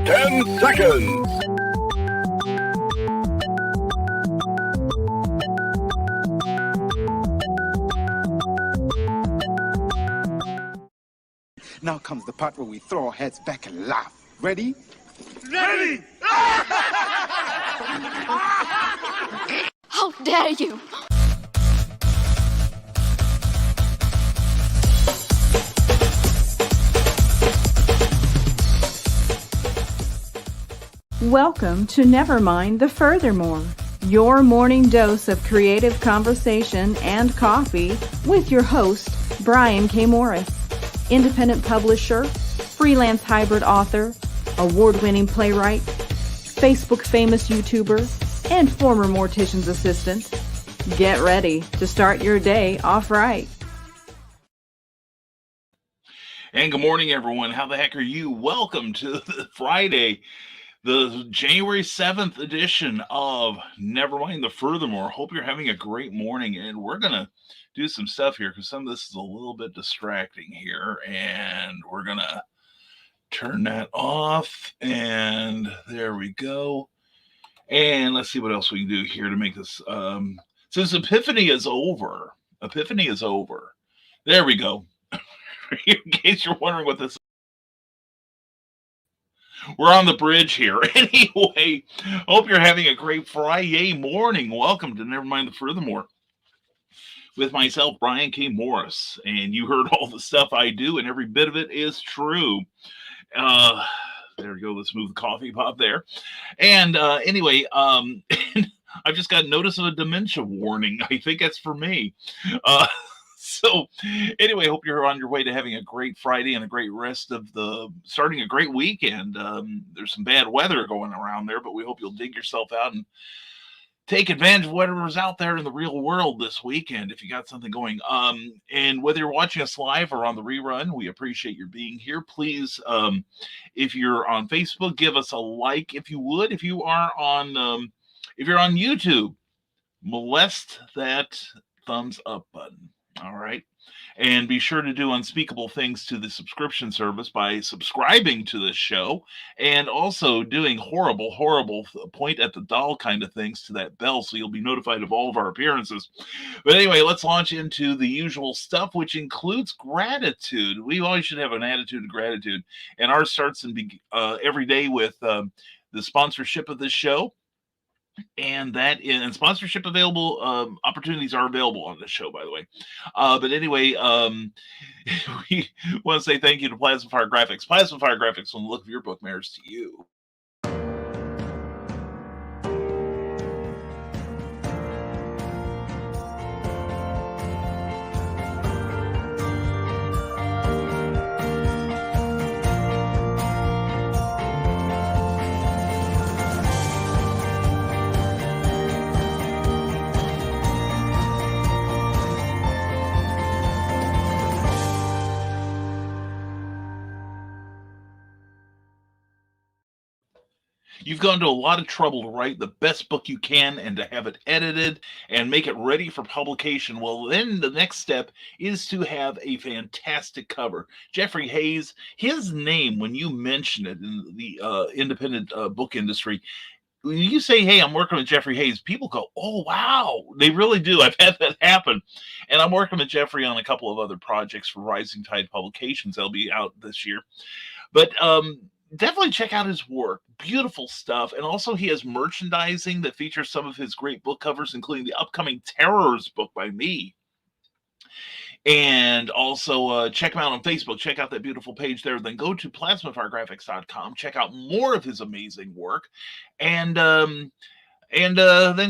10 seconds. Now comes the part where we throw our heads back and laugh. Ready? Ready! How dare you! Welcome to Never Mind the Furthermore, your morning dose of creative conversation and coffee with your host, Brian K. Morris, independent publisher, freelance hybrid author, award-winning playwright, Facebook famous YouTuber, and former mortician's assistant. Get ready to start your day off right. And good morning, everyone. How the heck are you? Welcome to the Friday, the January 7th edition of Nevermind the Furthermore. Hope you're having a great morning, and we're going to do some stuff here because some of this is a little bit distracting here, and we're going to turn that off, and there we go. And let's see what else we can do here to make this, since Epiphany is over, there we go. In case you're wondering what this is. We're on the bridge here. Anyway, hope you're having a great Fri-YAY morning. Welcome to Nevermind the Furthermore with myself, Brian K. Morris. And you heard all the stuff I do, and every bit of it is true. There we go. Let's move the coffee pot there. And anyway, I've just got notice of a dementia warning. I think that's for me. So anyway, hope you're on your way to having a great Friday and a great rest of starting a great weekend. There's some bad weather going around there, but we hope you'll dig yourself out and take advantage of whatever's out there in the real world this weekend if you got something going. And whether you're watching us live or on the rerun, we appreciate your being here. Please, if you're on Facebook, give us a like if you would. If you're on YouTube, molest that thumbs up button. All right. And be sure to do unspeakable things to the subscription service by subscribing to this show and also doing horrible point at the doll kind of things to that bell so you'll be notified of all of our appearances. But anyway, let's launch into the usual stuff, which includes gratitude. We always should have an attitude of gratitude. And ours starts every day with the sponsorship of this show. And sponsorship available opportunities are available on this show, by the way. But anyway, we want to say thank you to Plasma Fire Graphics. Plasma Fire Graphics, when the look of your book matters to you. You've gone to a lot of trouble to write the best book you can and to have it edited and make it ready for publication. Well, then the next step is to have a fantastic cover. Jeffrey Hayes, his name, when you mention it in the independent book industry, when you say, hey, I'm working with Jeffrey Hayes, people go, oh, wow. They really do. I've had that happen. And I'm working with Jeffrey on a couple of other projects for Rising Tide Publications. They'll be out this year. But definitely check out his work. Beautiful stuff. And also he has merchandising that features some of his great book covers, including the upcoming Terrors book by me. And also check him out on Facebook. Check out that beautiful page there. Then go to plasmafiregraphics.com. Check out more of his amazing work. And then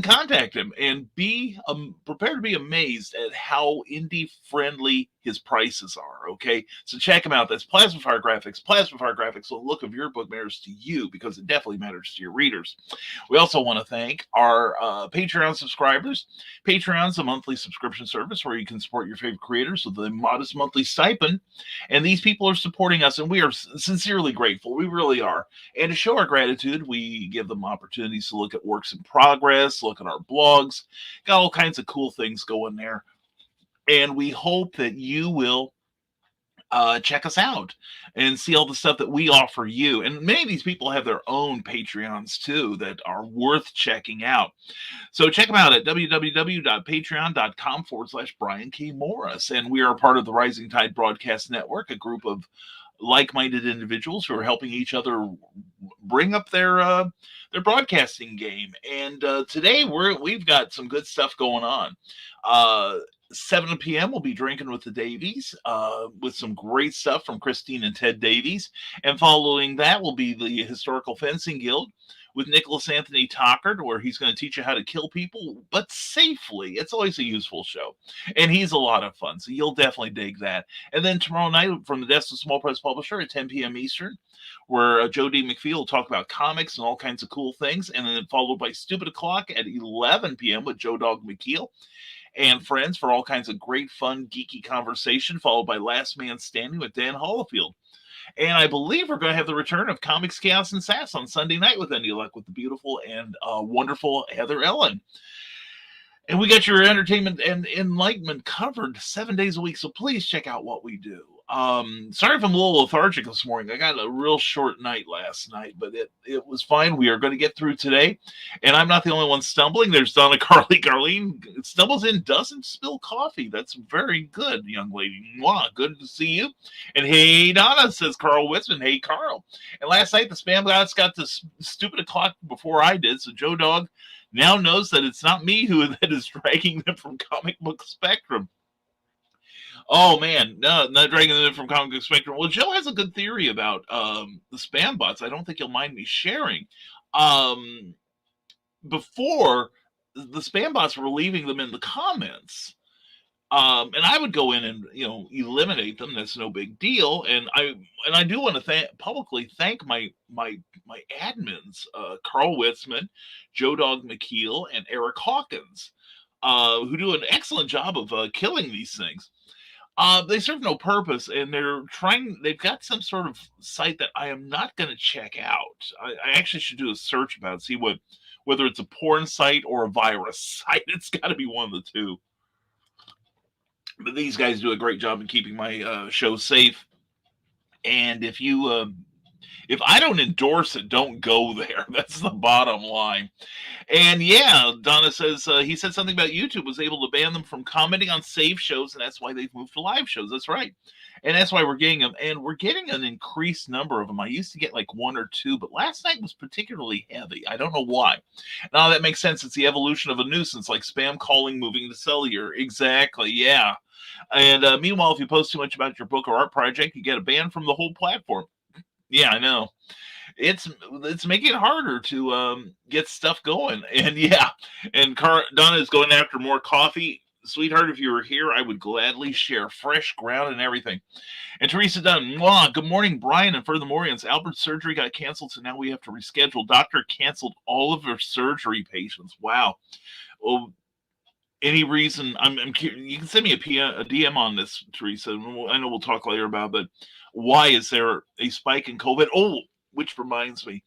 contact him and be prepared to be amazed at how indie friendly his prices are. Okay, so check him out. That's Plasma Fire Graphics. Plasma Fire Graphics. The look of your book matters to you because it definitely matters to your readers. We also want to thank our Patreon subscribers. Patreon's a monthly subscription service where you can support your favorite creators with a modest monthly stipend. And these people are supporting us, and we are sincerely grateful. We really are. And to show our gratitude, we give them opportunities to look at works in progress, look at our blogs, got all kinds of cool things going there. And we hope that you will check us out and see all the stuff that we offer you. And many of these people have their own Patreons too that are worth checking out. So check them out at www.patreon.com/Brian K. Morris. And we are part of the Rising Tide Broadcast Network, a group of like-minded individuals who are helping each other bring up their broadcasting game. And today we've got some good stuff going on. 7 p.m. we'll be drinking with the Davies with some great stuff from Christine and Ted Davies. And following that will be the Historical Fencing Guild with Nicholas Anthony Tockard, where he's going to teach you how to kill people, but safely. It's always a useful show. And he's a lot of fun, so you'll definitely dig that. And then tomorrow night, from the Desk of Small Press Publisher at 10 p.m. Eastern, where Joe D. McPhee will talk about comics and all kinds of cool things. And then followed by Stupid O'Clock at 11 p.m. with Joe Dog McKeel and friends for all kinds of great, fun, geeky conversation, followed by Last Man Standing with Dan Hollifield. And I believe we're going to have the return of Comics, Chaos, and Sass on Sunday night with any luck with the beautiful and wonderful Heather Ellen. And we got your entertainment and enlightenment covered 7 days a week, so please check out what we do. Sorry if I'm a little lethargic this morning. I got a real short night last night, but it was fine. We are going to get through today, and I'm not the only one stumbling. There's Donna Carly. Carlene stumbles in, doesn't spill coffee. That's very good, young lady. Mwah, good to see you. And hey, Donna, says Carl Witzman. Hey, Carl. And last night, the Spam Gods got this Stupid O'Clock before I did, so Joe Dog now knows that it's not me that is dragging them from Comic Book Spectrum. Oh man, no, not dragging them from Comic Book Spectrum. Well, Joe has a good theory about the spam bots. I don't think you'll mind me sharing. Before, the spam bots were leaving them in the comments. And I would go in and eliminate them. That's no big deal. And I do want to publicly thank my admins, Carl Witzman, Joe Dog McKeel, and Eric Hawkins, who do an excellent job of killing these things. They serve no purpose, and they've got some sort of site that I am not going to check out. I actually should do a search about it, see whether it's a porn site or a virus site. It's got to be one of the two. But these guys do a great job in keeping my show safe. And if I don't endorse it, don't go there. That's the bottom line. And yeah, Donna says he said something about YouTube was able to ban them from commenting on save shows, and that's why they've moved to live shows. That's right. And that's why we're getting them. And we're getting an increased number of them. I used to get like one or two, but last night was particularly heavy. I don't know why. Now that makes sense. It's the evolution of a nuisance, like spam calling moving to cellular. Exactly. Yeah. And meanwhile, if you post too much about your book or art project, you get a ban from the whole platform. Yeah, I know. It's making it harder to get stuff going. And yeah, and Donna is going after more coffee. Sweetheart, if you were here, I would gladly share fresh ground and everything. And Teresa Dunn, good morning, Brian and Furthermorians. Albert's surgery got canceled, so now we have to reschedule. Doctor canceled all of her surgery patients. Wow. Well, any reason? I'm you can send me a DM on this, Teresa. I know we'll talk later about it, but why is there a spike in COVID? Oh, which reminds me,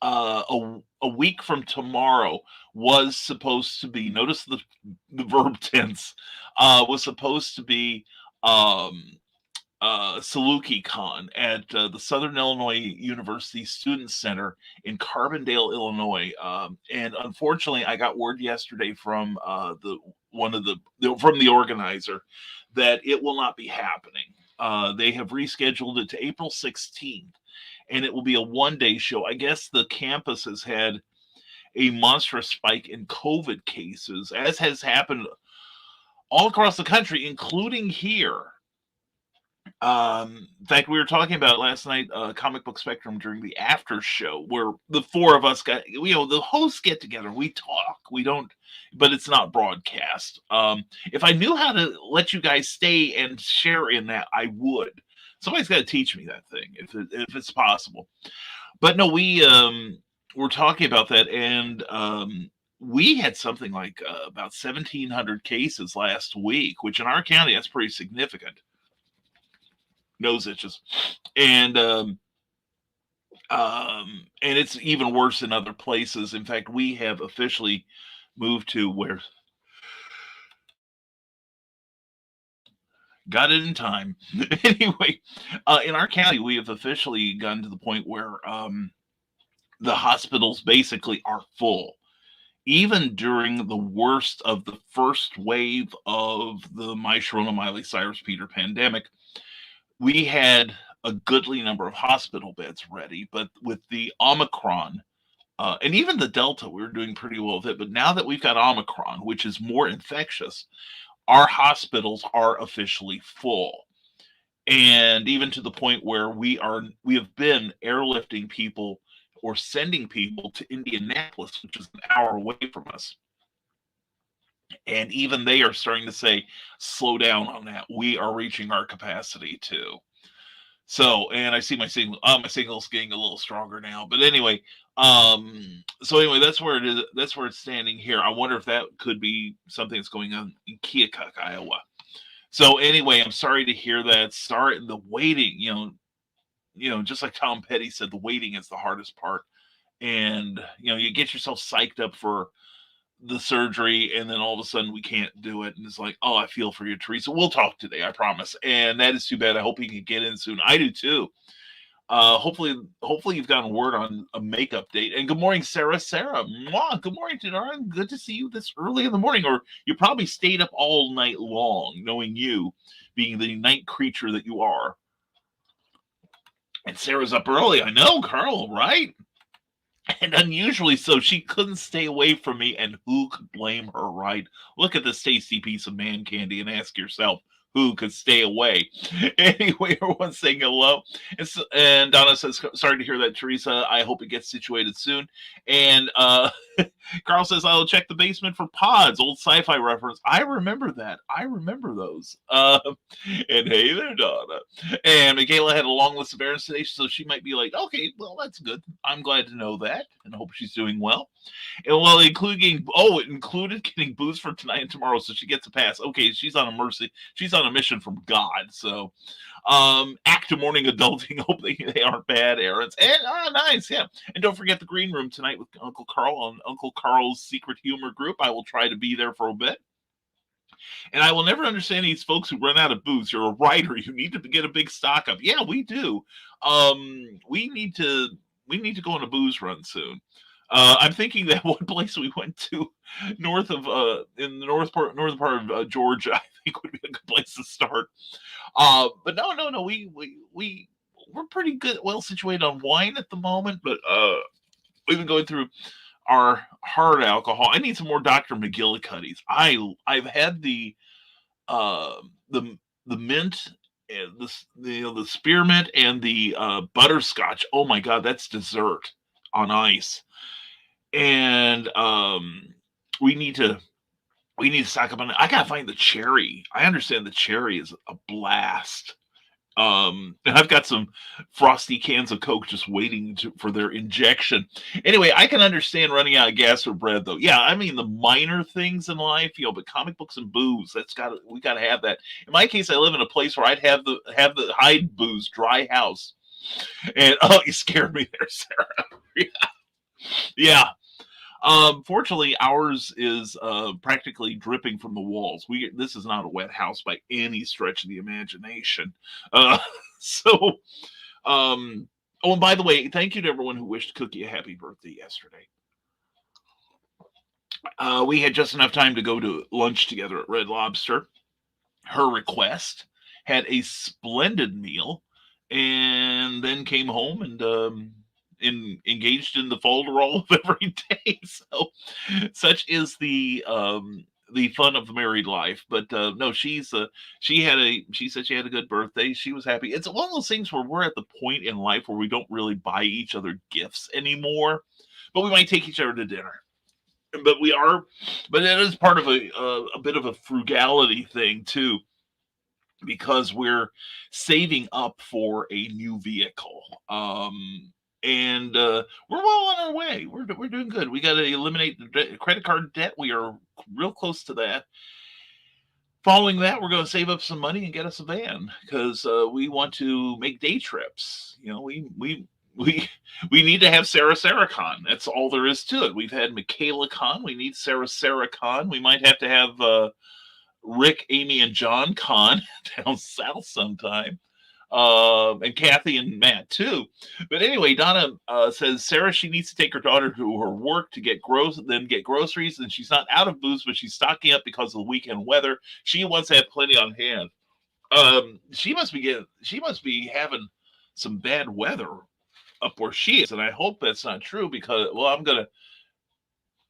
a week from tomorrow was supposed to be, notice the verb tense, was supposed to be SalukiCon at the Southern Illinois University Student Center in Carbondale, Illinois. And unfortunately, I got word yesterday from from the organizer that it will not be happening. They have rescheduled it to April 16th, and it will be a one-day show. I guess the campus has had a monstrous spike in COVID cases, as has happened all across the country, including here. In fact, we were talking about last night, Comic Book Spectrum during the after show, where the four of us got, the hosts get together, we talk, we don't, but it's not broadcast. If I knew how to let you guys stay and share in that, I would. Somebody's got to teach me that thing, if it's possible. But no, we were talking about that, and we had something like about 1,700 cases last week, which in our county, that's pretty significant. Nose itches, and it's even worse in other places. In fact, we have officially moved to where Got it in time. Anyway, in our county, we have officially gotten to the point where the hospitals basically are full. Even during the worst of the first wave of the My Sharona Miley Cyrus Peter pandemic, we had a goodly number of hospital beds ready. But with the Omicron, and even the Delta, we were doing pretty well with it. But now that we've got Omicron, which is more infectious, our hospitals are officially full. And even to the point where we have been airlifting people or sending people to Indianapolis, which is an hour away from us. And even they are starting to say, slow down on that. We are reaching our capacity too. So, and I see my signal's getting a little stronger now. But anyway, so anyway, that's where it is. That's where it's standing here. I wonder if that could be something that's going on in Keokuk, Iowa. So anyway, I'm sorry to hear that. Sorry, the waiting, just like Tom Petty said, the waiting is the hardest part. And you get yourself psyched up for the surgery, and then all of a sudden we can't do it, and it's like, oh, I feel for you, Teresa. We'll talk today, I promise. And that is too bad. I hope you can get in soon. I do too. Hopefully you've gotten word on a makeup date. And good morning, Sarah. Mwah, good morning, Darren. Good to see you this early in the morning. Or you probably stayed up all night long, knowing you being the night creature that you are. And Sarah's up early. I know, Carl, right? And unusually so, she couldn't stay away from me, and who could blame her, right? Look at this tasty piece of man candy and ask yourself, who could stay away? Anyway, everyone's saying hello. And Donna says, sorry to hear that, Teresa. I hope it gets situated soon. And Carl says, I'll check the basement for pods, old sci-fi reference. I remember that. I remember those. And hey there, Donna. And Michaela had a long list of errands today, so she might be like, okay, well, that's good. I'm glad to know that, and I hope she's doing well. And well, it included getting booze for tonight and tomorrow, so she gets a pass. Okay, she's on a mission from God. So act of morning adulting. Hope they aren't bad errands. And nice, yeah. And don't forget the green room tonight with Uncle Carl on Uncle Carl's Secret Humor Group. I will try to be there for a bit. And I will never understand these folks who run out of booze. You're a writer. You need to get a big stock up. Yeah, we do. We need to go on a booze run soon. I'm thinking that one place we went to north of in the northern part of Georgia, I think would be a good place to start. But no, we're pretty good, well situated on wine at the moment. But we've been going through our hard alcohol. I need some more Dr. McGillicuddy's. I've had the mint, and the spearmint and the butterscotch. Oh my God, that's dessert on ice. And we need to stock up on it. I gotta find the cherry. I understand the cherry is a blast. And I've got some frosty cans of Coke just waiting for their injection. Anyway, I can understand running out of gas or bread, though. Yeah, I mean the minor things in life, but comic books and booze, we gotta have that. In my case, I live in a place where I'd have the hide booze, dry house. And you scared me there, Sarah. Yeah. Fortunately, ours is practically dripping from the walls. This is not a wet house by any stretch of the imagination. Oh, and by the way, thank you to everyone who wished Cookie a happy birthday yesterday. We had just enough time to go to lunch together at Red Lobster. Her request, had a splendid meal, and then came home and engaged in the folderol of every day. So such is the fun of the married life. But no, she said she had a good birthday. She was happy. It's one of those things where we're at the point in life where we don't really buy each other gifts anymore, but we might take each other to dinner. But it is part of a bit of a frugality thing too, because we're saving up for a new vehicle. And we're well on our way. We're doing good. We got to eliminate the credit card debt. We are real close to that. Following that, we're going to save up some money and get us a van, because we want to make day trips. We need to have Sarah Con. That's all there is to it. We've had Michaela Con. We need Sarah Con. We might have to have Rick, Amy, and John Con down south sometime. And Kathy and Matt too. But anyway, Donna says Sarah she needs to take her daughter to her work to get groceries, and she's not out of booze, but she's stocking up because of the weekend weather. She wants to have plenty on hand. She must be having some bad weather up where she is, and I hope that's not true because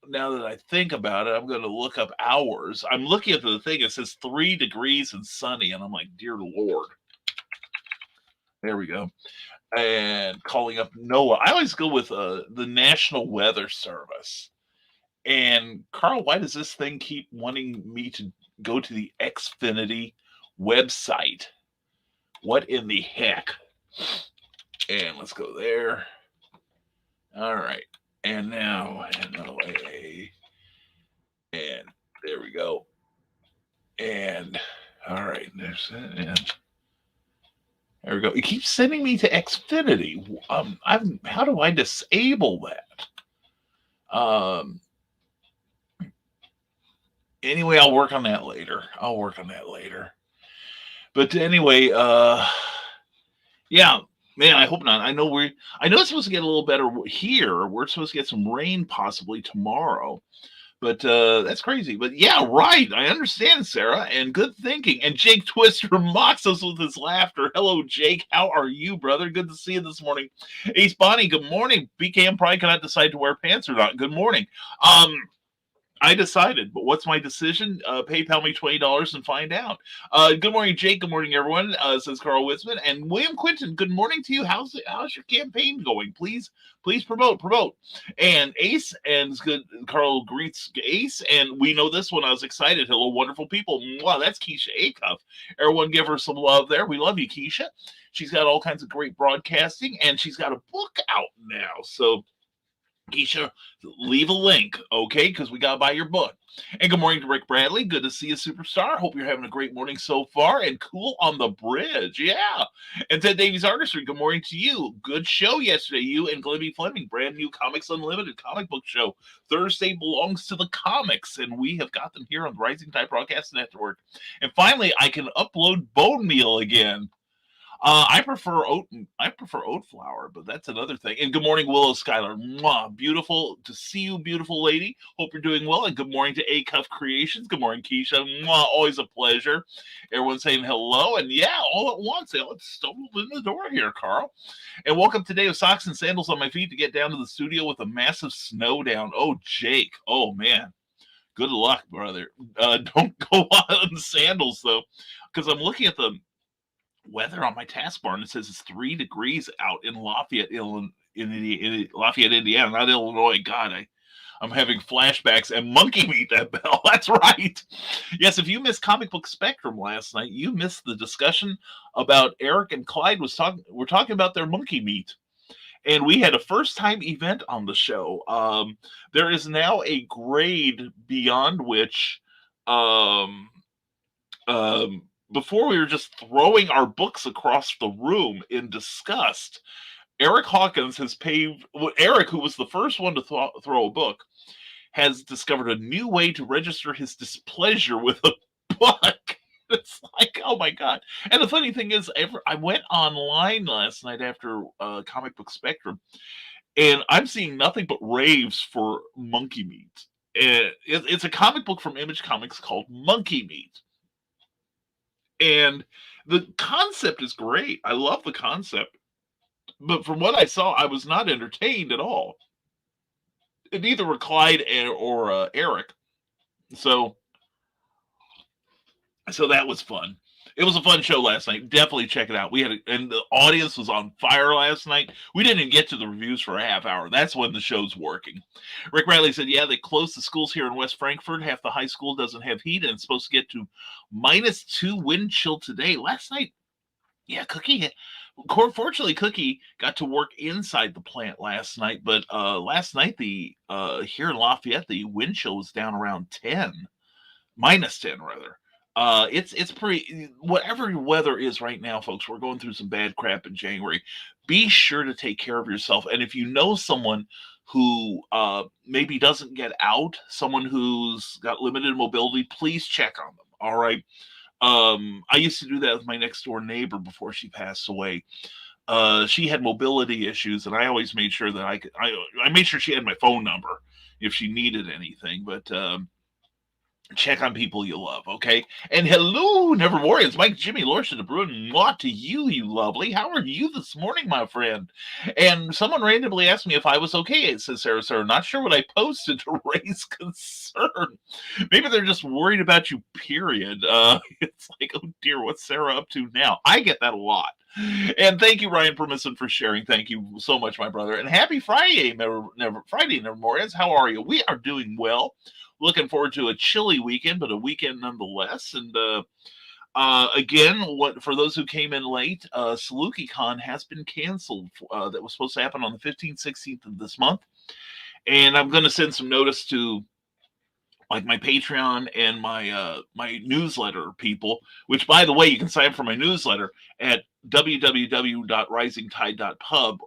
now that I think about it, I'm gonna look up hours. I'm looking at the thing, it says 3 degrees and sunny, and I'm like, dear Lord. There we go. And calling up NOAA. I always go with the National Weather Service. And Carl, why does this thing keep wanting me to go to the Xfinity website? What in the heck? And let's go there. All right. And now NOAA. And there we go. And all right, there's it. And there we go. It keeps sending me to Xfinity. How do I disable that? Anyway, I'll work on that later. But anyway, yeah, man, I hope not. I know it's supposed to get a little better here. We're supposed to get some rain possibly tomorrow. But that's crazy. But yeah, right. I understand, Sarah, and good thinking. And Jake Twister mocks us with his laughter. Hello, Jake. How are you, brother? Good to see you this morning. Ace Bonnie, good morning. BKM probably cannot decide to wear pants or not. Good morning. I decided, but what's my decision? PayPal me $20 and find out. Good morning, Jake. Good morning, everyone. Says Carl Witzman and William Quinton. Good morning to you. How's your campaign going? Please promote. And Ace and good. Carl greets Ace, and we know this one. I was excited. Hello, wonderful people. Wow, that's Keisha Acuff. Everyone, give her some love there. We love you, Keisha. She's got all kinds of great broadcasting, and she's got a book out now. So. Keisha, leave a link, okay? Because we got to buy your book. And good morning to Rick Bradley. Good to see you, superstar. Hope you're having a great morning so far. And cool on the bridge. Yeah. And Ted Davies Artistry, good morning to you. Good show yesterday. You and Glibby Fleming. Brand new Comics Unlimited comic book show. Thursday belongs to the comics. And we have got them here on the Rising Tide Broadcast Network. And finally, I can upload Bone Meal again. I prefer oat flour, but that's another thing. And good morning, Willow Schuyler. Mwah, beautiful to see you, beautiful lady. Hope you're doing well. And good morning to Acuff Creations. Good morning, Keisha. Mwah, always a pleasure. Everyone's saying hello. And yeah, all at once, they all stumbled in the door here, Carl. And woke up today with socks and sandals on my feet to get down to the studio with a massive snow down. Oh, Jake. Oh, man. Good luck, brother. Don't go out in sandals, though, because I'm looking at the weather on my taskbar and it says it's 3 degrees out in Lafayette, Lafayette, Indiana, not Illinois. God, I'm having flashbacks and monkey meat that bell. That's right. Yes, if you missed Comic Book Spectrum last night, you missed the discussion about Eric and Clyde we're talking about their monkey meat. And we had a first-time event on the show. There is now a grade beyond which before we were just throwing our books across the room in disgust. Eric Hawkins has paved. Eric, who was the first one to throw a book, has discovered a new way to register his displeasure with a book. It's like, oh my God. And the funny thing is, I went online last night after Comic Book Spectrum, and I'm seeing nothing but raves for Monkey Meat. It's a comic book from Image Comics called Monkey Meat. And the concept is great. I love the concept. But from what I saw, I was not entertained at all. And neither were Clyde or Eric. So that was fun. It was a fun show last night. Definitely check it out. And the audience was on fire last night. We didn't even get to the reviews for a half hour. That's when the show's working. Rick Riley said, yeah, they closed the schools here in West Frankfort. Half the high school doesn't have heat, and it's supposed to get to -2 wind chill today. Last night, yeah, fortunately, Cookie got to work inside the plant last night. But last night, here in Lafayette, the wind chill was down around -10 rather. It's pretty, whatever your weather is right now, folks, we're going through some bad crap in January. Be sure to take care of yourself. And if you know someone who maybe doesn't get out, someone who's got limited mobility, please check on them. All right. I used to do that with my next door neighbor before she passed away. She had mobility issues, and I always made sure that I made sure she had my phone number if she needed anything. But check on people you love, okay? And hello, Nevermore. It's Mike, Jimmy, Lorcia, the Bruin. What to you, you lovely? How are you this morning, my friend? And someone randomly asked me if I was okay. It says Sarah, not sure what I posted to raise concern. Maybe they're just worried about you, period. It's like, oh dear, what's Sarah up to now? I get that a lot. And thank you, Ryan Permisson, for sharing. Thank you so much, my brother. And happy Friday, Nevermore. How are you? We are doing well. Looking forward to a chilly weekend, but a weekend nonetheless. And again, for those who came in late, SalukieCon has been canceled. That was supposed to happen on the 15th, 16th of this month. And I'm going to send some notice to like my Patreon and my newsletter people, which, by the way, you can sign up for my newsletter at www.risingtide.pub.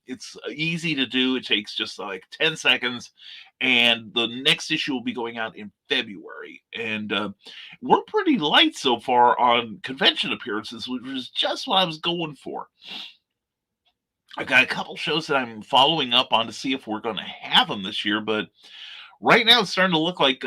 It's easy to do. It takes just like 10 seconds. And the next issue will be going out in February. And we're pretty light so far on convention appearances, which is just what I was going for. I've got a couple shows that I'm following up on to see if we're going to have them this year, but right now, it's starting to look like,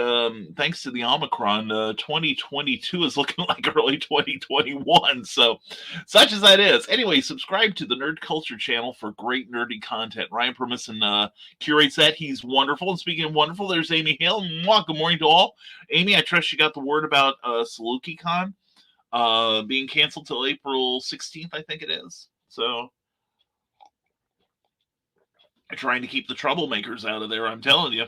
thanks to the Omicron, 2022 is looking like early 2021. So, such as that is. Anyway, subscribe to the Nerd Culture channel for great nerdy content. Ryan Permisson curates that. He's wonderful. And speaking of wonderful, there's Amy Hale. Mwah, good morning to all. Amy, I trust you got the word about SalukieCon being canceled till April 16th, I think it is. So, I'm trying to keep the troublemakers out of there, I'm telling you.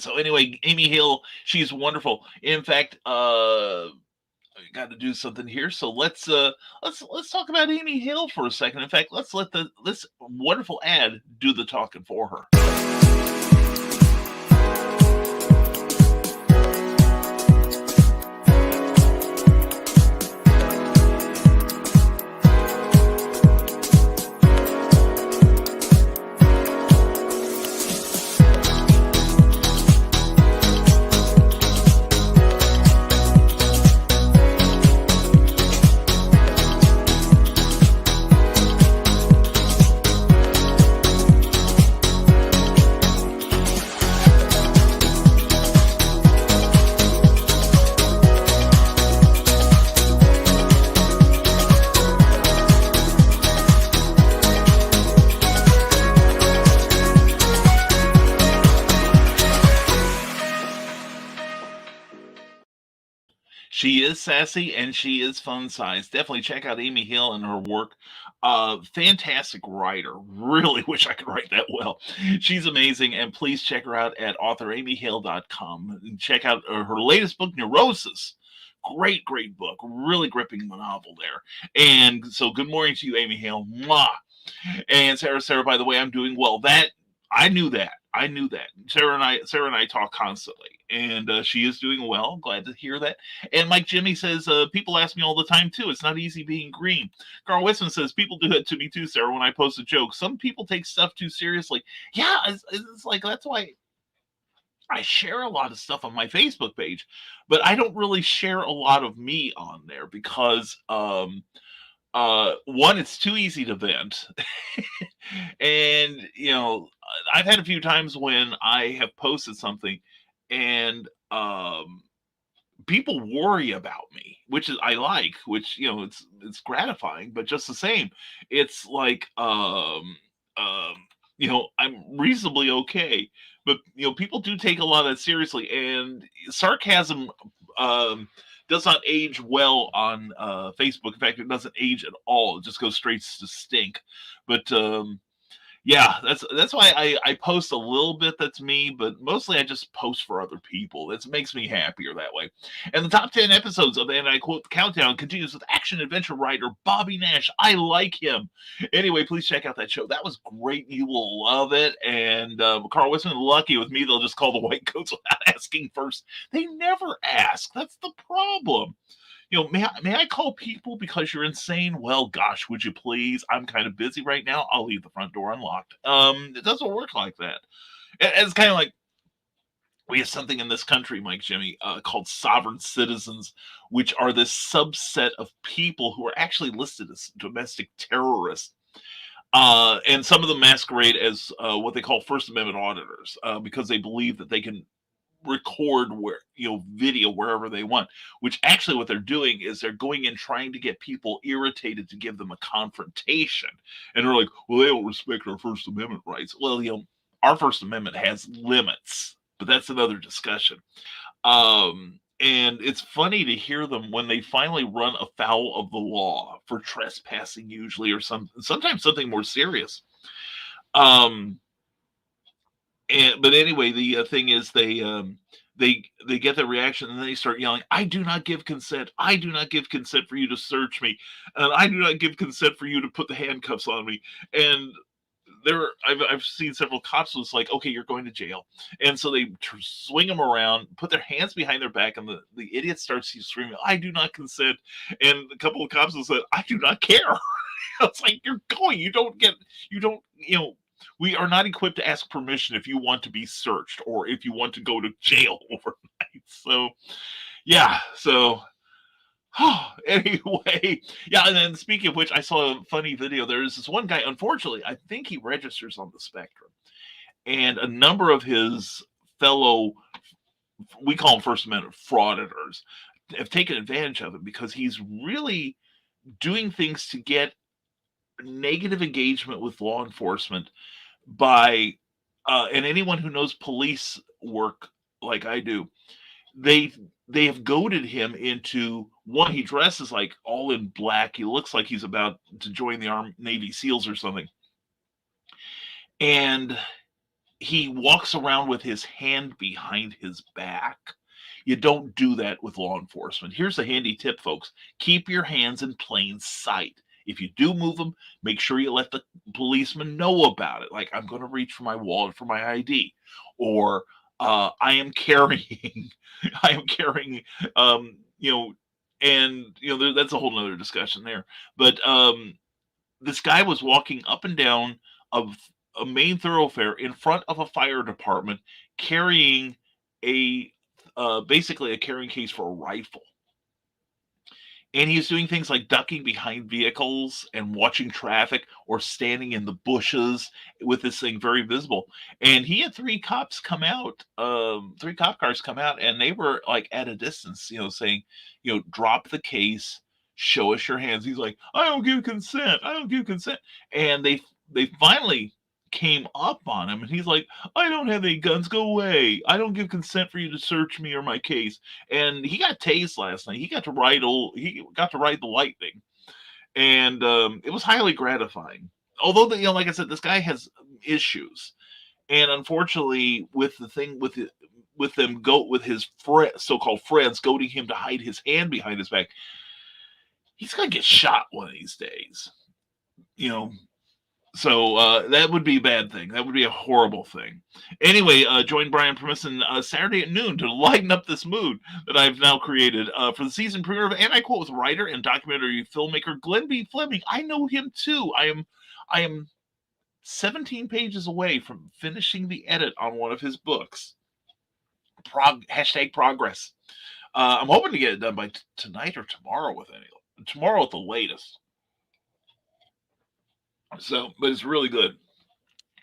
So anyway, Amy Hill, she's wonderful. In fact, I got to do something here. So let's talk about Amy Hill for a second. In fact, let's let this wonderful ad do the talking for her. She is sassy and she is fun sized. Definitely check out Amy Hill and her work. Fantastic writer. Really wish I could write that well. She's amazing. And please check her out at authoramyhill.com. And check out her latest book, Neurosis. Great book. Really gripping novel there. And so good morning to you, Amy Hill. Mwah. And Sarah, by the way, I'm doing well. I knew that. Sarah and I talk constantly, and she is doing well. Glad to hear that. And Mike Jimmy says, people ask me all the time too. It's not easy being green. Carl Westman says, people do it to me too, Sarah, when I post a joke. Some people take stuff too seriously. Yeah, it's like, that's why I share a lot of stuff on my Facebook page, but I don't really share a lot of me on there because, one, it's too easy to vent. And, I've had a few times when I have posted something and people worry about me, which is I like, which it's gratifying, but just the same, it's like I'm reasonably okay, but people do take a lot of that seriously, and sarcasm does not age well on Facebook. In fact, it doesn't age at all. It just goes straight to stink. But yeah, that's why I post a little bit that's me, but mostly I just post for other people. It makes me happier that way. And the top 10 episodes of And I Quote Countdown continues with action adventure writer Bobby Nash. I like him. Anyway, please check out that show. That was great. You will love it. And Carl Wisman, lucky with me, they'll just call the white coats without asking first. They never ask. That's the problem. May I call people because you're insane? Well, gosh, would you please? I'm kind of busy right now. I'll leave the front door unlocked. It doesn't work like that. It's kind of like we have something in this country, Mike Jimmy, called sovereign citizens, which are this subset of people who are actually listed as domestic terrorists. And some of them masquerade as what they call First Amendment auditors because they believe that they can record video wherever they want, which actually what they're doing is they're going in trying to get people irritated to give them a confrontation. And they're like, well, they don't respect our First Amendment rights. Well, our First Amendment has limits, but that's another discussion. And it's funny to hear them when they finally run afoul of the law for trespassing, usually, or sometimes something more serious. But anyway, the thing is, they get the reaction, and then they start yelling, "I do not give consent. I do not give consent for you to search me, and I do not give consent for you to put the handcuffs on me." And I've seen several cops was like, "Okay, you're going to jail," and so they swing them around, put their hands behind their back, and the idiot starts screaming, "I do not consent," and a couple of cops have said, "I do not care." It's like, you're going, you don't, we are not equipped to ask permission if you want to be searched or if you want to go to jail overnight. So, yeah. So, anyway, yeah. And then speaking of which, I saw a funny video. There's this one guy, unfortunately, I think he registers on the spectrum. And a number of his fellow, we call them First Amendment frauditors, have taken advantage of it because he's really doing things to get negative engagement with law enforcement by and anyone who knows police work like I do, they have goaded him into one. He dresses like all in black. He looks like he's about to join the Navy SEALs or something, and he walks around with his hand behind his back. You don't do that with law enforcement. Here's a handy tip, folks: keep your hands in plain sight. If you do move them, make sure you let the policeman know about it. Like, I'm going to reach for my wallet for my ID, or I am carrying, that's a whole nother discussion there. But this guy was walking up and down of a main thoroughfare in front of a fire department, carrying basically a carrying case for a rifle. And he's doing things like ducking behind vehicles and watching traffic, or standing in the bushes with this thing very visible. And he had three cop cars come out, and they were like at a distance, saying, drop the case, show us your hands. He's like, I don't give consent. I don't give consent. And they finally came up on him, and he's like, I don't have any guns, go away, I don't give consent for you to search me or my case. And he got tased last night. He got to ride the lightning, and it was highly gratifying. Although like I said, this guy has issues, and unfortunately with the thing with his so-called friends goading him to hide his hand behind his back, he's gonna get shot one of these days. So that would be a bad thing. That would be a horrible thing. Anyway, join Brian Permisson Saturday at noon to lighten up this mood that I've now created for the season premiere of And I Quote with writer and documentary filmmaker Glenn B. Fleming. I know him too. I am 17 pages away from finishing the edit on one of his books. #progress. I'm hoping to get it done by tonight or tomorrow tomorrow at the latest. So, but it's really good.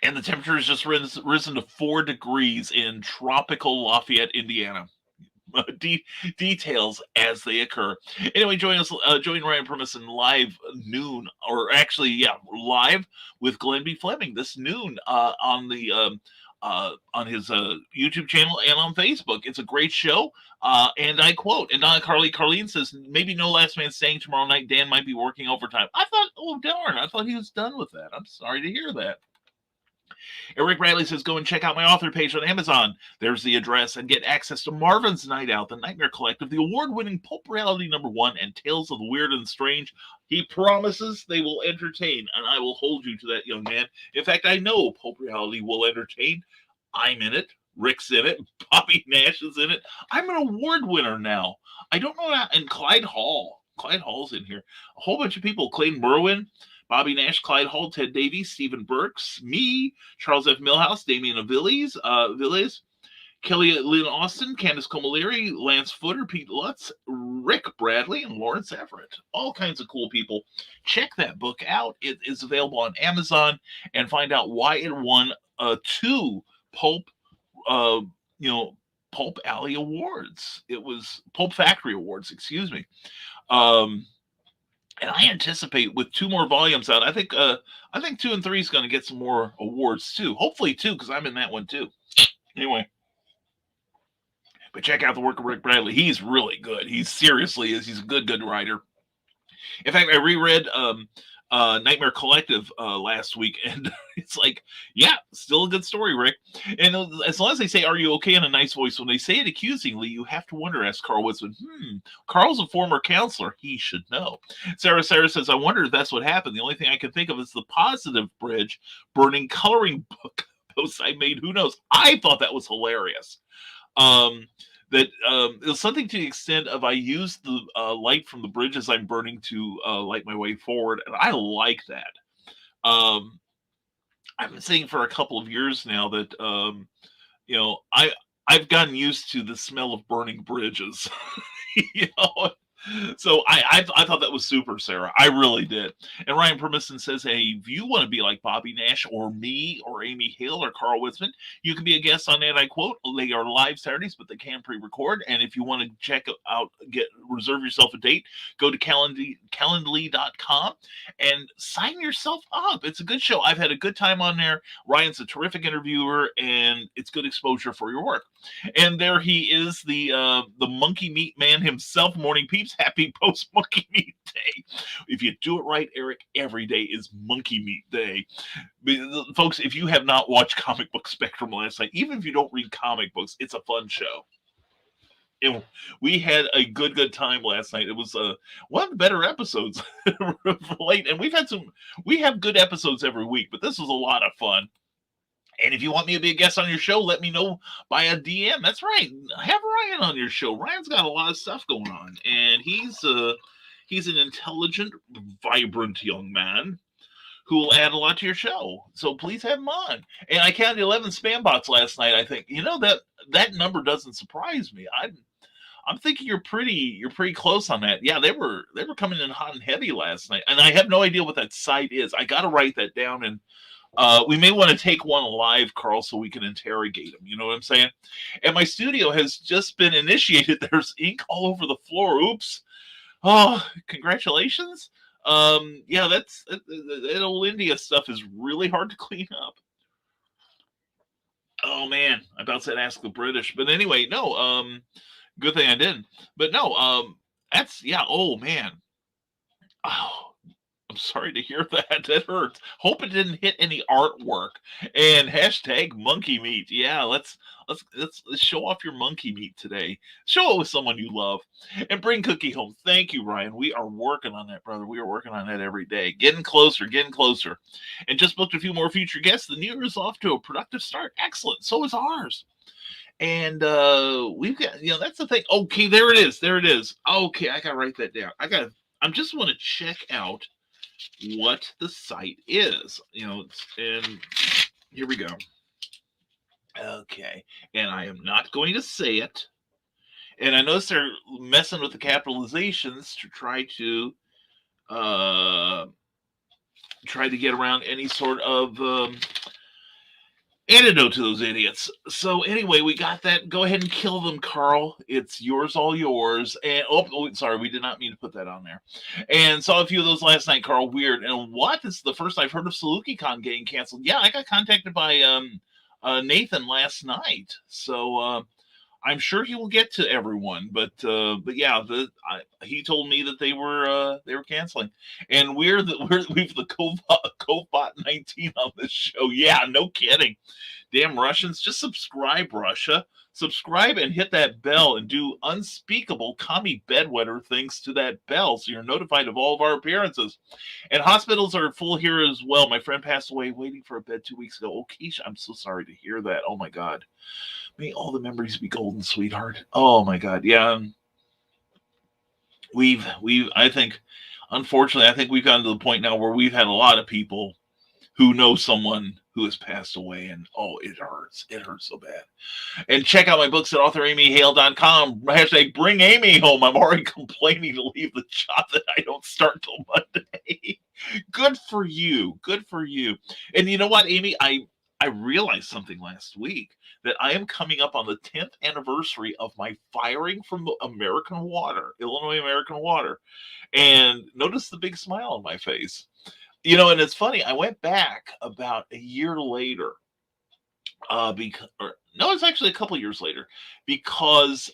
And the temperature has just risen to 4 degrees in tropical Lafayette, Indiana. Details as they occur. Anyway, join Ryan Permisson live noon, or actually, live with Glenn B. Fleming this noon on his YouTube channel and on Facebook. It's a great show. And I quote, and Carlene says, maybe no last man staying tomorrow night. Dan might be working overtime. I thought, oh darn, I thought he was done with that. I'm sorry to hear that. Eric Bradley says, go and check out my author page on Amazon. There's the address, and get access to Marvin's Night Out, the Nightmare Collective, the award-winning Pulp Reality #1, and Tales of the Weird and Strange. He promises they will entertain, and I will hold you to that, young man. In fact, I know Pulp Reality will entertain. I'm in it. Rick's in it. Bobby Nash is in it. I'm an award winner now. I don't know that. And Clyde Hall. Clyde Hall's in here. A whole bunch of people. Clayton Merwin, Bobby Nash, Clyde Hall, Ted Davies, Stephen Burks, me, Charles F. Millhouse, Damian Villiers, Kelly Lynn Austin, Candace Comaleri, Lance Footer, Pete Lutz, Rick Bradley, and Lawrence Everett. All kinds of cool people. Check that book out. It is available on Amazon, and find out why it won 2 Pulp, uh, Pulp Alley Awards. It was Pulp Factory Awards, excuse me. And I anticipate with 2 more volumes out, I think 2 and 3 is going to get some more awards too. Hopefully 2, because I'm in that one too. Anyway. But check out the work of Rick Bradley. He's really good. He seriously is. He's a good writer. In fact, I reread Nightmare Collective last week, and it's like, yeah, still a good story, Rick. And as long as they say, "Are you okay?" in a nice voice, when they say it accusingly, you have to wonder, asked Carl Woodson. Carl's a former counselor. He should know. Sarah says, I wonder if that's what happened. The only thing I can think of is the positive bridge burning coloring book posts I made. Who knows? I thought that was hilarious. That it was something to the extent of I used the light from the bridge as I'm burning to light my way forward, and I like that. I've been saying for a couple of years now that I've gotten used to the smell of burning bridges. So I thought that was super, Sarah. I really did. And Ryan Permisson says, hey, if you want to be like Bobby Nash or me or Amy Hale or Carl Witzman, you can be a guest on that. I quote, they are live Saturdays, but they can pre-record. And if you want to check out, reserve yourself a date, go to calendly.com and sign yourself up. It's a good show. I've had a good time on there. Ryan's a terrific interviewer, and it's good exposure for your work. And there he is, the monkey meat man himself. Morning peeps. Happy post monkey meat day. If you do it right, Eric, every day is monkey meat day. Folks, if you have not watched Comic Book Spectrum last night, even if you don't read comic books, it's a fun show. And we had a good time last night. It was one of the better episodes late, and we have good episodes every week, but this was a lot of fun. And if you want me to be a guest on your show, let me know by a DM. That's right. Have Ryan on your show. Ryan's got a lot of stuff going on. And he's an intelligent, vibrant young man who will add a lot to your show. So please have him on. And I counted 11 spam bots last night. I think, that number doesn't surprise me. I'm thinking you're pretty close on that. Yeah, they were coming in hot and heavy last night. And I have no idea what that site is. I got to write that down, and we may want to take one live, Carl, so we can interrogate him. You know what I'm saying? And my studio has just been initiated. There's ink all over the floor. Oops. Oh, congratulations. Yeah, that old India stuff is really hard to clean up. Oh, man. I about said ask the British. But anyway, no. Good thing I didn't. But no, oh, man. Oh. I'm sorry to hear that. That hurts. Hope it didn't hit any artwork. And hashtag monkey meat. Yeah, let's show off your monkey meat today. Show it with someone you love. And bring Cookie home. Thank you, Ryan. We are working on that, brother. We are working on that every day. Getting closer. And just booked a few more future guests. The new year is off to a productive start. Excellent. So is ours. And we've got, that's the thing. Okay, there it is. Okay, I gotta write that down. I just want to check out what the site is, and here we go. Okay, and I am not going to say it. And I notice they're messing with the capitalizations to try to get around any sort of antidote to those idiots. So anyway, we got that. Go ahead and kill them, Carl. It's yours, all yours. And sorry, we did not mean to put that on there. And saw a few of those last night, Carl. Weird. And what is the first I've heard of SalukiCon getting canceled? Yeah, I got contacted by Nathan last night. So I'm sure he will get to everyone, but yeah, he told me that they were canceling, and we've the Covbot 19 on this show. Yeah, no kidding. Damn Russians, just subscribe, Russia. Subscribe and hit that bell and do unspeakable commie bedwetter things to that bell so you're notified of all of our appearances. And hospitals are full here as well. My friend passed away waiting for a bed 2 weeks ago. Oh, Keisha, I'm so sorry to hear that. Oh my God. May all the memories be golden, sweetheart. Oh my God. Yeah. I think, unfortunately, we've gotten to the point now where we've had a lot of people who know someone who has passed away, and oh, it hurts. It hurts so bad. And check out my books at authoramyhale.com. Hashtag bring Amy home. I'm already complaining to leave the job that I don't start till Monday. Good for you. Good for you. And you know what, Amy? I realized something last week, that I am coming up on the 10th anniversary of my firing from the American Water, Illinois American Water. And notice the big smile on my face. You know, and it's funny, I went back about a year later, no, it's actually a couple years later, because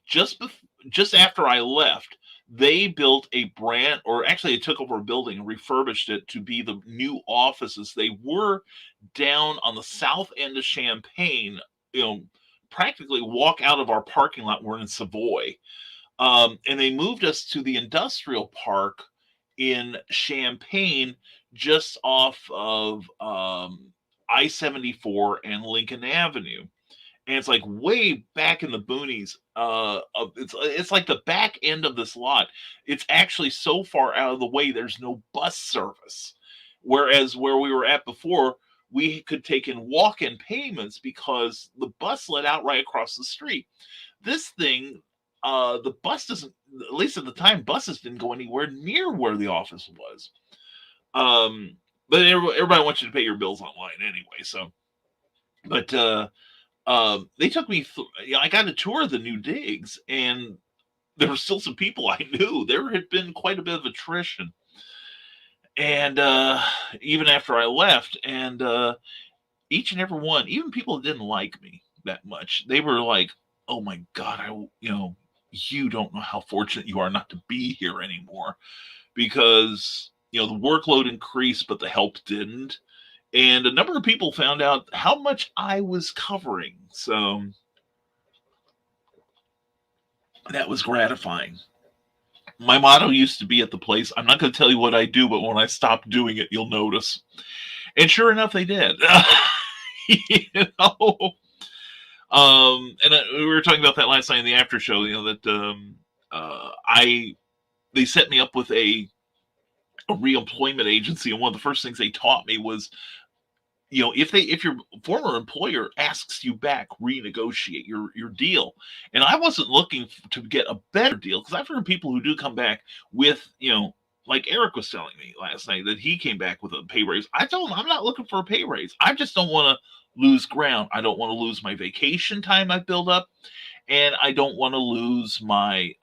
just after I left, they built a brand, or actually they took over a building and refurbished it to be the new offices. They were down on the south end of Champaign, you know, practically walk out of our parking lot. We're in Savoy. And they moved us to the industrial park in Champaign, just off of I-74 and Lincoln Avenue. And it's like way back in the boonies. It's like the back end of this lot. It's actually so far out of the way, there's no bus service. Whereas where we were at before, we could take in walk-in payments because the bus let out right across the street. This thing, the bus doesn't, at least at the time, buses didn't go anywhere near where the office was. But everybody wants you to pay your bills online anyway. So, but they took me I got a tour of the new digs, and there were still some people I knew. There had been quite a bit of attrition. And even after I left, and each and every one, even people that didn't like me that much, they were like, oh my God, you don't know how fortunate you are not to be here anymore, because, the workload increased, but the help didn't. And a number of people found out how much I was covering. So that was gratifying. My motto used to be at the place, I'm not going to tell you what I do, but when I stop doing it, you'll notice. And sure enough, they did. And we were talking about that last night in the after show, that they set me up with a reemployment agency. And one of the first things they taught me was, if your former employer asks you back, renegotiate your deal. And I wasn't looking to get a better deal, because I've heard people who do come back with, like Eric was telling me last night, that he came back with a pay raise. I told him I'm not looking for a pay raise. I just don't want to lose ground. I don't want to lose my vacation time I've built up, and I don't want to lose my,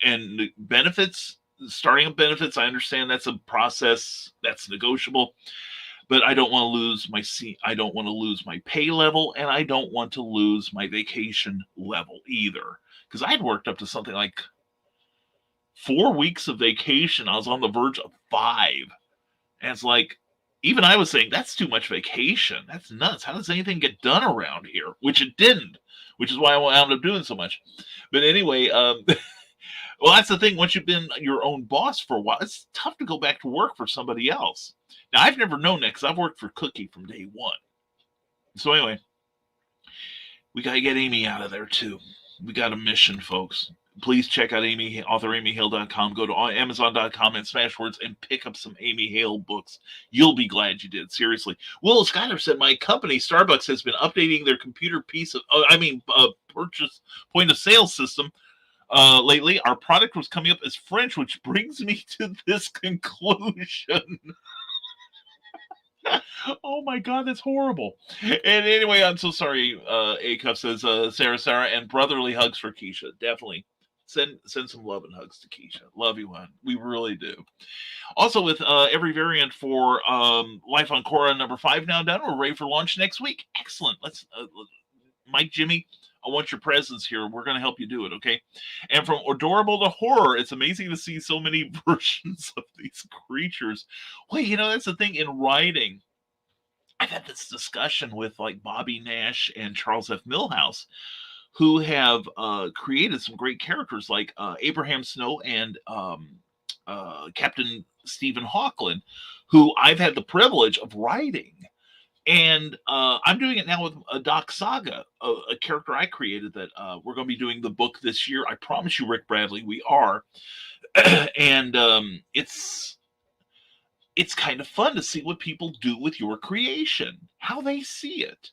and benefits. Starting up benefits, I understand that's a process that's negotiable, but I don't want to lose my I don't want to lose my pay level, and I don't want to lose my vacation level either, because I'd worked up to something like 4 weeks of vacation. I was on the verge of 5, and it's like, even I was saying, that's too much vacation. That's nuts. How does anything get done around here? Which it didn't, which is why I wound up doing so much. But anyway, well, that's the thing. Once you've been your own boss for a while, it's tough to go back to work for somebody else. Now, I've never known that, because I've worked for Cookie from day one. So anyway, we got to get Amy out of there too. We got a mission, folks. Please check out authoramyhale.com. Go to amazon.com and Smashwords and pick up some Amy Hale books. You'll be glad you did. Seriously. Will Schuyler said, my company, Starbucks, has been updating their computer purchase point of sale system. Lately, our product was coming up as French, which brings me to this conclusion. Oh my God, that's horrible. And anyway, I'm so sorry. A-Cuff says, Sarah, and brotherly hugs for Keisha. Definitely send some love and hugs to Keisha. Love you, hon. We really do. Also, with every variant for Life on Korra number 5 now done, we're ready for launch next week. Excellent. Let's Mike, Jimmy, I want your presence here. We're going to help you do it, okay? And from adorable to horror, it's amazing to see so many versions of these creatures. Well, that's the thing in writing. I've had this discussion with like Bobby Nash and Charles F. Milhouse, who have created some great characters like Abraham Snow and Captain Stephen Hawkland, who I've had the privilege of writing. And I'm doing it now with Doc Saga, a character I created that we're going to be doing the book this year. I promise you, Rick Bradley, we are. And it's it's kind of fun to see what people do with your creation, how they see it.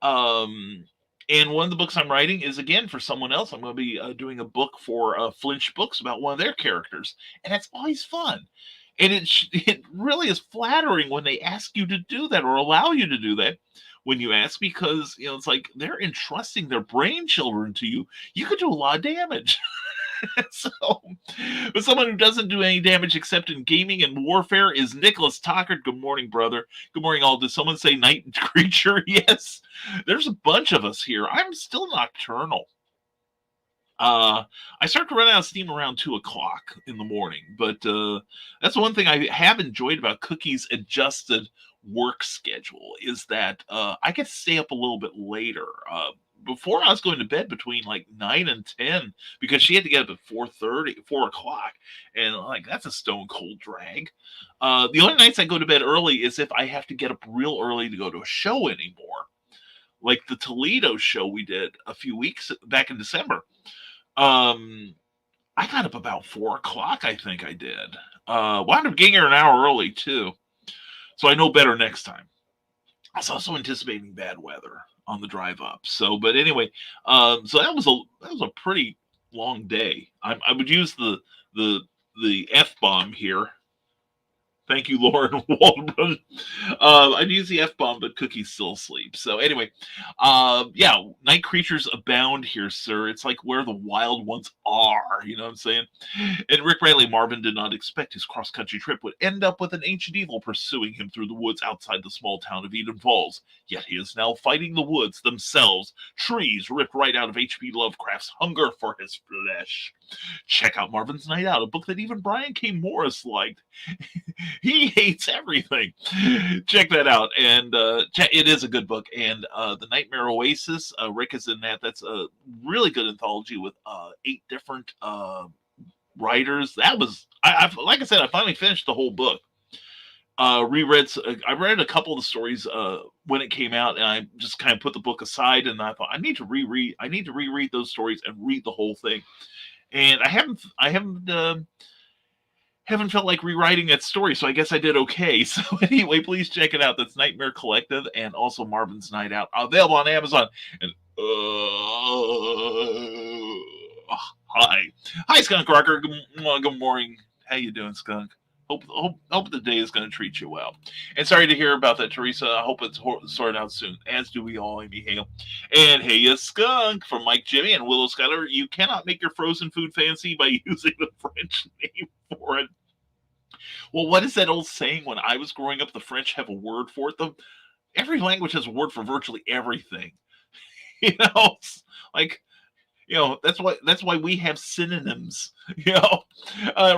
Um, and one of the books I'm writing is again for someone else. I'm going to be doing a book for Flinch Books about one of their characters, and that's always fun. And it really is flattering when they ask you to do that or allow you to do that when you ask, because it's like they're entrusting their brain children to you. You could do a lot of damage. So, but someone who doesn't do any damage except in gaming and warfare is Nicholas Tockard. Good morning, brother. Good morning, all. Did someone say night creature? Yes. There's a bunch of us here. I'm still nocturnal. I start to run out of steam around 2:00 in the morning, but that's one thing I have enjoyed about Cookie's adjusted work schedule is that I get to stay up a little bit later. Before I was going to bed between like 9 and 10 because she had to get up at 4:30, 4:00, and like that's a stone cold drag. The only nights I go to bed early is if I have to get up real early to go to a show anymore, like the Toledo show we did a few weeks back in December. I got up about 4:00, I think I did. Wound up getting here an hour early too, so I know better next time. I was also anticipating bad weather on the drive up. So, but anyway, so that was a pretty long day. I would use the F bomb here. Thank you, Lauren Waldron. I'd use the F bomb, but Cookie's still asleep. So anyway, yeah, night creatures abound here, sir. It's like where the wild ones are. You know what I'm saying? And Rick Riley Marvin did not expect his cross-country trip would end up with an ancient evil pursuing him through the woods outside the small town of Eden Falls. Yet he is now fighting the woods themselves, trees ripped right out of H.P. Lovecraft's hunger for his flesh. Check out Marvin's Night Out, a book that even Brian K. Morris liked. He hates everything. Check that out. And it is a good book. And The Nightmare Oasis, Rick is in that. That's a really good anthology with 8 different writers. That was, like I said, I finally finished the whole book. I read a couple of the stories when it came out, and I just kind of put the book aside, and I thought I need to reread those stories and read the whole thing. And I haven't felt like rewriting that story, so I guess I did okay. So anyway, please check it out. That's Nightmare Collective and also Marvin's Night Out, available on Amazon. And hi, Skunk Rocker. Good morning. How you doing, Skunk? Hope the day is going to treat you well. And sorry to hear about that, Teresa. I hope it's sorted out soon, as do we all, Amy Hale. And hey, you skunk, from Mike Jimmy and Willow Skyler. You cannot make your frozen food fancy by using the French name for it. Well, what is that old saying? When I was growing up, the French have a word for it. Every language has a word for virtually everything. Like, that's why we have synonyms.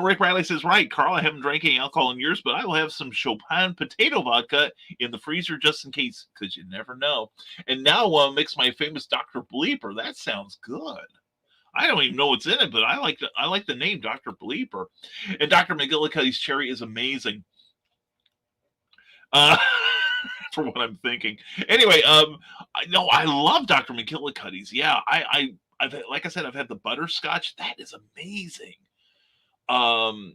Rick Riley says, right, Carl, I haven't drank any alcohol in years, but I will have some Chopin potato vodka in the freezer just in case, because you never know. And now mix my famous Dr. Bleeper. That sounds good. I don't even know what's in it, but I like the name Dr. Bleeper. And Dr. McGillicuddy's cherry is amazing. For what I'm thinking. Anyway, I love Dr. McGillicuddy's. Yeah, I've like I said, I've had the butterscotch. That is amazing. And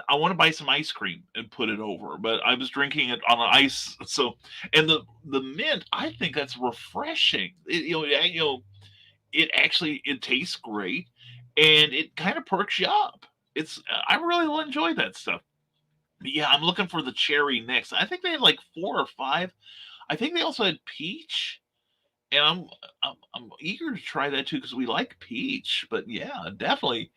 I want to buy some ice cream and put it over, but I was drinking it on ice. So, and the mint, I think that's refreshing. It tastes great, and it kind of perks you up. I really enjoy that stuff. But yeah, I'm looking for the cherry next. I think they had like 4 or 5. I think they also had peach. And I'm eager to try that too because we like peach. But yeah, definitely.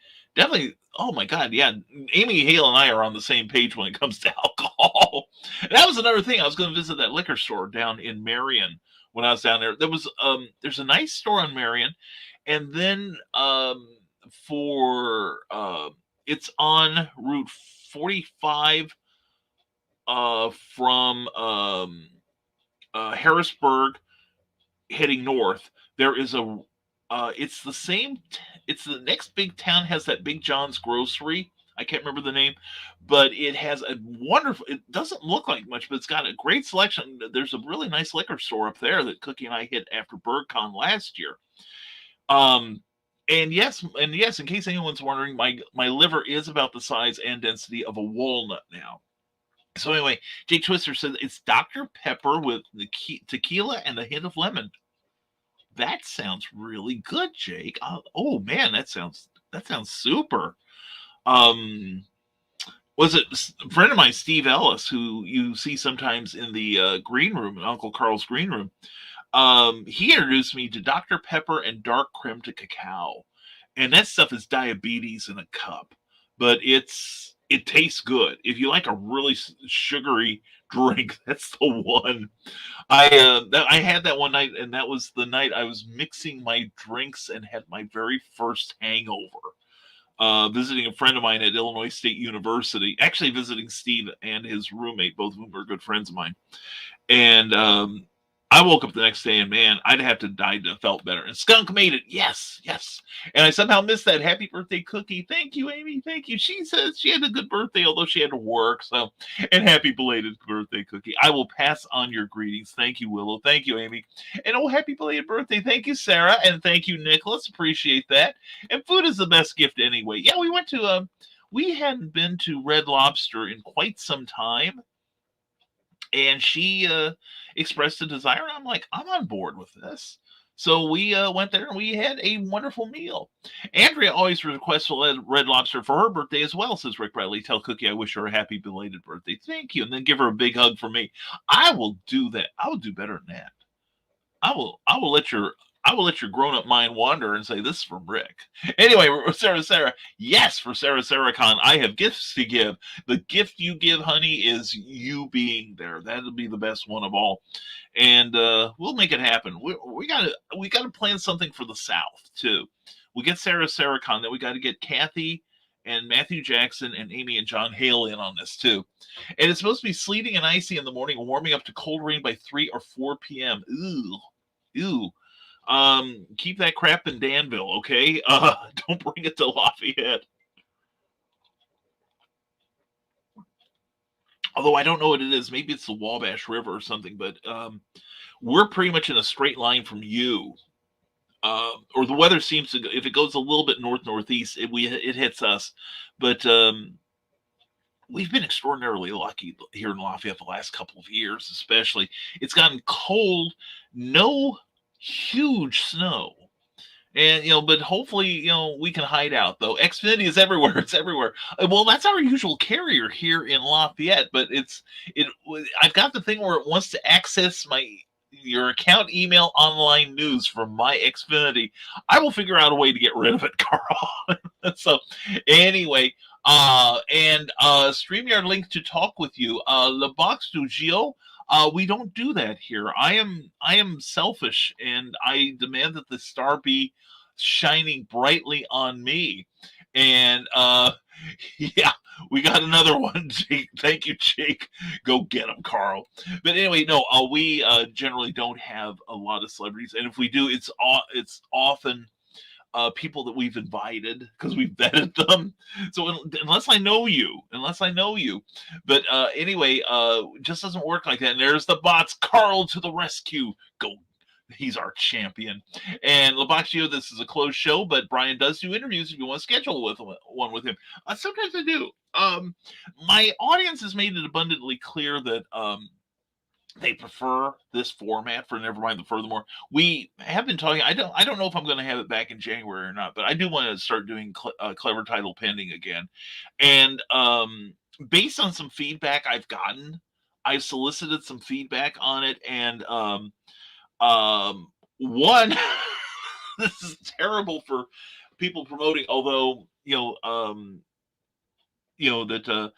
Oh my God, yeah. Amy Hale and I are on the same page when it comes to alcohol. And that was another thing. I was going to visit that liquor store down in Marion when I was down there. There's a nice store on Marion, and then it's on Route 45 from Harrisburg heading north. There is it's the next big town has that Big John's grocery. I can't remember the name, but it has it doesn't look like much, but it's got a great selection. There's a really nice liquor store up there that Cookie and I hit after BirdCon last year. And yes, in case anyone's wondering, my liver is about the size and density of a walnut now. So anyway, Jake Twister said it's Dr. Pepper with the tequila and a hint of lemon. That sounds really good, Jake. Oh man, that sounds super. Um, was it a friend of mine, Steve Ellis, who you see sometimes in the green room, Uncle Carl's green room? He introduced me to Dr. Pepper and dark creme de cacao, and that stuff is diabetes in a cup, but it tastes good. If you like a really sugary drink, that's the one. I had that one night, and that was the night I was mixing my drinks and had my very first hangover. Visiting a friend of mine at Illinois State University, actually visiting Steve and his roommate, both of whom are good friends of mine. And I woke up the next day and man, I'd have to die to felt better. And Skunk made it. Yes, yes. And I somehow missed that happy birthday cookie. Thank you, Amy. Thank you. She says she had a good birthday, although she had to work. So, and happy belated birthday cookie. I will pass on your greetings. Thank you, Willow. Thank you, Amy. And oh, happy belated birthday. Thank you, Sarah. And thank you, Nicholas. Appreciate that. And food is the best gift anyway. Yeah, we went to, we hadn't been to Red Lobster in quite some time. And she expressed a desire. And I'm like, I'm on board with this. So we went there and we had a wonderful meal. Andrea always requests Red Lobster for her birthday as well, says Rick Bradley. Tell Cookie I wish her a happy belated birthday. Thank you. And then give her a big hug from me. I will do that. I will do better than that. I will let your grown-up mind wander and say, this is from Rick. Anyway, Sarah. Yes, for Sarah Khan, I have gifts to give. The gift you give, honey, is you being there. That'll be the best one of all. And we'll make it happen. We gotta plan something for the South, too. We get Sarah Khan, then we got to get Kathy and Matthew Jackson and Amy and John Hale in on this, too. And it's supposed to be sleeting and icy in the morning, warming up to cold rain by 3 or 4 p.m. Ew. Keep that crap in Danville, okay? Don't bring it to Lafayette. Although I don't know what it is. Maybe it's the Wabash River or something, but we're pretty much in a straight line from you. Or the weather seems to, if it goes a little bit northeast, it hits us. But we've been extraordinarily lucky here in Lafayette the last couple of years, especially. It's gotten cold, no huge snow. And, but hopefully, we can hide out, though. Xfinity is everywhere. It's everywhere. Well, that's our usual carrier here in Lafayette, but I've got the thing where it wants to access your account email online news from my Xfinity. I will figure out a way to get rid of it, Carl. So anyway, and StreamYard link to talk with you. Le Box du Gio. We don't do that here. I am selfish, and I demand that the star be shining brightly on me. And yeah, we got another one, Jake. Thank you, Jake. Go get him, Carl. But anyway, no, we generally don't have a lot of celebrities, and if we do, it's often people that we've invited because we've vetted them. So unless I know you, but anyway, just doesn't work like that. And there's the bots, Carl to the rescue. Go. He's our champion. And Laboxio, this is a closed show, but Brian does do interviews if you want to schedule one with him. Sometimes I do. My audience has made it abundantly clear that they prefer this format for Nevermind the Furthermore. We have been talking. I don't know if I'm going to have it back in January or not, but I do want to start doing Clever Title Pending again. And based on some feedback I've gotten, I've solicited some feedback on it, and one, this is terrible for people promoting. Although that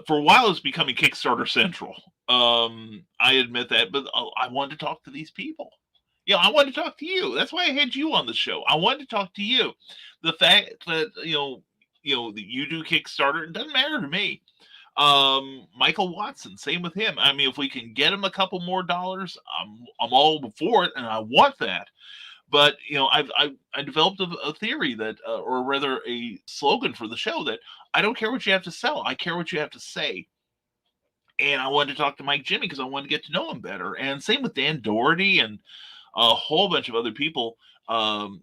for a while it's becoming Kickstarter Central. I admit that, but I wanted to talk to these people. I wanted to talk to you. That's why I had you on the show. I wanted to talk to you. The fact that that you do Kickstarter, it doesn't matter to me. Michael Watson, same with him. I mean, if we can get him a couple more dollars, I'm all for it, and I want that. But I developed a theory that, or rather, a slogan for the show that I don't care what you have to sell. I care what you have to say. And I wanted to talk to Mike Jimmy because I wanted to get to know him better. And same with Dan Doherty and a whole bunch of other people.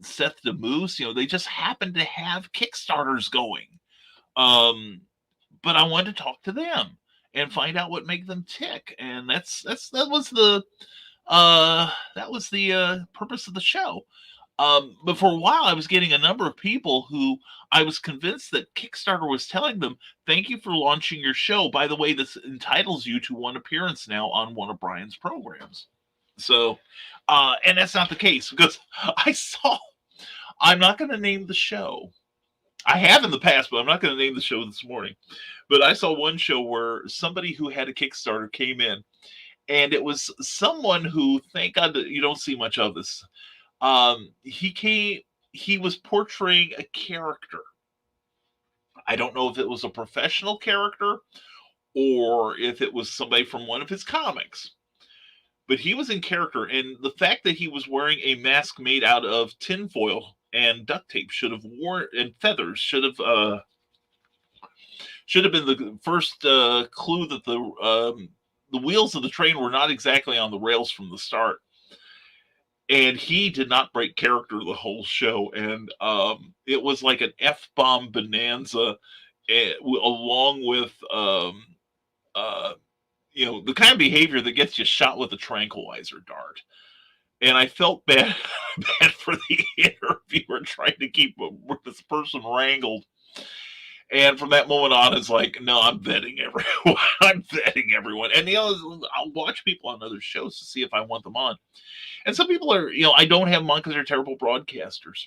Seth DeMoose, they just happen to have Kickstarters going. But I wanted to talk to them. and find out what make them tick. And that was the purpose of the show. But for a while, I was getting a number of people who I was convinced that Kickstarter was telling them, "Thank you for launching your show. By the way, this entitles you to one appearance now on one of Brian's programs." So, and that's not the case, because I saw. I'm not going to name the show. I have in the past, but I'm not going to name the show this morning. But I saw one show where somebody who had a Kickstarter came in, and it was someone who, thank God that you don't see much of this. He was portraying a character. I don't know if it was a professional character or if it was somebody from one of his comics. But he was in character, and the fact that he was wearing a mask made out of tinfoil and duct tape and feathers should have been the first clue that the wheels of the train were not exactly on the rails from the start. And he did not break character the whole show, and it was like an F-bomb bonanza, along with the kind of behavior that gets you shot with a tranquilizer dart. And I felt bad for the interviewer trying to keep this person wrangled. And from that moment on, it's like, no, I'm vetting everyone. I'm vetting everyone. And I'll watch people on other shows to see if I want them on. And some people are, I don't have them on because they're terrible broadcasters.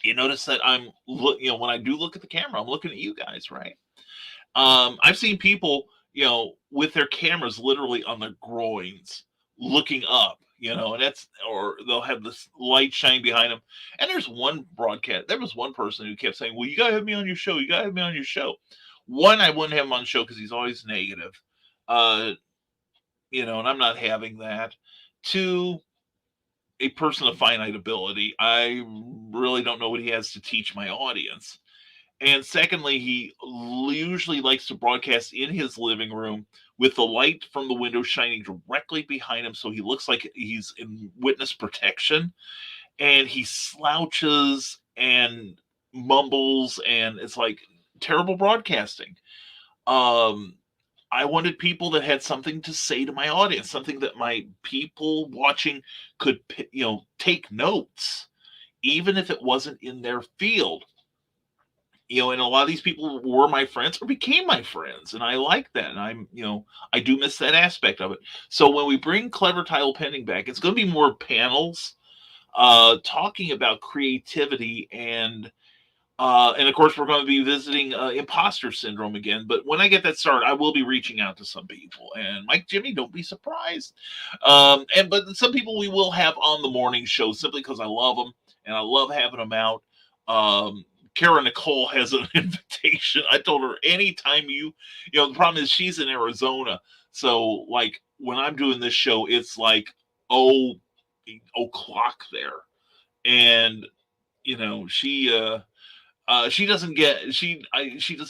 You notice that when I do look at the camera, I'm looking at you guys, right? I've seen people, with their cameras literally on their groins, looking up, or they'll have this light shine behind them. And there was one person who kept saying, "Well, you gotta have me on your show. You gotta have me on your show." One, I wouldn't have him on the show because he's always negative. And I'm not having that. Two, a person of finite ability. I really don't know what he has to teach my audience. And secondly, he usually likes to broadcast in his living room with the light from the window shining directly behind him, so he looks like he's in witness protection. And he slouches and mumbles, and it's like terrible broadcasting. I wanted people that had something to say to my audience, something that my people watching could, take notes, even if it wasn't in their field. And a lot of these people were my friends or became my friends, and I like that. And I do miss that aspect of it. So when we bring Clever Title Pending back, it's going to be more panels, talking about creativity, and of course we're going to be visiting imposter syndrome again. But when I get that started, I will be reaching out to some people. And Mike, Jimmy, don't be surprised. But some people we will have on the morning show simply because I love them and I love having them out. Kara Nicole has an invitation. I told her anytime the problem is she's in Arizona. So like when I'm doing this show, it's like, o'clock there. And, she does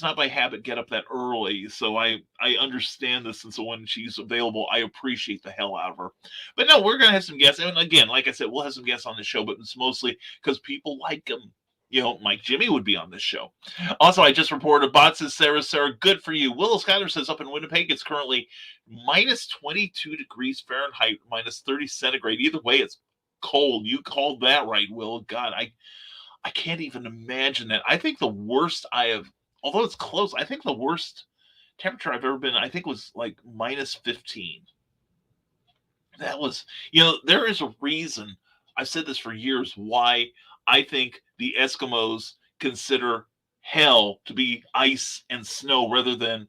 not by habit get up that early. So I understand this. And so when she's available, I appreciate the hell out of her. But no, we're going to have some guests. And again, like I said, we'll have some guests on the show, but it's mostly because people like them. Mike Jimmy would be on this show. Also, I just reported, Bot says, Sarah, good for you. Willow Skyler says up in Winnipeg, it's currently minus 22 degrees Fahrenheit, minus 30 centigrade. Either way, it's cold. You called that right, Will. God, I can't even imagine that. I think the worst although it's close, I think the worst temperature I've ever been, I think was like minus 15. That was, there is a reason, I've said this for years, why I think the Eskimos consider hell to be ice and snow rather than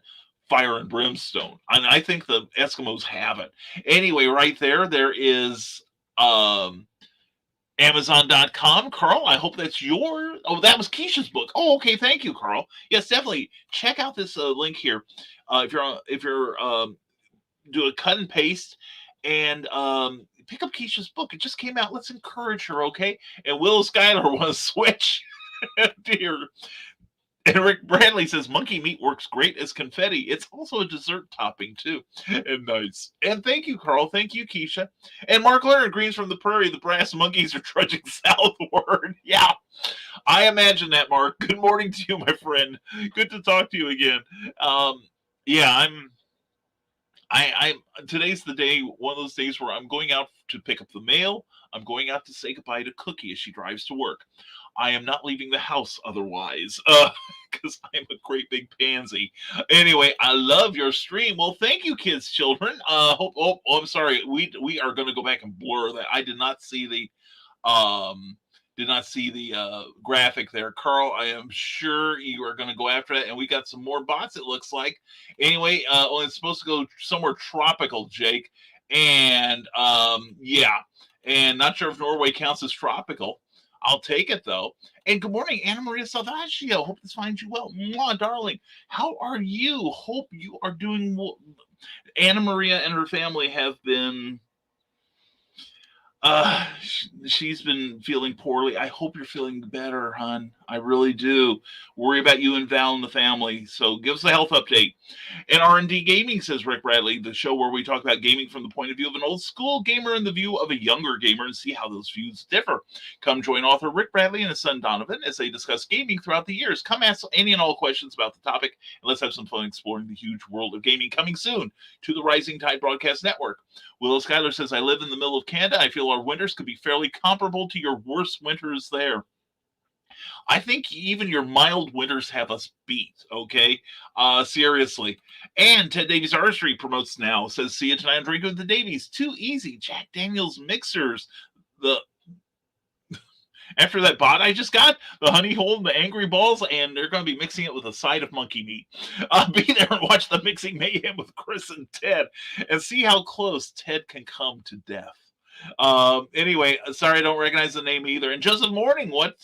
fire and brimstone. And I think the Eskimos have it. Anyway, right there is Amazon.com. Carl, I hope that's that was Keisha's book. Oh, okay. Thank you, Carl. Yes, definitely. Check out this link here. If you're do a cut and paste and pick up Keisha's book. It just came out. Let's encourage her, okay? And Will Schuyler want to switch. Dear. And Rick Bradley says monkey meat works great as confetti. It's also a dessert topping too. And nice. And thank you, Carl. Thank you, Keisha. And Mark Lerner, Greens from the Prairie. The brass monkeys are trudging southward. Yeah, I imagine that, Mark. Good morning to you, my friend. Good to talk to you again. yeah, today's the day, one of those days where I'm going out to pick up the mail. I'm going out to say goodbye to Cookie as she drives to work. I am not leaving the house otherwise, because I'm a great big pansy. Anyway, I love your stream. Well, thank you, kids, children. I'm sorry. We are going to go back and blur that. I did not see the graphic there, Carl. I am sure you are going to go after it, and we got some more bots. It looks like. Anyway, well, it's supposed to go somewhere tropical, Jake, and yeah, and not sure if Norway counts as tropical. I'll take it though. And good morning, Anna Maria Salvaggio. Hope this finds you well. Mwah, darling. How are you? Hope you are doing well. Anna Maria and her family have been she's been feeling poorly. I hope you're feeling better, hon. I really do. Worry about you and Val and the family. So give us a health update. And R&D Gaming, says Rick Bradley, the show where we talk about gaming from the point of view of an old school gamer and the view of a younger gamer and see how those views differ. Come join author Rick Bradley and his son Donovan as they discuss gaming throughout the years. Come ask any and all questions about the topic, and let's have some fun exploring the huge world of gaming. Coming soon to the Rising Tide Broadcast Network. Willow Schuyler says, I live in the middle of Canada. I feel our winters could be fairly comparable to your worst winters there. I think even your mild winters have us beat, okay? Seriously. And Ted Davies Artistry promotes now, says, see you tonight on Drink with the Davies. Too easy. Jack Daniels mixers. After that bot I just got, the honey hole and the angry balls, and they're going to be mixing it with a side of monkey meat. Be there and watch the mixing mayhem with Chris and Ted and see how close Ted can come to death. Anyway, sorry I don't recognize the name either. And Joseph Morning, what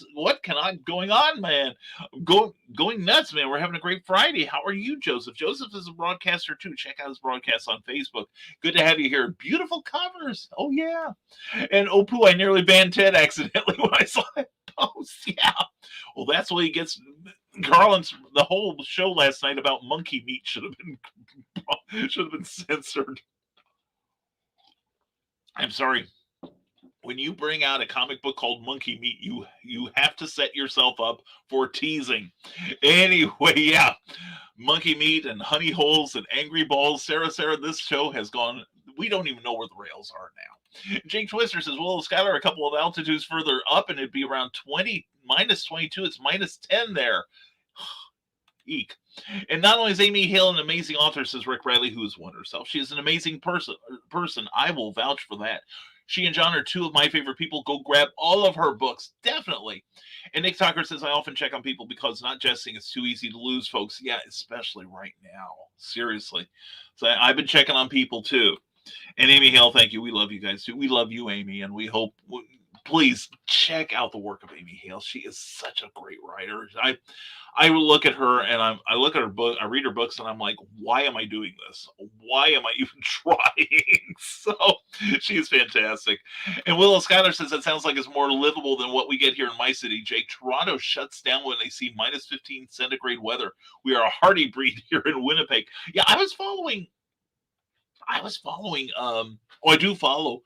going on, man? Going nuts, man. We're having a great Friday. How are you, Joseph? Joseph is a broadcaster too. Check out his broadcasts on Facebook. Good to have you here. Beautiful covers. Oh yeah. And Opu, I nearly banned Ted accidentally when I saw that post. Yeah. Well, that's what he gets. Garland's the whole show last night about monkey meat should have been censored. I'm sorry. When you bring out a comic book called Monkey Meat, you have to set yourself up for teasing. Anyway, yeah. Monkey Meat and honey holes and angry balls. Sarah, this show has gone. We don't even know where the rails are now. Jake Twister says, well, Skylar, a couple of altitudes further up, and it'd be around 20, minus 22. It's minus 10 there. Eek. And not only is Amy Hale an amazing author, says Rick Bradley, who has won herself, she is an amazing person. I will vouch for that. She and John are two of my favorite people. Go grab all of her books, definitely. And Nick Tucker says, I often check on people because not jesting, it's too easy to lose, folks. Yeah, especially right now. Seriously. So I've been checking on people too. And Amy Hale, thank you. We love you guys too. We love you, Amy, and we hope. Please check out the work of Amy Hale. She is such a great writer. I look at her and I look at her book. I read her books and I'm like, why am I doing this? Why am I even trying? So she's fantastic. And Willow Schuyler says that sounds like it's more livable than what we get here in my city. Jake, Toronto shuts down when they see minus 15 centigrade weather. We are a hardy breed here in Winnipeg. Yeah, I do follow.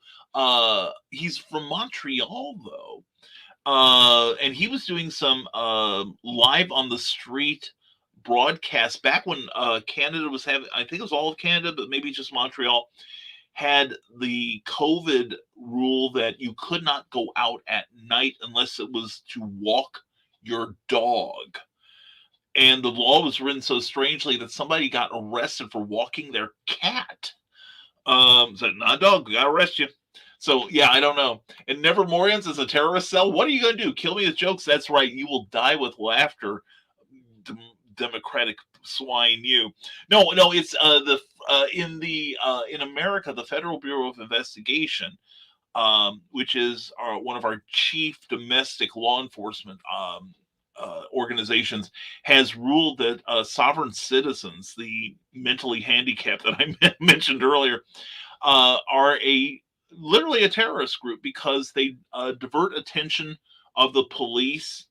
He's from Montreal though. And he was doing some live on the street broadcast back when Canada was having, I think it was all of Canada, but maybe just Montreal, had the COVID rule that you could not go out at night unless it was to walk your dog. And the law was written so strangely that somebody got arrested for walking their cat. Said, nah, dog, we gotta arrest you. So, yeah, I don't know. And Nevermorians is a terrorist cell. What are you going to do? Kill me with jokes? That's right. You will die with laughter. Democratic swine, you. No, it's in America, the Federal Bureau of Investigation, which is one of our chief domestic law enforcement organizations, has ruled that sovereign citizens, the mentally handicapped that I mentioned earlier, are literally a terrorist group because they divert attention of the police,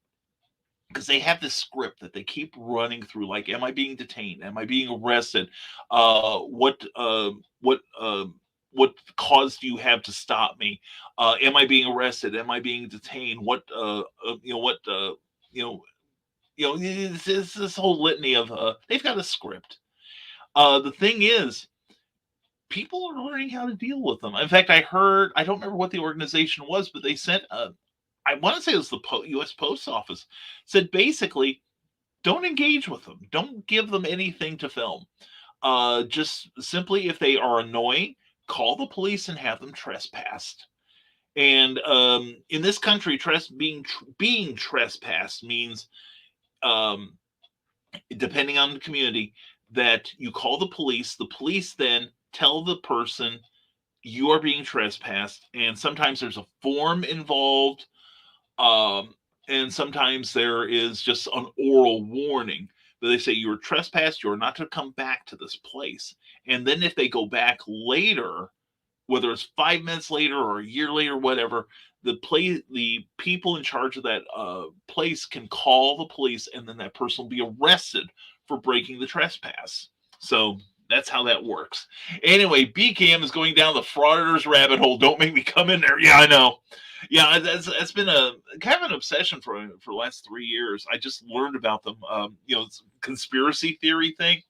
because they have this script that they keep running through, like, am I being detained? Am I being arrested? What cause do you have to stop me? Am I being arrested? Am I being detained? It's this whole litany of they've got a script. The thing is, people are learning how to deal with them. In fact, I heard, I don't remember what the organization was, but they sent a, I want to say it was the U.S. Post Office, said basically, don't engage with them. Don't give them anything to film. Just simply, if they are annoying, call the police and have them trespassed. And in this country, being trespassed means, um, depending on the community, that you call the police. The police then tell the person you are being trespassed, and sometimes there's a form involved, um, and sometimes there is just an oral warning. But they say you were trespassed, you're not to come back to this place. And then if they go back later, whether it's 5 minutes later or a year later, whatever, the people in charge of that place can call the police, and then that person will be arrested for breaking the trespass. So that's how that works. Anyway, BCAM is going down the frauditors rabbit hole. Don't make me come in there. Yeah, I know. Yeah, that's been a kind of an obsession for the last 3 years. I just learned about them. It's a conspiracy theory thing.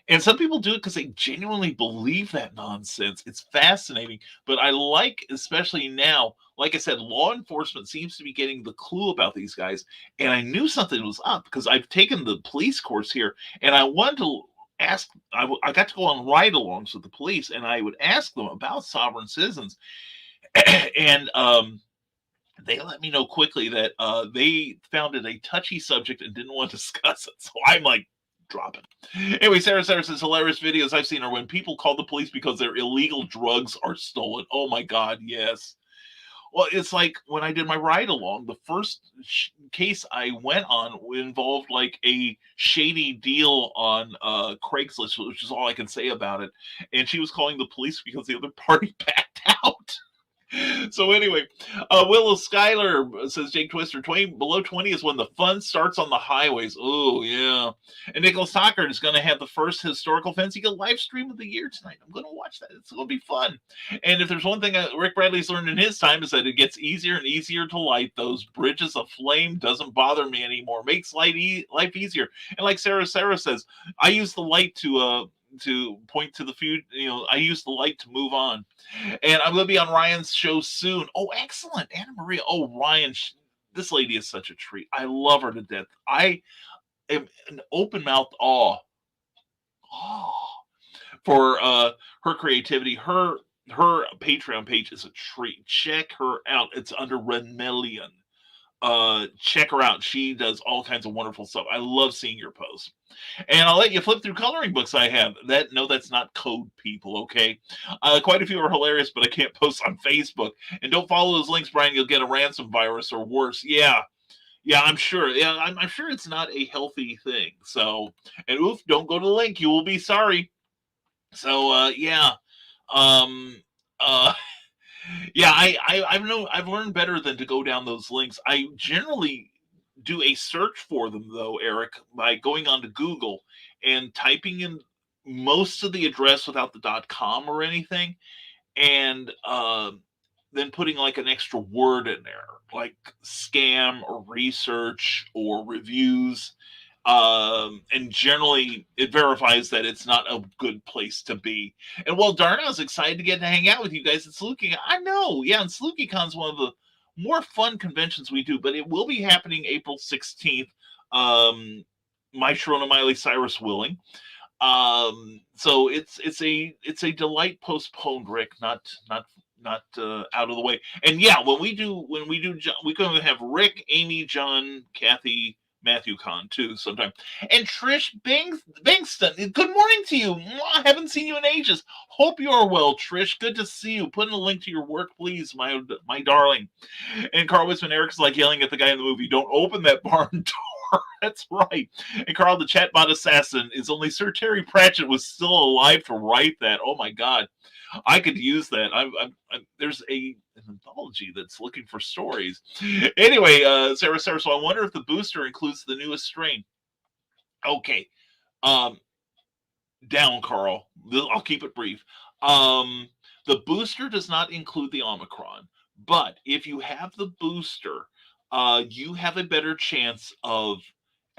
And some people do it because they genuinely believe that nonsense. It's fascinating. But I like, especially now, like I said, law enforcement seems to be getting the clue about these guys. And I knew something was up because I've taken the police course here, and I wanted to ask, I got to go on ride-alongs with the police, and I would ask them about sovereign citizens. And they let me know quickly that they found it a touchy subject and didn't want to discuss it. So I'm like, dropping. Anyway, Sarah says hilarious videos I've seen are when people call the police because their illegal drugs are stolen. Oh my God, yes. Well, it's like when I did my ride along, the first case I went on involved like a shady deal on Craigslist, which is all I can say about it. And she was calling the police because the other party backed out. So anyway, Willow Schuyler says Jake Twister, 20 below 20 is when the fun starts on the highways. Oh yeah. And Nicholas Stockard is going to have the first historical fantasy live stream of the year tonight. I'm going to watch that. It's going to be fun. And if there's one thing Rick Bradley's learned in his time, is that it gets easier and easier to light those bridges of flame. Doesn't bother me anymore. Makes life easier. And like Sarah says, I use the light to point to the future. I use the light to move on. And I'm going to be on Ryan's show soon. Oh, excellent. Anna Maria. Oh, Ryan. This lady is such a treat. I love her to death. I am an open mouthed awe for her creativity. Her Patreon page is a treat. Check her out. It's under Renmelian. Check her out. She does all kinds of wonderful stuff. I love seeing your posts. And I'll let you flip through coloring books I have. That's not code, people, okay? Quite a few are hilarious, but I can't post on Facebook. And don't follow those links, Brian. You'll get a ransom virus or worse. Yeah, I'm sure. Yeah, I'm sure it's not a healthy thing. So, and oof, don't go to the link. You will be sorry. So, yeah. Yeah, I've learned better than to go down those links. I generally do a search for them, though, Eric, by going onto Google and typing in most of the address without the .com or anything, and then putting like an extra word in there, like scam or research or reviews. And generally it verifies that it's not a good place to be. And well, darn, I was excited to get to hang out with you guys at SalukieCon. I know, yeah, and SalukieCon's one of the more fun conventions we do, but it will be happening April 16th. My Sharona Miley Cyrus willing. So it's a delight postponed, Rick, not out of the way. And yeah, when we do, we're going to have Rick, Amy, John, Kathy, Matthew Kahn too sometime. And Trish Bankston, good morning to you. I haven't seen you in ages. Hope you are well, Trish. Good to see you. Put in a link to your work, please, my darling. And Carl Wisman, Eric's like yelling at the guy in the movie, don't open that barn door. That's right. And Carl, the chatbot assassin, is only Sir Terry Pratchett was still alive to write that. Oh my God. I could use that. There's an anthology that's looking for stories. Anyway, Sarah, so I wonder if the booster includes the newest strain. Okay. Down, Carl. I'll keep it brief. The booster does not include the Omicron, but if you have the booster, you have a better chance of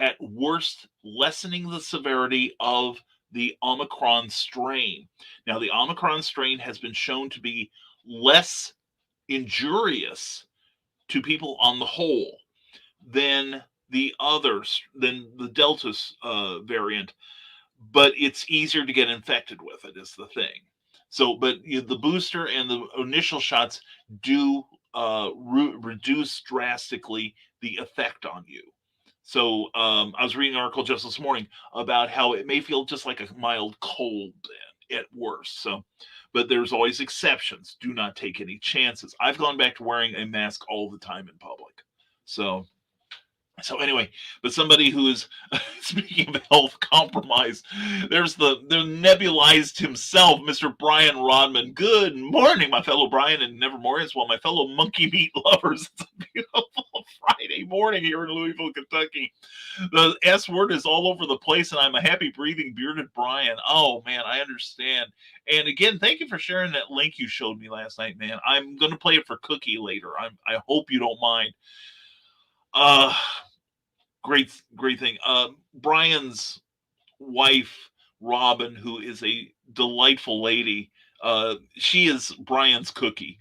at worst lessening the severity of the Omicron strain. Now, the Omicron strain has been shown to be less injurious to people on the whole than the others, than the Delta variant, but it's easier to get infected with it, is the thing. So, but the booster and the initial shots do reduce drastically the effect on you. So, I was reading an article just this morning about how it may feel just like a mild cold at worst. So, but there's always exceptions. Do not take any chances. I've gone back to wearing a mask all the time in public. So anyway, but somebody who is speaking of health compromise, there's the nebulized himself, Mr. Brian Rodman. Good morning, my fellow Brian and Nevermore, as well, my fellow monkey meat lovers. It's a beautiful Friday morning here in Louisville, Kentucky. The S word is all over the place, and I'm a happy breathing bearded Brian. Oh man, I understand. And again, thank you for sharing that link you showed me last night, man. I'm gonna play it for Cookie later. I hope you don't mind. Great thing. Brian's wife, Robin, who is a delightful lady, she is Brian's cookie.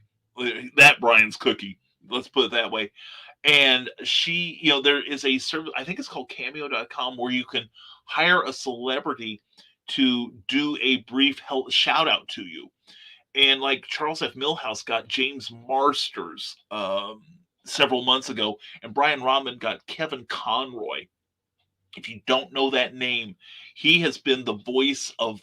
That Brian's cookie. Let's put it that way. And she, there is a service, I think it's called cameo.com, where you can hire a celebrity to do a brief shout out to you. And like Charles F. Millhouse got James Marsters several months ago, and Brian Rodman got Kevin Conroy. If you don't know that name, he has been the voice of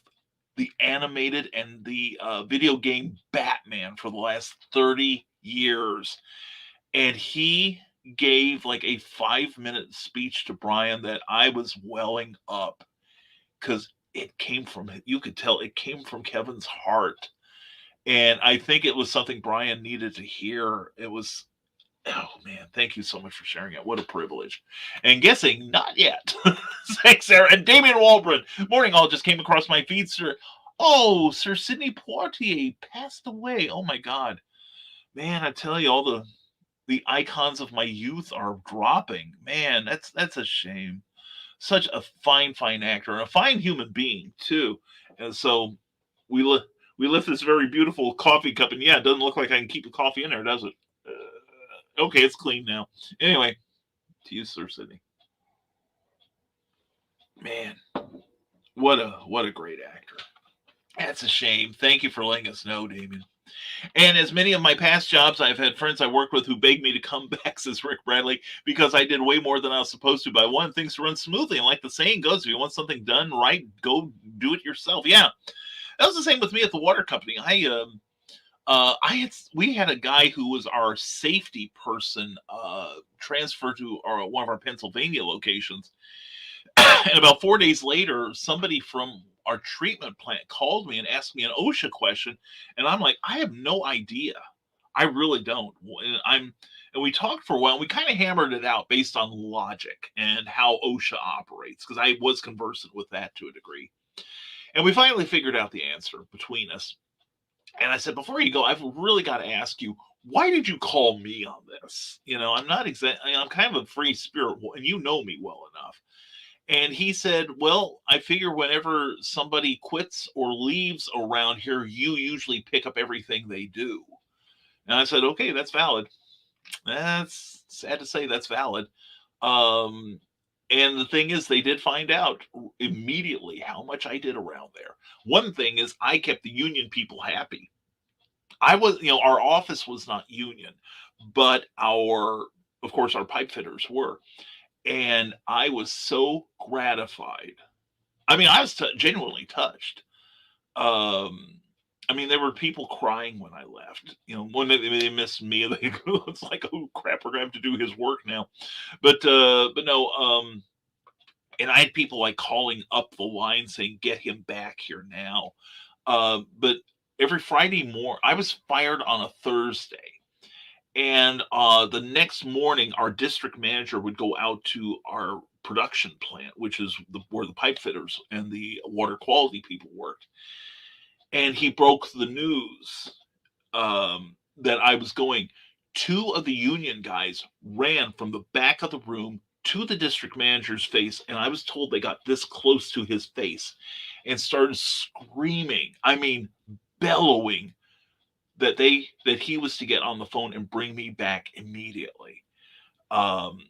the animated and the video game Batman for the last 30 years. And he gave like a 5-minute speech to Brian that I was welling up because it came from, you could tell it came from Kevin's heart. And I think it was something Brian needed to hear. It was, oh man, thank you so much for sharing it. What a privilege. And guessing, not yet. Thanks, Sarah. And Damian Walbron. Morning, all just came across my feed, sir. Oh, Sir Sidney Poitier passed away. Oh my God. Man, I tell you, all the icons of my youth are dropping. Man, that's a shame. Such a fine actor and a fine human being, too. And so we lift this very beautiful coffee cup, and yeah, it doesn't look like I can keep the coffee in there, does it? Okay, it's clean now. Anyway, to you, Sir Sidney. Man, what a great actor. That's a shame. Thank you for letting us know, Damien. And as many of my past jobs, I've had friends I worked with who begged me to come back, says Rick Bradley, because I did way more than I was supposed to. But I wanted things to run smoothly. And like the saying goes, if you want something done right, go do it yourself. Yeah, that was the same with me at the water company. We had a guy who was our safety person transferred to one of our Pennsylvania locations. And about 4 days later, somebody from our treatment plant called me and asked me an OSHA question. And I'm like, I have no idea. I really don't. And we talked for a while. We kind of hammered it out based on logic and how OSHA operates, because I was conversant with that to a degree. And we finally figured out the answer between us. And I said, before you go, I've really got to ask you, why did you call me on this? I'm not I'm kind of a free spirit, and you know me well enough. And he said, well, I figure whenever somebody quits or leaves around here, you usually pick up everything they do. And I said, okay, that's valid. That's sad to say, that's valid. And the thing is, they did find out immediately how much I did around there. One thing is, I kept the union people happy. Our office was not union, but of course, our pipe fitters were. And I was so gratified. I mean, I was genuinely touched. There were people crying when I left. When they missed me, it's like, oh crap, we're gonna have to do his work now. But no. And I had people like calling up the line saying, "Get him back here now." But every Friday morning, I was fired on a Thursday. And the next morning, our district manager would go out to our production plant, which is where the pipe fitters and the water quality people worked. And he broke the news that I was going. 2 of the union guys ran from the back of the room to the district manager's face, and I was told they got this close to his face and started screaming. I mean, bellowing that he was to get on the phone and bring me back immediately. And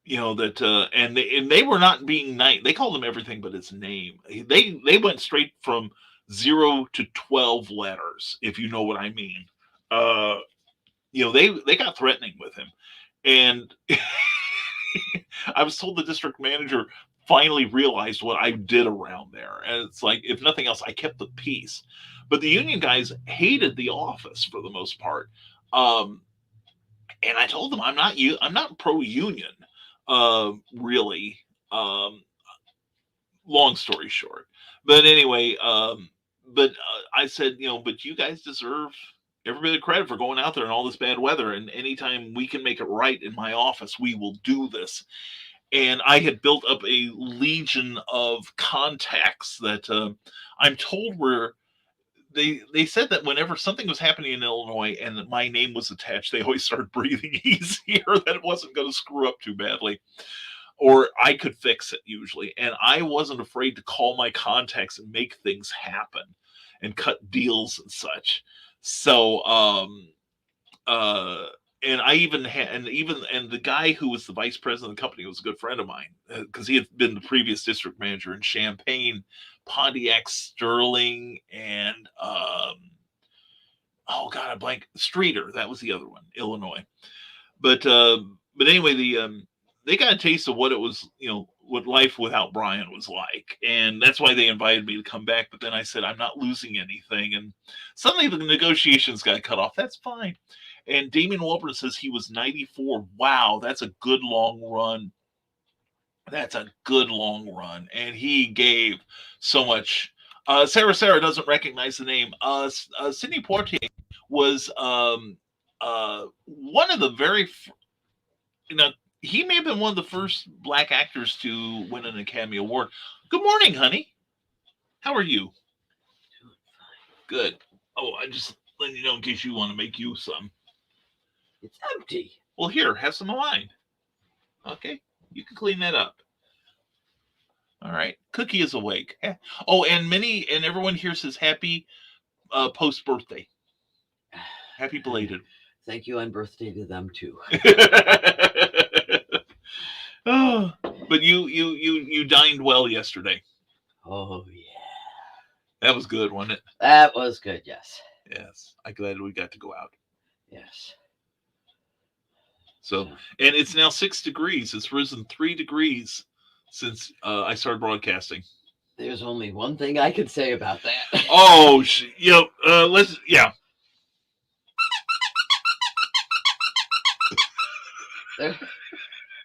they were not being nice. They called him everything but his name. They went straight from 0 to 12 letters, if you know what I mean. They got threatening with him, and I was told the district manager finally realized what I did around there, and it's like, if nothing else, I kept the peace. But the union guys hated the office for the most part, and I told them I'm not pro-union, really. Long story short, but anyway, I said, but you guys deserve every bit of credit for going out there in all this bad weather, and anytime we can make it right in my office, we will do this. And I had built up a legion of contacts that I'm told were. They said that whenever something was happening in Illinois and my name was attached, they always started breathing easier, that it wasn't going to screw up too badly, or I could fix it usually. And I wasn't afraid to call my contacts and make things happen and cut deals and such. So, and I even had, and the guy who was the vice president of the company was a good friend of mine, because he had been the previous district manager in Champaign, Pontiac, Sterling, and I blank, Streeter. That was the other one, Illinois. But anyway, they got a taste of what it was, what life without Brian was like, and that's why they invited me to come back. But then I said I'm not losing anything, and suddenly the negotiations got cut off. That's fine. And Damien Wolpert says he was 94. Wow, that's a good long run. That's a good long run. And he gave so much. Sarah doesn't recognize the name. Sidney Poitier was one of the very, he may have been one of the first Black actors to win an Academy Award. Good morning, honey. How are you? Good. Oh, I just letting you know in case you want to make you some. It's empty. Well, here, have some of mine. Okay, you can clean that up. All right, Cookie is awake. Oh, and everyone here says happy post-birthday. Happy belated. Thank you, and birthday to them too. Oh, but you dined well yesterday. Oh yeah, that was good, wasn't it? That was good. Yes. Yes, I'm glad we got to go out. Yes. So, and it's now 6 degrees. It's risen 3 degrees since I started broadcasting. There's only one thing I can say about that. Oh, let's.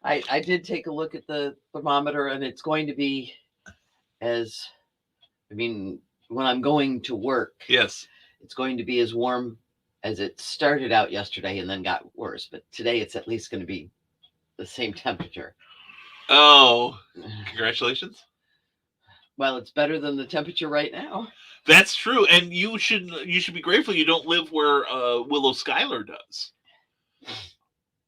I did take a look at the thermometer, and it's going to be when I'm going to work. Yes. It's going to be as warm as it started out yesterday and then got worse. But today it's at least going to be the same temperature. Oh, congratulations. Well, it's better than the temperature right now. That's true. And you should be grateful you don't live where Willow Schuyler does.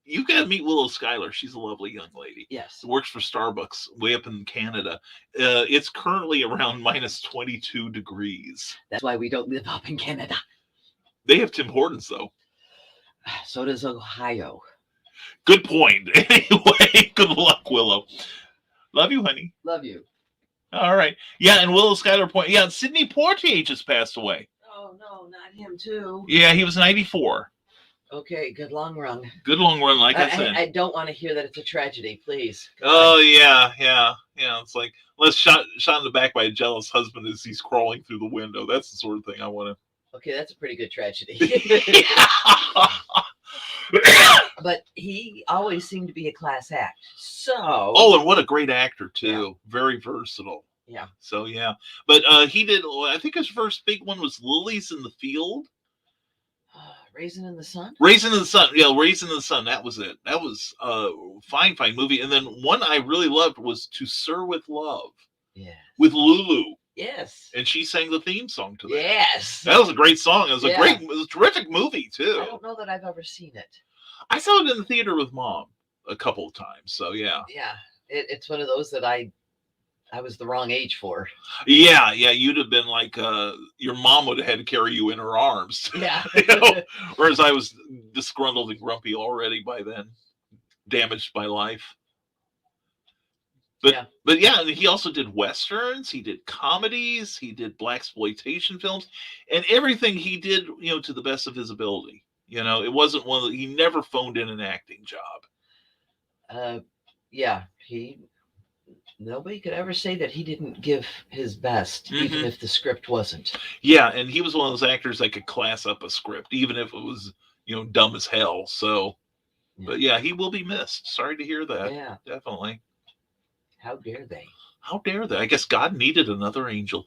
You got to meet Willow Schuyler. She's a lovely young lady. Yes. Works for Starbucks way up in Canada. It's currently around minus 22 degrees. That's why we don't live up in Canada. They have Tim Hortons, though. So does Ohio. Good point. Anyway, good luck, Willow. Love you, honey. Love you. All right. Yeah, and Willow Schuyler point. Yeah, Sidney Poitier just passed away. Oh, no, not him, too. Yeah, he was 94. Okay, good long run. Good long run, like I said. I don't want to hear that it's a tragedy, please. Oh, yeah. It's like, let's shot in the back by a jealous husband as he's crawling through the window. That's the sort of thing I want to. Okay, that's a pretty good tragedy. But he always seemed to be a class act. So. Oh, and what a great actor, too. Yeah. Very versatile. Yeah. So, yeah. But he did, I think his first big one was Lilies in the Field. Raisin in the Sun? Raisin in the Sun. Yeah, Raisin in the Sun. That was it. That was a fine movie. And then one I really loved was To Sir with Love. Yeah. With Lulu. Yes. And she sang the theme song to that. Yes. That was a great song. It was it was a terrific movie, too. I don't know that I've ever seen it. I saw it in the theater with Mom. a couple of times. So yeah. Yeah, it's one of those that I was the wrong age for. Yeah, you'd have been like your mom would have had to carry you in her arms. Yeah. Whereas I was disgruntled and grumpy already by then, damaged by life. But yeah, he also did westerns, he did comedies, he did blaxploitation films, and everything he did, to the best of his ability. It wasn't he never phoned in an acting job. Yeah, nobody could ever say that he didn't give his best, even if the script wasn't. Yeah, and he was one of those actors that could class up a script, even if it was, dumb as hell. So, but yeah, he will be missed. Sorry to hear that. Yeah, definitely. How dare they? How dare they? I guess God needed another angel.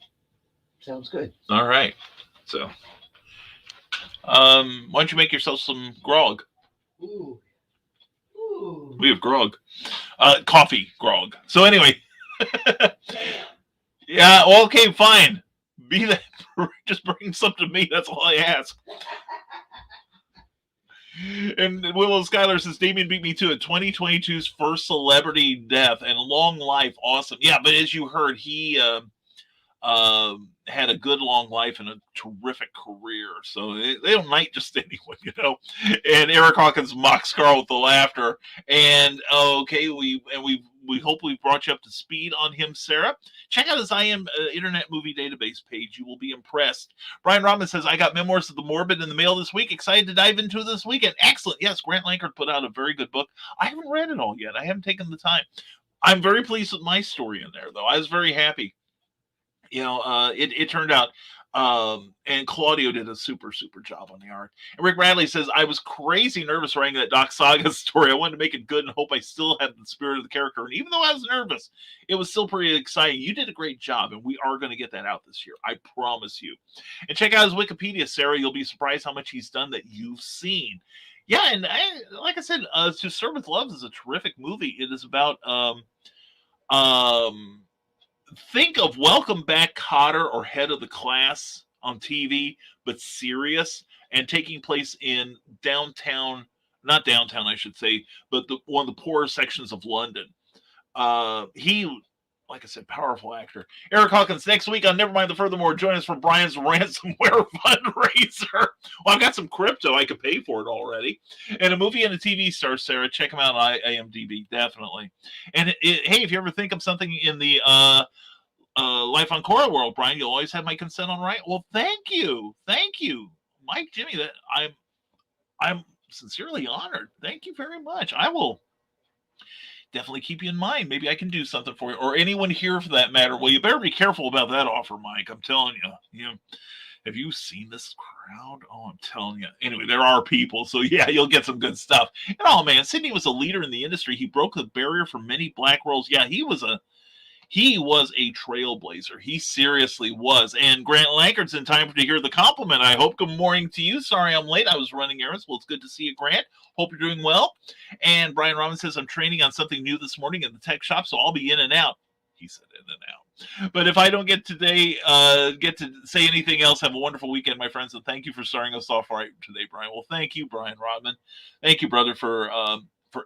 Sounds good. All right. So, why don't you make yourself some grog? Ooh. We have grog. Coffee grog. So anyway. Yeah, okay, fine. Be that. Just bring some to me. That's all I ask. And Willow Schuyler says Damien beat me to it. 2022's first celebrity death and long life. Awesome. Yeah, but as you heard, he had a good long life and a terrific career. So they don't knight just anyone, And Eric Hawkins mocks Carl with the laughter. And okay, we hope we brought you up to speed on him, Sarah. Check out his IM Internet Movie Database page. You will be impressed. Brian Rodman says, I got Memoirs of the Morbid in the mail this week. Excited to dive into it this weekend. Excellent. Yes, Grant Lankard put out a very good book. I haven't read it all yet. I haven't taken the time. I'm very pleased with my story in there, though. I was very happy. It turned out, and Claudio did a super job on the art. And Rick Bradley says, I was crazy nervous writing that Doc Saga story. I wanted to make it good and hope I still had the spirit of the character. And even though I was nervous, it was still pretty exciting. You did a great job, and we are going to get that out this year. I promise you. And check out his Wikipedia, Sarah. You'll be surprised how much he's done that you've seen. Yeah, and like I said, To Serve With Love is a terrific movie. It is about think of Welcome Back Kotter or Head of the Class on TV, but serious and taking place in downtown, not downtown, I should say, but one of the poorer sections of London. He, like I said, powerful actor. Eric Hawkins, next week on Nevermind the Furthermore, join us for Brian's ransomware fundraiser. Well, I've got some crypto. I could pay for it already. And a movie and a TV star, Sarah. Check them out on IMDb, definitely. And hey, if you ever think of something in the Life on Cora world, Brian, you'll always have my consent on right. Well, thank you, Mike, Jimmy. That I'm sincerely honored. Thank you very much. I will definitely keep you in mind. Maybe I can do something for you, or anyone here for that matter. Well, you better be careful about that offer, Mike. I'm telling you. Have you seen this crowd? Oh, I'm telling you. Anyway, there are people, so yeah, you'll get some good stuff. And oh man, Sidney was a leader in the industry. He broke the barrier for many black roles. Yeah, he was a trailblazer. He seriously was. And Grant Lankard's in time to hear the compliment. I hope. Good morning to you. Sorry I'm late. I was running errands. Well, it's good to see you, Grant. Hope you're doing well. And Brian Robin says, I'm training on something new this morning in the tech shop, so I'll be in and out. He said in and out. But if I don't get to say anything else, have a wonderful weekend, my friends. And thank you for starting us off right today, Brian. Well, thank you, Brian Rodman. Thank you, brother, for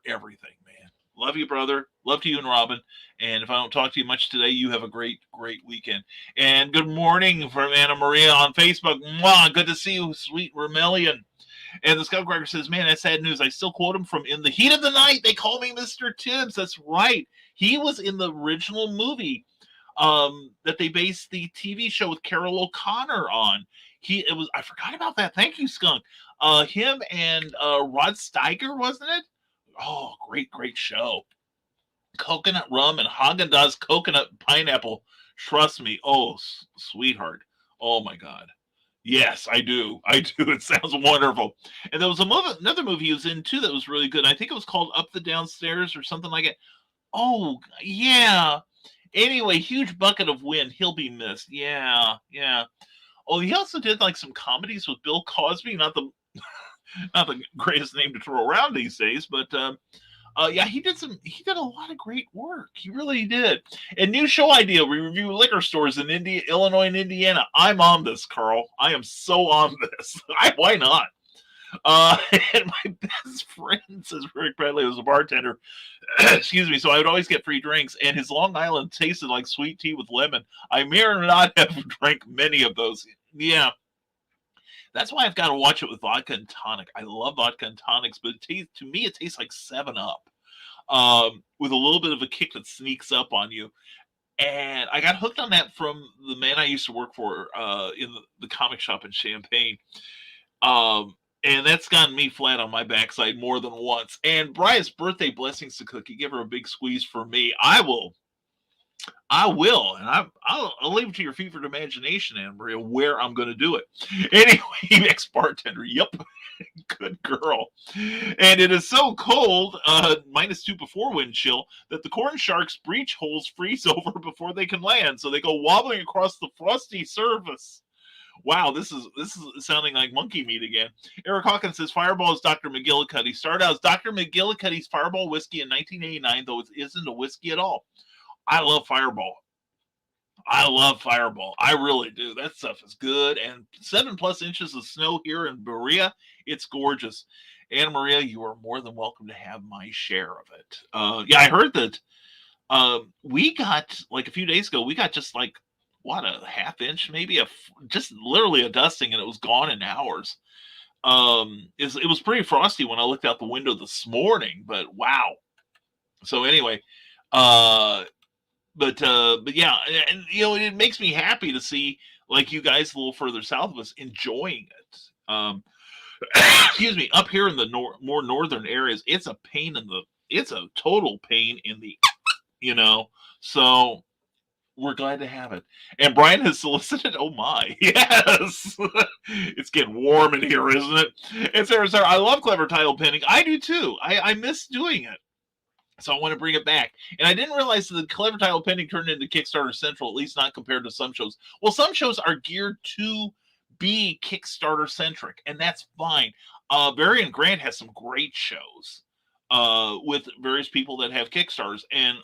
everything, man. Love you, brother. Love to you and Robin. And if I don't talk to you much today, you have a great weekend. And good morning from Anna Maria on Facebook. Mwah, good to see you, sweet Romelian. And the Scoutcracker says, man, that's sad news. I still quote him from In the Heat of the Night. They call me Mr. Tibbs. That's right. He was in the original movie that they based the TV show with Carol O'Connor on. I forgot about that. Thank you, Skunk. Him and Rod Steiger, wasn't it? Oh, great show. Coconut rum and Haagen-Dazs coconut pineapple. Trust me. Oh, sweetheart. Oh, my God. Yes, I do. It sounds wonderful. And there was another movie he was in, too, that was really good. I think it was called Up the Downstairs or something like it. Oh, yeah. Anyway, huge bucket of wind. He'll be missed. Yeah. Oh, he also did like some comedies with Bill Cosby. Not the greatest name to throw around these days, but yeah, he did a lot of great work. He really did. And new show idea: we review liquor stores in Illinois and Indiana. I'm on this, Carl. I am so on this. Why not? And my best friend, says Rick Bradley, was a bartender. Excuse me. So I would always get free drinks, and his Long Island tasted like sweet tea with lemon. I may or not have drank many of those. Yeah. That's why I've got to watch it with vodka and tonic. I love vodka and tonics, but to me, it tastes like 7-Up, with a little bit of a kick that sneaks up on you. And I got hooked on that from the man I used to work for in the comic shop in Champaign. And that's gotten me flat on my backside more than once. And Brian's birthday blessings to Cookie. Give her a big squeeze for me. I will. And I'll leave it to your fevered imagination, Anne Maria, where I'm going to do it. Anyway, ex-bartender. Yep. Good girl. And it is so cold, -2 before wind chill, that the corn sharks' breach holes freeze over before they can land. So they go wobbling across the frosty surface. Wow, this is sounding like monkey meat again. Eric Hawkins says Fireball is Dr. McGillicuddy. Started out as Dr. McGillicuddy's Fireball whiskey in 1989, though it isn't a whiskey at all. I love Fireball. I really do. That stuff is good. And 7+ inches of snow here in Berea. It's gorgeous. Anna Maria, you are more than welcome to have my share of it. Yeah, I heard that we got, like a few days ago, we got just like, what, a half inch, maybe just literally a dusting, and it was gone in hours. It was pretty frosty when I looked out the window this morning, but wow. So anyway, but yeah, and it makes me happy to see like you guys a little further south of us enjoying it. Excuse me, up here in the more northern areas, it's a total pain in the, so we're glad to have it. And Brian has solicited, oh my, yes, it's getting warm in here, isn't it? And Sarah, I love clever title pinning. I do too. I miss doing it. So I want to bring it back. And I didn't realize that the clever title pending turned into Kickstarter Central, at least not compared to some shows. Well, some shows are geared to be Kickstarter centric, and that's fine. Barry and Grant has some great shows with various people that have Kickstarters, and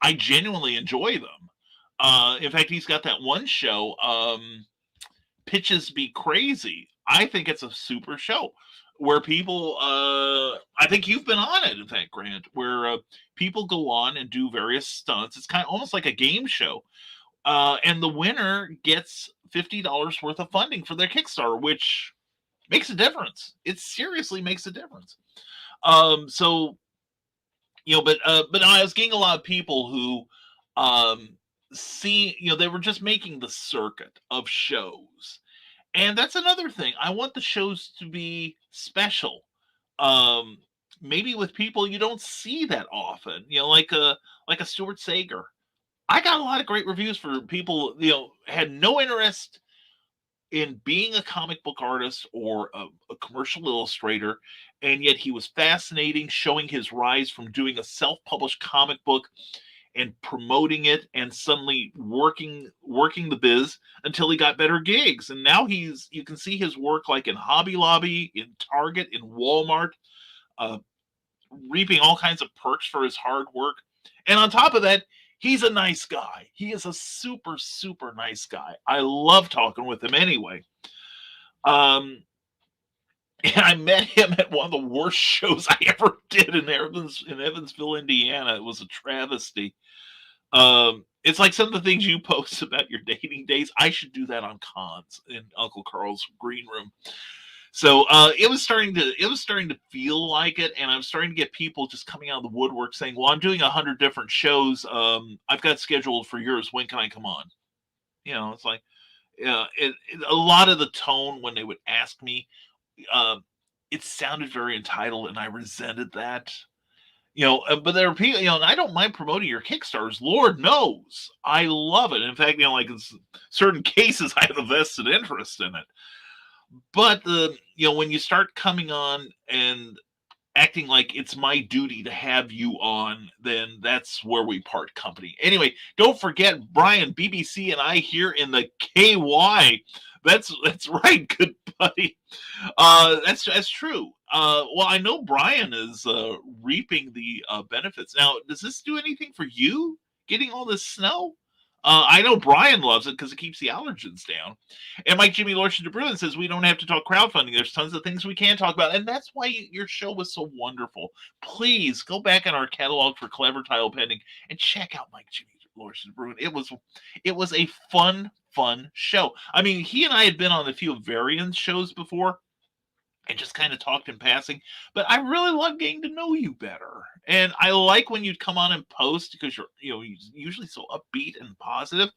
I genuinely enjoy them. In fact, he's got that one show, Pitches Be Crazy. I think it's a super show where people, I think you've been on it, in fact, Grant, where people go on and do various stunts. It's kind of almost like a game show. And the winner gets $50 worth of funding for their Kickstarter, which makes a difference. It seriously makes a difference. But I was getting a lot of people who they were just making the circuit of shows. And that's another thing. I want the shows to be special. Maybe with people you don't see that often. Like a Stuart Sager. I got a lot of great reviews for people, had no interest in being a comic book artist or a commercial illustrator, and yet he was fascinating, showing his rise from doing a self-published comic book and promoting it, and suddenly working the biz until he got better gigs. And now you can see his work like in Hobby Lobby, in Target, in Walmart, reaping all kinds of perks for his hard work. And on top of that, he's a nice guy. He is a super, super nice guy. I love talking with him anyway. And I met him at one of the worst shows I ever did in Evansville, Indiana. It was a travesty. It's like some of the things you post about your dating days. I should do that on cons in Uncle Carl's green room. So it was starting to feel like it, and I'm starting to get people just coming out of the woodwork saying, "Well, I'm doing 100 different shows. I've got scheduled for yours. When can I come on?" It's like, a lot of the tone when they would ask me, it sounded very entitled, and I resented that. But there are people, and I don't mind promoting your Kickstarters. Lord knows, I love it. In fact, like in certain cases, I have a vested interest in it. But when you start coming on and acting like it's my duty to have you on, then that's where we part company. Anyway, don't forget Brian, BBC, and I here in the KY. That's right, good buddy. That's true. Well, I know Brian is reaping the benefits. Now, does this do anything for you, getting all this snow? I know Brian loves it because it keeps the allergens down. And Mike Jimmy Lorson de Bruin says we don't have to talk crowdfunding. There's tons of things we can talk about, and that's why your show was so wonderful. Please go back in our catalog for Clever Tile Pending and check out Mike Jimmy Lorson de Bruin. It was a fun show. I mean, he and I had been on a few variant shows before, and just kind of talked in passing. But I really love getting to know you better. And I like when you'd come on and post because you're usually so upbeat and positive.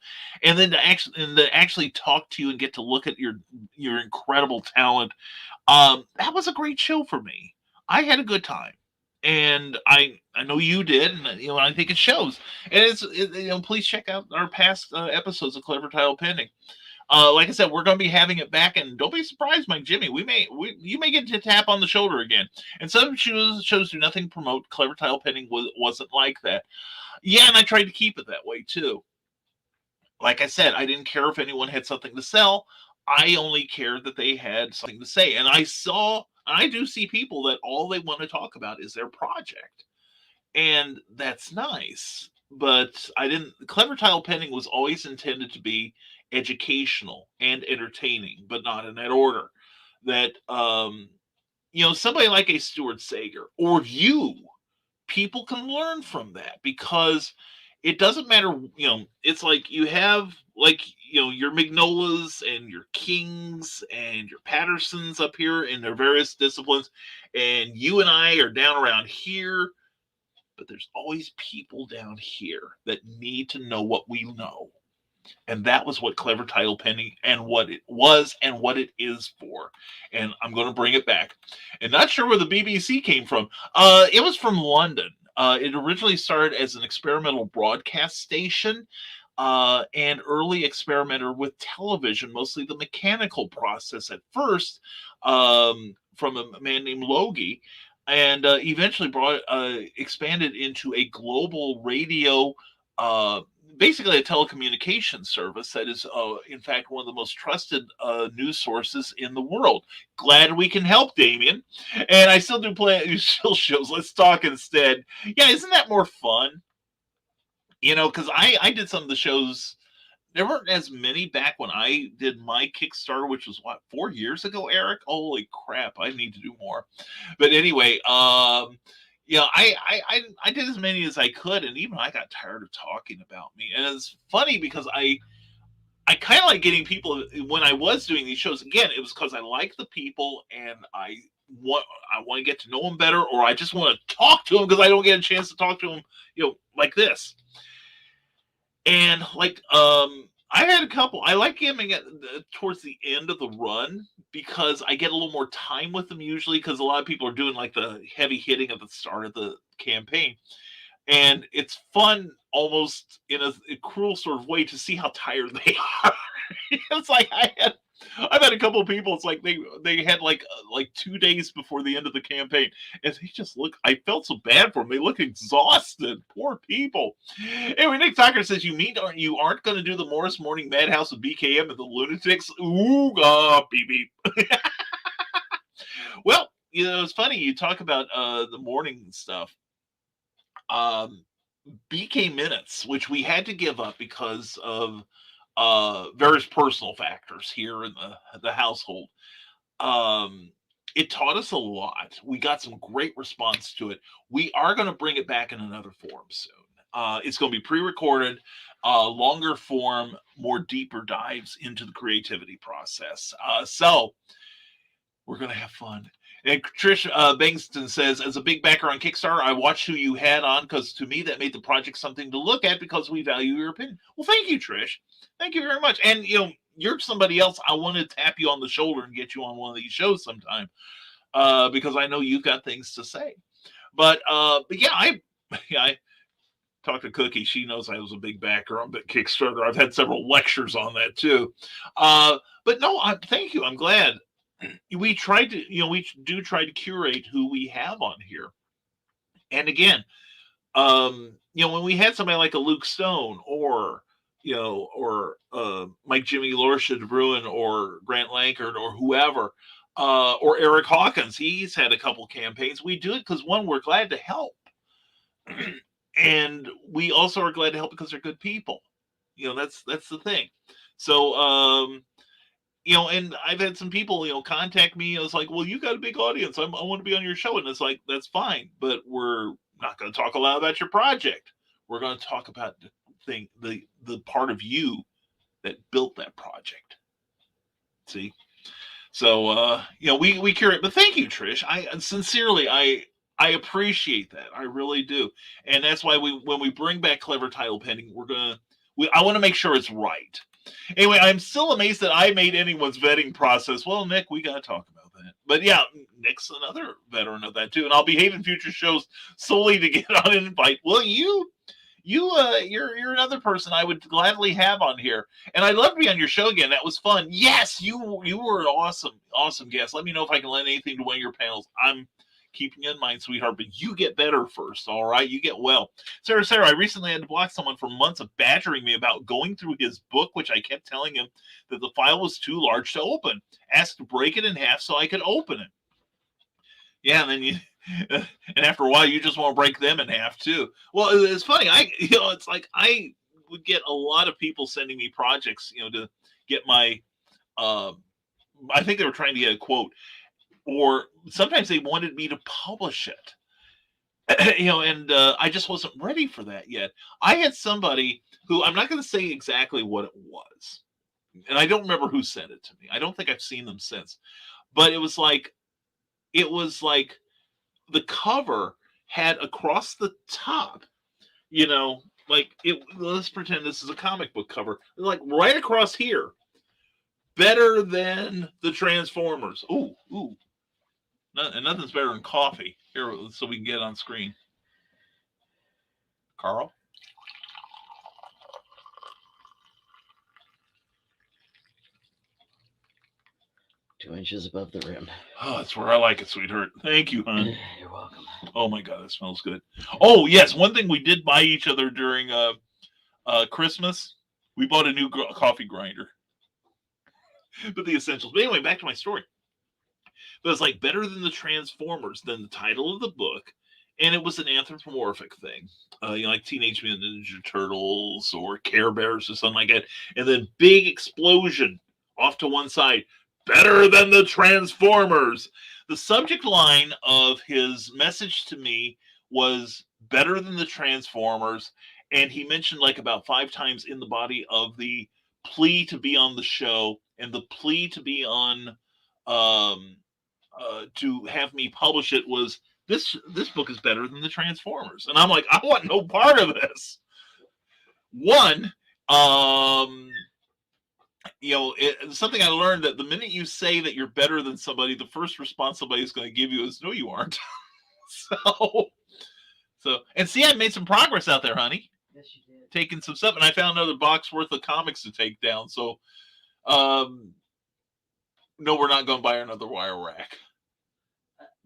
And then to actually talk to you and get to look at your incredible talent. That was a great show for me. I had a good time. And I know you did, and I think it shows. And please check out our past episodes of Clever Tile Pending. Like I said, we're going to be having it back, and don't be surprised, Mike Jimmy. You may get to tap on the shoulder again. And some shows do nothing to promote. Clever Tile Pending wasn't like that. Yeah, and I tried to keep it that way too. Like I said, I didn't care if anyone had something to sell. I only cared that they had something to say. And I do see people that all they want to talk about is their project, and that's nice. But Clever Tile Pending was always intended to be educational and entertaining, but not in that order. That somebody like a Stuart Sager or people can learn from that, because it doesn't matter. It's like you have your Mignolas and your Kings and your Pattersons up here in their various disciplines, and you and I are down around here. But there's always people down here that need to know what we know. And that was what Clever Tile Pending and what it was and what it is for. And I'm going to bring it back. And not sure where the BBC came from. It was from London. It originally started as an experimental broadcast station and early experimenter with television, mostly the mechanical process at first, from a man named Logie. And eventually expanded into a global radio, basically a telecommunications service that is, in fact, one of the most trusted news sources in the world. Glad we can help, Damien. And I still do still shows. Let's talk instead. Yeah, isn't that more fun? Because I did some of the shows. There weren't as many back when I did my Kickstarter, which was 4 years ago, Eric? Holy crap, I need to do more. But anyway, I did as many as I could, and even I got tired of talking about me. And it's funny because I kind of like getting people when I was doing these shows. Again, it was because I like the people and I want to get to know them better, or I just want to talk to them because I don't get a chance to talk to them, like this. And I had a couple. I like giving it towards the end of the run because I get a little more time with them usually, because a lot of people are doing like the heavy hitting at the start of the campaign. And it's fun almost in a cruel sort of way to see how tired they are. It's like I've had a couple of people, it's like they had like 2 days before the end of the campaign, and they just I felt so bad for them. They look exhausted. Poor people. Anyway, Nick Tucker says, you aren't going to do the Morris Morning Madhouse with BKM and the Lunatics? Ooh, beep beep. Well, it's funny. You talk about the morning stuff. BK Minutes, which we had to give up because of various personal factors here in the household. It taught us a lot. We got some great response to it. We are going to bring it back in another form soon. It's going to be pre-recorded, longer form, more deeper dives into the creativity process. So we're going to have fun. And Trish Bangston says, as a big backer on Kickstarter, I watched who you had on because to me that made the project something to look at because we value your opinion. Well, thank you, Trish. Thank you very much. And, you're somebody else. I want to tap you on the shoulder and get you on one of these shows sometime because I know you've got things to say. But yeah, I talked to Cookie. She knows I was a big backer on Kickstarter. I've had several lectures on that too. But no, thank you. I'm glad. We tried to, we do try to curate who we have on here. And again, when we had somebody like a Luke Stone or Mike Jimmy Lorcia de Bruin or Grant Lankard or whoever, or Eric Hawkins, he's had a couple campaigns. We do it because we're glad to help. And we also are glad to help because they're good people. That's the thing. So, and I've had some people, contact me. I was like, well, you got a big audience. I want to be on your show. And it's like, that's fine. But we're not going to talk a lot about your project. We're going to talk about the part of you that built that project. See? So, we curate. But thank you, Trish. I appreciate that. I really do. And that's why when we bring back Clever Title Pending, I want to make sure it's right. Anyway, I'm still amazed that I made anyone's vetting process. Well, Nick, we got to talk about that. But yeah, Nick's another veteran of that too. And I'll behave in future shows solely to get on an invite. Well, you're another person I would gladly have on here. And I'd love to be on your show again. That was fun. Yes, you were an awesome guest. Let me know if I can lend anything to one of your panels. I'm keeping you in mind, sweetheart, but you get better first, all right? You get well. Sarah, I recently had to block someone for months of badgering me about going through his book, which I kept telling him that the file was too large to open. Asked to break it in half so I could open it. Yeah, and then and after a while, you just want to break them in half too. Well, it's funny. It's like I would get a lot of people sending me projects, to get my, I think they were trying to get a quote, or sometimes they wanted me to publish it, and I just wasn't ready for that yet. I had somebody who, I'm not going to say exactly what it was, and I don't remember who sent it to me. I don't think I've seen them since, but it was like the cover had across the top, let's pretend this is a comic book cover, like right across here, better than the Transformers. Ooh. And nothing's better than coffee. Here, so we can get on screen. Carl? 2 inches above the rim. Oh, that's where I like it, sweetheart. Thank you, hon. You're welcome. Oh my God, that smells good. Oh yes, one thing we did buy each other during Christmas, we bought a new coffee grinder. But the essentials. But anyway, back to my story. But it's like better than the Transformers, than the title of the book, and it was an anthropomorphic thing, like Teenage Mutant Ninja Turtles or Care Bears or something like that, and then big explosion off to one side, better than the Transformers. The subject line of his message to me was better than the Transformers, and he mentioned like about 5 times in the body of the plea to be on the show and the plea to be on. To have me publish it was this book is better than the Transformers, and I'm like, I want no part of this. One, it's something I learned, that the minute you say that you're better than somebody, the first response somebody is going to give you is, no, you aren't. so and see, I made some progress out there, honey. Yes, you did. Taking some stuff, and I found another box worth of comics to take down. So, no, we're not going to buy another wire rack.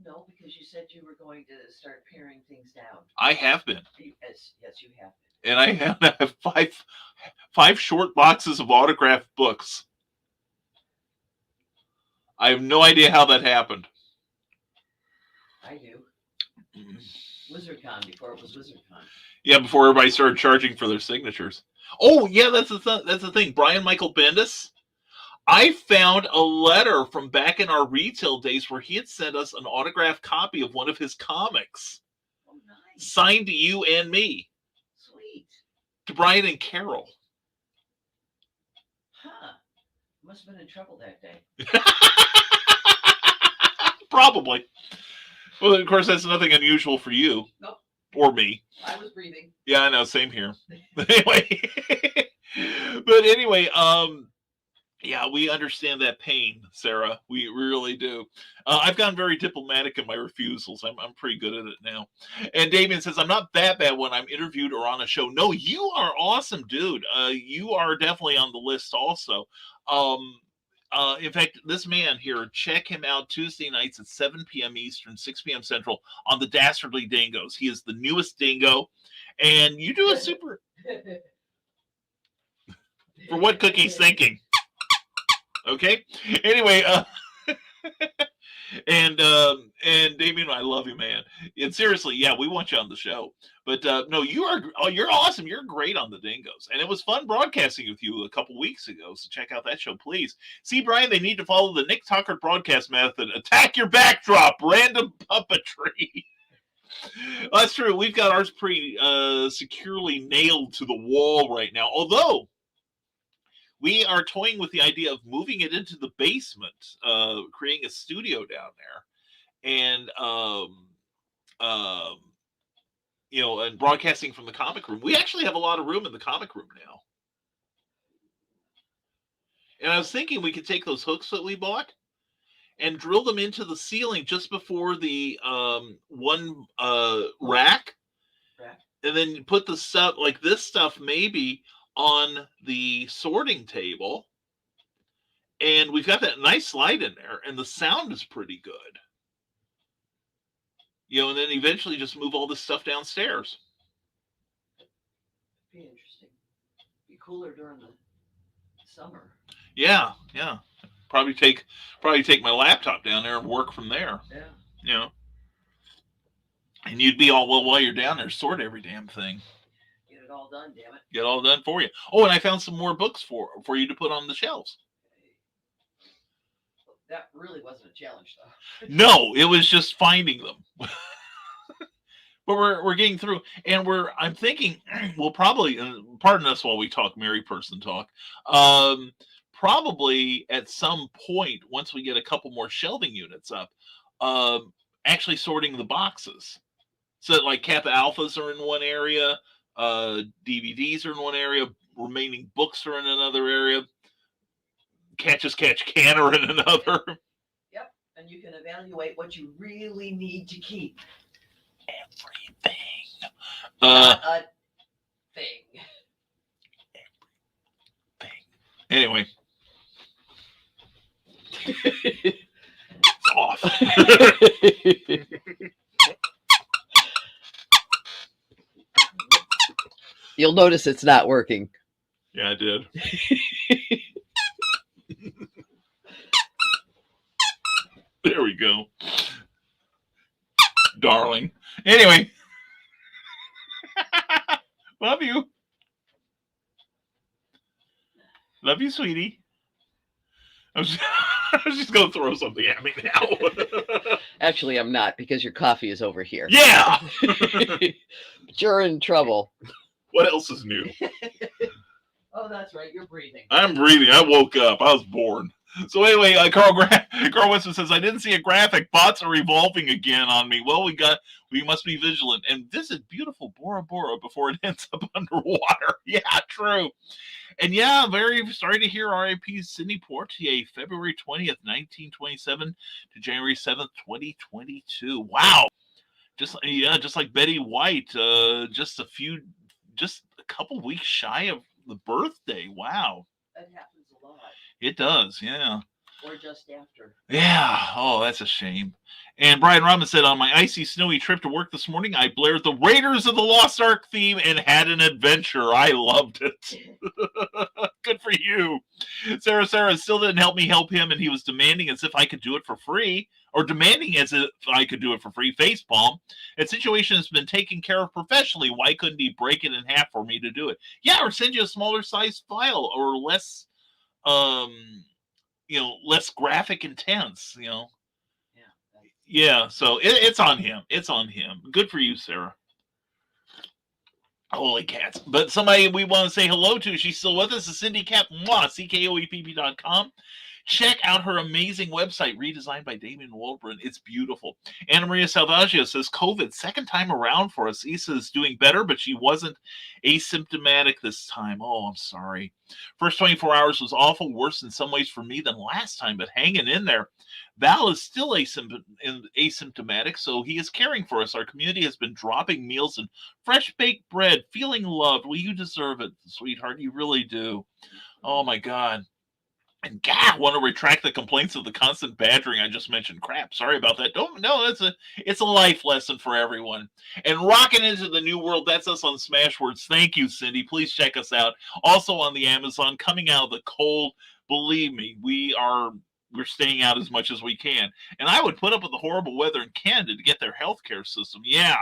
No, because you said you were going to start paring things down. I have been. Yes, you have been. And I have five short boxes of autographed books. I have no idea how that happened. I do. WizardCon, before it was WizardCon. Yeah, before everybody started charging for their signatures. Oh, yeah, that's the thing. Brian Michael Bendis. I found a letter from back in our retail days where he had sent us an autographed copy of one of his comics. Oh, nice. Signed to you and me. Sweet. To Brian and Carol. Huh. Must have been in trouble that day. Probably. Well, of course, that's nothing unusual for you. Nope. Or me. I was breathing. Yeah, I know. Same here. Anyway. But anyway, yeah, we understand that pain, Sarah. We really do. I've gotten very diplomatic in my refusals. I'm pretty good at it now. And Damien says, I'm not that bad when I'm interviewed or on a show. No, you are awesome, dude. You are definitely on the list also. In fact, this man here, check him out Tuesday nights at 7 p.m. Eastern, 6 p.m. Central on the Dastardly Dingoes. He is the newest dingo. And you do a super... For what Cookie's thinking. Okay. Anyway, and Damien, I love you, man. And seriously, yeah, we want you on the show. But no, you're awesome. You're great on the dingoes, and it was fun broadcasting with you a couple weeks ago. So check out that show, please. See, Brian, they need to follow the Nick Tucker broadcast method. Attack your backdrop, random puppetry. Well, that's true. We've got ours pretty securely nailed to the wall right now. Although we are toying with the idea of moving it into the basement, creating a studio down there, and and broadcasting from the comic room. We actually have a lot of room in the comic room now. And I was thinking we could take those hooks that we bought and drill them into the ceiling just before the one rack, and then put the stuff like this stuff maybe on the sorting table. And we've got that nice slide in there, and the sound is pretty good. And then eventually just move all this stuff downstairs. Be interesting. Be cooler during the summer. Yeah. Probably take my laptop down there and work from there. Yeah. And you'd be all, well, while you're down there, sort every damn thing. Get it all done, damn it. Get it all done for you. Oh, and I found some more books for you to put on the shelves. That really wasn't a challenge, though. No, it was just finding them. But we're getting through, and I'm thinking we'll probably, pardon us while we talk Mary person talk, probably at some point once we get a couple more shelving units up, actually sorting the boxes, so that like Kappa Alphas are in one area, DVDs are in one area, remaining books are in another area, Catch as Catch Can are in another. Yep, and you can evaluate what you really need to keep. Everything. Not a thing. Anyway. Off. You'll notice it's not working. Yeah, I did. There we go. Darling. Anyway. Love you. Love you, sweetie. I was just going to throw something at me now. Actually, I'm not, because your coffee is over here. Yeah! But you're in trouble. What else is new? Oh, that's right. You're breathing. I'm breathing. I woke up. I was born. So anyway, Carl Winston says, I didn't see a graphic. Bots are revolving again on me. Well, we must be vigilant and visit beautiful Bora Bora before it ends up underwater. Yeah, true. And yeah, very sorry to hear R.I.P. Sidney Poitier, February 20th, 1927 to January 7th, 2022. Wow. Just like Betty White, just a couple weeks shy of the birthday. Wow. That happens a lot. It does, yeah. Or just after. Yeah. Oh, that's a shame. And Brian Robin said, on my icy, snowy trip to work this morning, I blared the Raiders of the Lost Ark theme and had an adventure. I loved it. Good for you. Sarah still didn't help me help him, and he was demanding as if I could do it for free, or demanding as if I could do it for free. Facepalm. That situation has been taken care of professionally. Why couldn't he break it in half for me to do it? Yeah, or send you a smaller size file, or less, less graphic intense, Yeah, so it's on him. It's on him. Good for you, Sarah. Holy cats. But somebody we want to say hello to, she's still with us, is Cindy Cap, CKOEPP.com. Check out her amazing website, redesigned by Damien Waldron. It's beautiful. Anna Maria Salvaggio says, COVID, second time around for us. Issa is doing better, but she wasn't asymptomatic this time. Oh, I'm sorry. First 24 hours was awful, worse in some ways for me than last time, but hanging in there. Val is still asymptomatic, so he is caring for us. Our community has been dropping meals and fresh baked bread, feeling loved. Well, you deserve it, sweetheart. You really do. Oh, my God. And God, I want to retract the complaints of the constant badgering I just mentioned. Crap, sorry about that. It's a life lesson for everyone. And rocking into the new world, that's us on Smashwords. Thank you, Cindy. Please check us out. Also on the Amazon, coming out of the cold. Believe me, we're staying out as much as we can. And I would put up with the horrible weather in Canada to get their healthcare system. Yeah.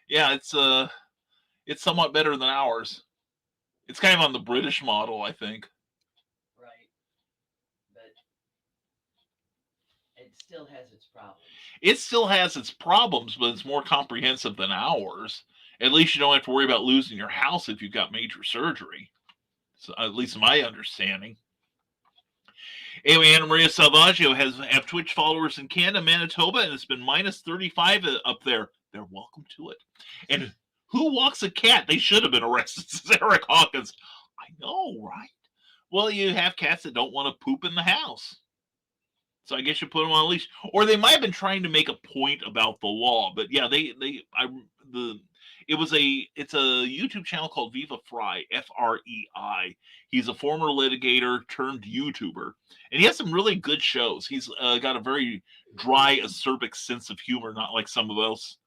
Yeah, it's somewhat better than ours. It's kind of on the British model, I think. Right. But it still has its problems. It still has its problems, but it's more comprehensive than ours. At least you don't have to worry about losing your house if you've got major surgery. So, at least my understanding. Anyway, Anna Maria Salvaggio have Twitch followers in Canada, Manitoba, and it's been minus 35 up there. They're welcome to it. And who walks a cat? They should have been arrested, says Eric Hawkins. I know, right? Well, you have cats that don't want to poop in the house. So I guess you put them on a leash. Or they might have been trying to make a point about the law. But yeah, it's a YouTube channel called Viva Fri, F-R-E-I. He's a former litigator turned YouTuber. And he has some really good shows. He's got a very dry, acerbic sense of humor, not like some of us.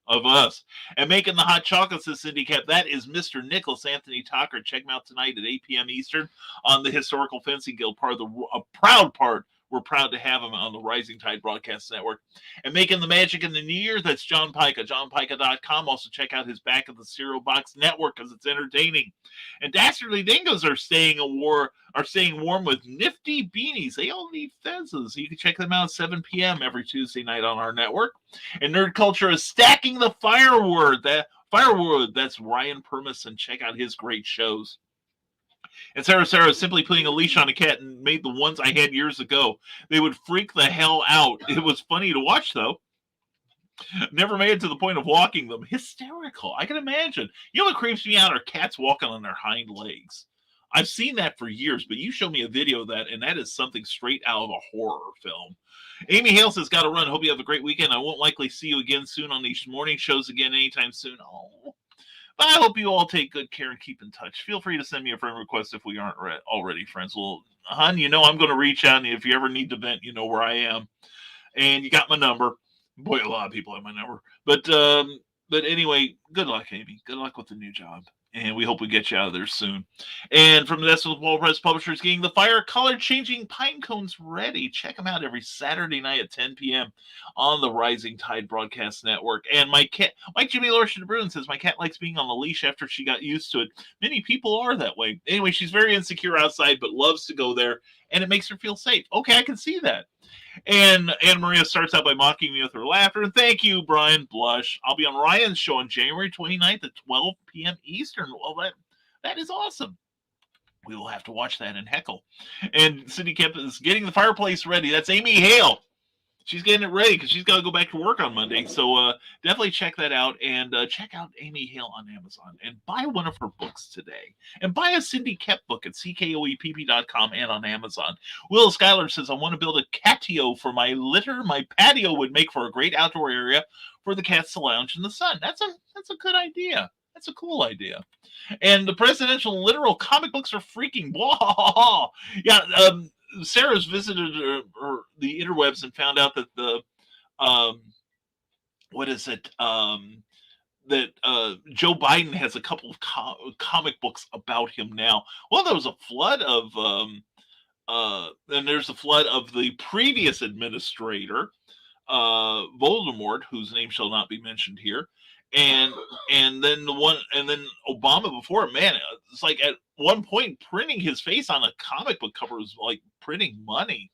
And making the hot chocolate, says Cindy Cap, that is Mr. Nicholas Anthony Tucker. Check him out tonight at 8 p.m. Eastern on the Historical Fencing Guild, a proud part. We're proud to have him on the Rising Tide Broadcast Network. And making the magic in the new year, that's John Pica, johnpica.com. Also check out his Back of the Cereal Box Network because it's entertaining. And Dastardly Dingoes are staying warm with nifty beanies. They all need fences. You can check them out at 7 p.m. every Tuesday night on our network. And Nerd Culture is stacking the firewood. That's Ryan Permis, check out his great shows. And Sarah is simply putting a leash on a cat and made the ones I had years ago. They would freak the hell out. It was funny to watch, though. Never made it to the point of walking them. Hysterical. I can imagine. You know what creeps me out are cats walking on their hind legs. I've seen that for years, but you showed me a video of that, and that is something straight out of a horror film. Amy Hale says, got to run. Hope you have a great weekend. I won't likely see you again soon on these morning shows again anytime soon. Oh. But I hope you all take good care and keep in touch. Feel free to send me a friend request if we aren't already friends. Well, hon, you know I'm going to reach out, and if you ever need to vent, you know where I am. And you got my number. Boy, a lot of people have my number. But anyway, good luck, Amy. Good luck with the new job. And we hope we get you out of there soon. And from the That's with Wall Press Publishers, getting the fire color changing pine cones ready. Check them out every Saturday night at 10 p.m. on the Rising Tide Broadcast Network. And my cat, Mike Jimmy Lorshin Bruin says, my cat likes being on the leash after she got used to it. Many people are that way. Anyway, she's very insecure outside, but loves to go there. And it makes her feel safe. Okay, I can see that. And Anna Maria starts out by mocking me with her laughter. And thank you, Brian Blush. I'll be on Ryan's show on January 29th at 12 p.m. Eastern. Well, that is awesome. We will have to watch that and heckle. And Cindy Kemp is getting the fireplace ready. That's Amy Hale. She's getting it ready because she's got to go back to work on Monday. So definitely check that out. And check out Amy Hale on Amazon. And buy one of her books today. And buy a Cindy Kemp book at ckoepp.com and on Amazon. Will Schuyler says, I want to build a catio for my litter. My patio would make for a great outdoor area for the cats to lounge in the sun. That's a good idea. That's a cool idea. And the presidential literal comic books are freaking blah. Yeah, Sarah's visited the interwebs and found out that Joe Biden has a couple of comic books about him now. Well, there was a flood of and there's a flood of the previous administrator, Voldemort, whose name shall not be mentioned here. And then Obama before it, man, it's like at one point printing his face on a comic book cover was like printing money.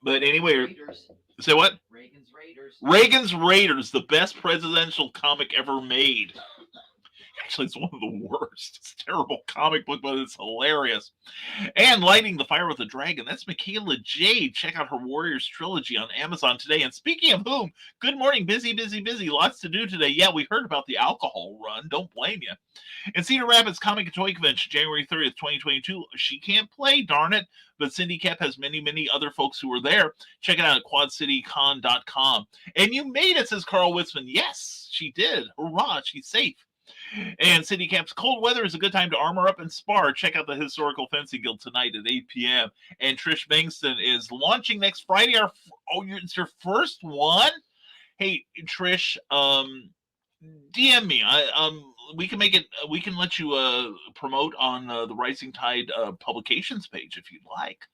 But anyway, Raiders. Say what? Reagan's Raiders. Reagan's Raiders, the best presidential comic ever made. Actually, it's one of the worst. It's a terrible comic book, but it's hilarious. And Lighting the Fire with a Dragon. That's Michaela Jade. Check out her Warriors trilogy on Amazon today. And speaking of whom, good morning. Busy. Lots to do today. Yeah, we heard about the alcohol run. Don't blame you. And Cedar Rapids Comic and Toy Convention, January 30th, 2022. She can't play, darn it. But Cindy Cap has many other folks who are there. Check it out at quadcitycon.com. And you made it, says Carl Witzman. Yes, she did. Hurrah, she's safe. And City Camp's cold weather is a good time to armor up and spar. Check out the Historical Fencing Guild tonight at 8 p.m. And Trish Bankston is launching next Friday. It's your first one? Hey, Trish, DM me. We can make it. We can let you promote on the Rising Tide publications page if you'd like.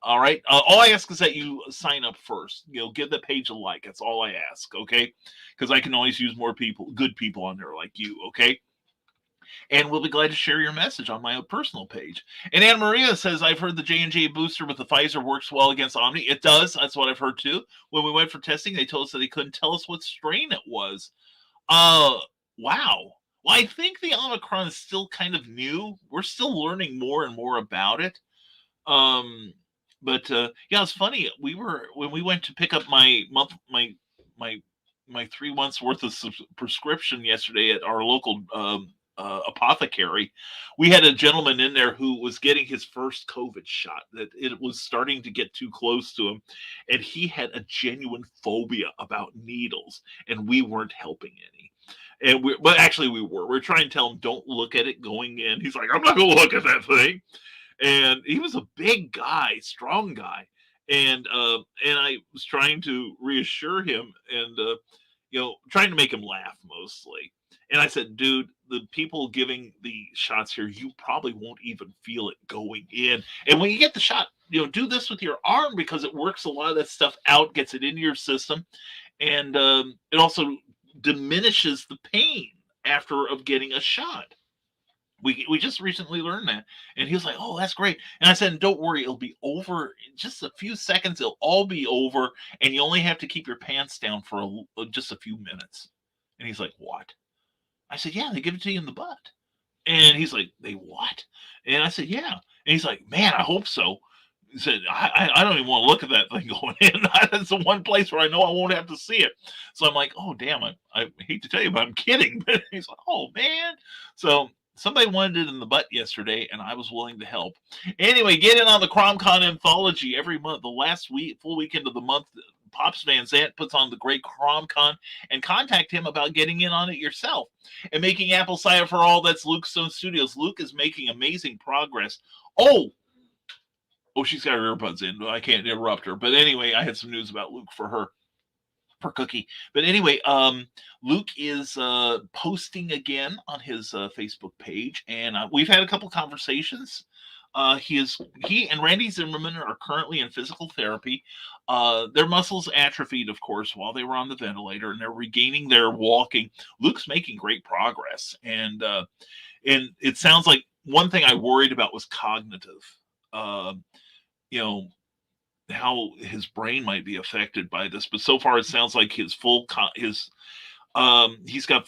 All right. All I ask is that you sign up first. Give the page a like. That's all I ask. Okay. Because I can always use more people, good people on there like you. Okay. And we'll be glad to share your message on my personal page. And Anna Maria says, I've heard the J&J booster with the Pfizer works well against Omni. It does. That's what I've heard too. When we went for testing, they told us that they couldn't tell us what strain it was. Wow. Well, I think the Omicron is still kind of new. We're still learning more and more about it. But yeah, it's funny. When we went to pick up my 3 months worth of prescription yesterday at our local apothecary. We had a gentleman in there who was getting his first COVID shot. That it was starting to get too close to him, and he had a genuine phobia about needles, and we weren't helping any. But actually we were. We're trying to tell him don't look at it going in. He's like, I'm not going to look at that thing. And he was a big guy, strong guy, and I was trying to reassure him and trying to make him laugh mostly. And I said, dude, the people giving the shots here, you probably won't even feel it going in. And when you get the shot, do this with your arm because it works a lot of that stuff out, gets it into your system, and it also diminishes the pain after of getting a shot. We just recently learned that, and he was like, "Oh, that's great." And I said, "Don't worry, it'll be over in just a few seconds. It'll all be over, and you only have to keep your pants down for just a few minutes." And he's like, "What?" I said, "Yeah, they give it to you in the butt." And he's like, "They what?" And I said, "Yeah." And he's like, "Man, I hope so." He said, I don't even want to look at that thing going in. That's the one place where I know I won't have to see it. So I'm like, oh, damn, I hate to tell you, but I'm kidding. But he's like, oh, man. So somebody wanted it in the butt yesterday, and I was willing to help. Anyway, get in on the CromCon anthology every month. The last full weekend of the month, Pops Van Zandt puts on the great CromCon, and contact him about getting in on it yourself. And making apple cider for all, that's Luke Stone Studios. Luke is making amazing progress. Oh, she's got her earbuds in. I can't interrupt her. But anyway, I had some news about Luke for her. For Cookie. But anyway, Luke is posting again on his Facebook page, and we've had a couple conversations. He and Randy Zimmerman are currently in physical therapy. Their muscles atrophied, of course, while they were on the ventilator, and they're regaining their walking. Luke's making great progress, and it sounds like one thing I worried about was cognitive. How his brain might be affected by this, but so far it sounds like he's got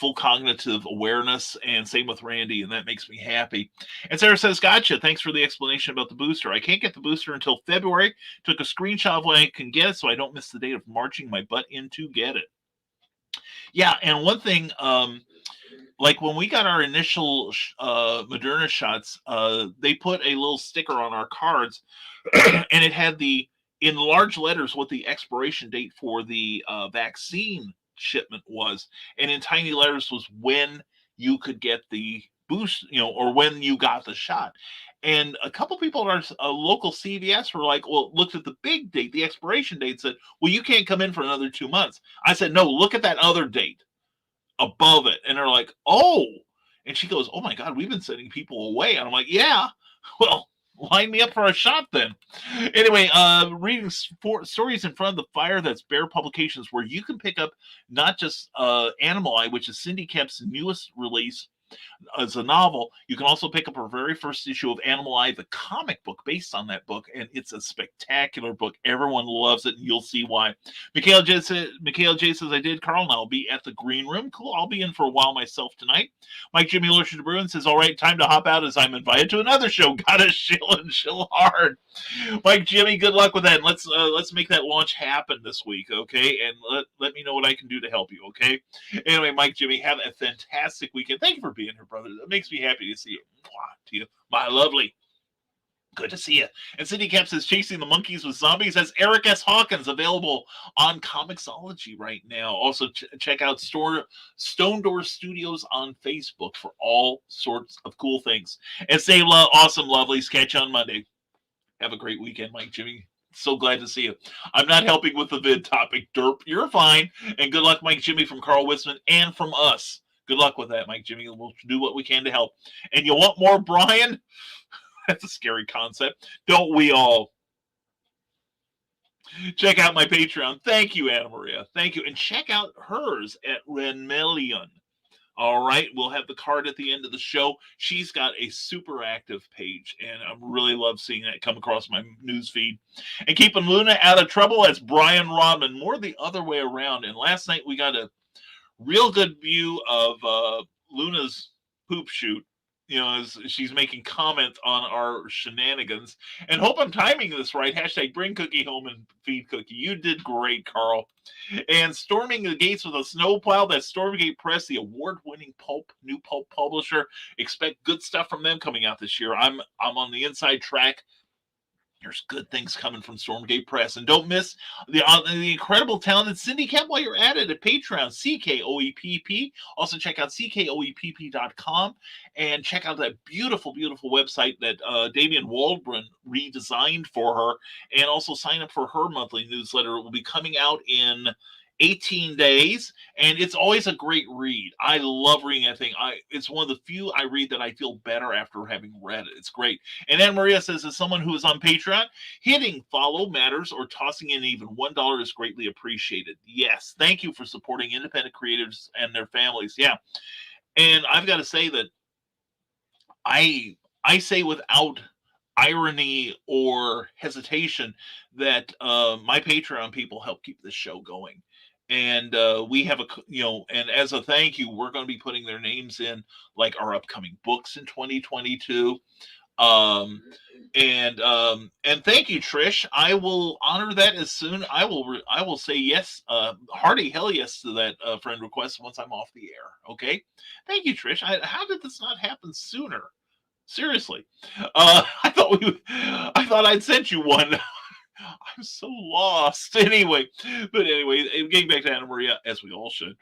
full cognitive awareness, and same with Randy, and that makes me happy. And Sarah says, gotcha, thanks for the explanation about the booster. I can't get the booster until February. Took a screenshot of when I can get it so I don't miss the date of marching my butt in to get it. Yeah, and one thing, like when we got our initial Moderna shots, they put a little sticker on our cards, and it had in large letters what the expiration date for the vaccine shipment was, and in tiny letters was when you could get the boost, or when you got the shot. And a couple people at our local CVS were like, well, looked at the big date, the expiration date, said, well, you can't come in for another 2 months. I said, no, look at that other date above it. And they're like, oh. And she goes, oh my God, we've been sending people away. And I'm like, yeah, well, line me up for a shot then. Anyway, reading stories in front of the fire. That's Bear Publications, where you can pick up not just Animal Eye, which is Cindy Kemp's newest release as a novel. You can also pick up her very first issue of Animal Eye, the comic book based on that book, and it's a spectacular book. Everyone loves it, and you'll see why. Mikhail J says, I did, Carl, and I'll be at the Green Room. Cool, I'll be in for a while myself tonight. Mike Jimmy Lurcher de Bruin says, all right, time to hop out as I'm invited to another show. Gotta chill hard. Mike Jimmy, good luck with that. Let's make that launch happen this week, okay? And let me know what I can do to help you, okay? Anyway, Mike Jimmy, have a fantastic weekend. Thank you for being here, brother. It makes me happy to see you. To you, my lovely. Good to see you. And Cindy Kemp says, Chasing the Monkeys with Zombies. That's Eric S. Hawkins, available on Comixology right now. Also, check out Stone Door Studios on Facebook for all sorts of cool things. And stay awesome, lovelies. Catch you on Monday. Have a great weekend, Mike Jimmy. So glad to see you. I'm not helping with the vid topic, derp. You're fine. And good luck, Mike Jimmy, from Carl Wisman and from us. Good luck with that, Mike Jimmy. We'll do what we can to help. And you want more, Brian? That's a scary concept. Don't we all? Check out my Patreon. Thank you, Anna Maria. Thank you. And check out hers at Renmelion. All right, we'll have the card at the end of the show. She's got a super active page, and I really love seeing that come across my news feed. And keeping Luna out of trouble, that's Brian Rodman. More the other way around. And last night we got a real good view of Luna's poop shoot. You know, as she's making comments on our shenanigans. And hope I'm timing this right. Hashtag bring Cookie home and feed Cookie. You did great, Carl. And storming the gates with a snowplow. That's Stormgate Press, the award-winning new pulp publisher. Expect good stuff from them coming out this year. I'm on the inside track. There's good things coming from Stormgate Press. And don't miss the incredible, talented Cindy Kemp while you're at it at Patreon, CKOEPP. Also check out CKOEPP.com and check out that beautiful, beautiful website that Damian Waldron redesigned for her. And also sign up for her monthly newsletter. It will be coming out in 18 days, and it's always a great read. I love reading that thing. It's one of the few I read that I feel better after having read it. It's great. And Anna Maria says, as someone who is on Patreon, hitting follow matters, or tossing in even $1 is greatly appreciated. Yes, thank you for supporting independent creatives and their families. Yeah, and I've got to say that I say without irony or hesitation that my Patreon people help keep this show going. And we have and as a thank you, we're going to be putting their names in like our upcoming books in 2022. And thank you, Trish. I will honor that as soon. I will say yes, hearty hell yes to that friend request once I'm off the air. Okay. Thank you, Trish. How did this not happen sooner? Seriously. I thought I'd sent you one. I'm so lost. Anyway, getting back to Anna Maria, as we all should.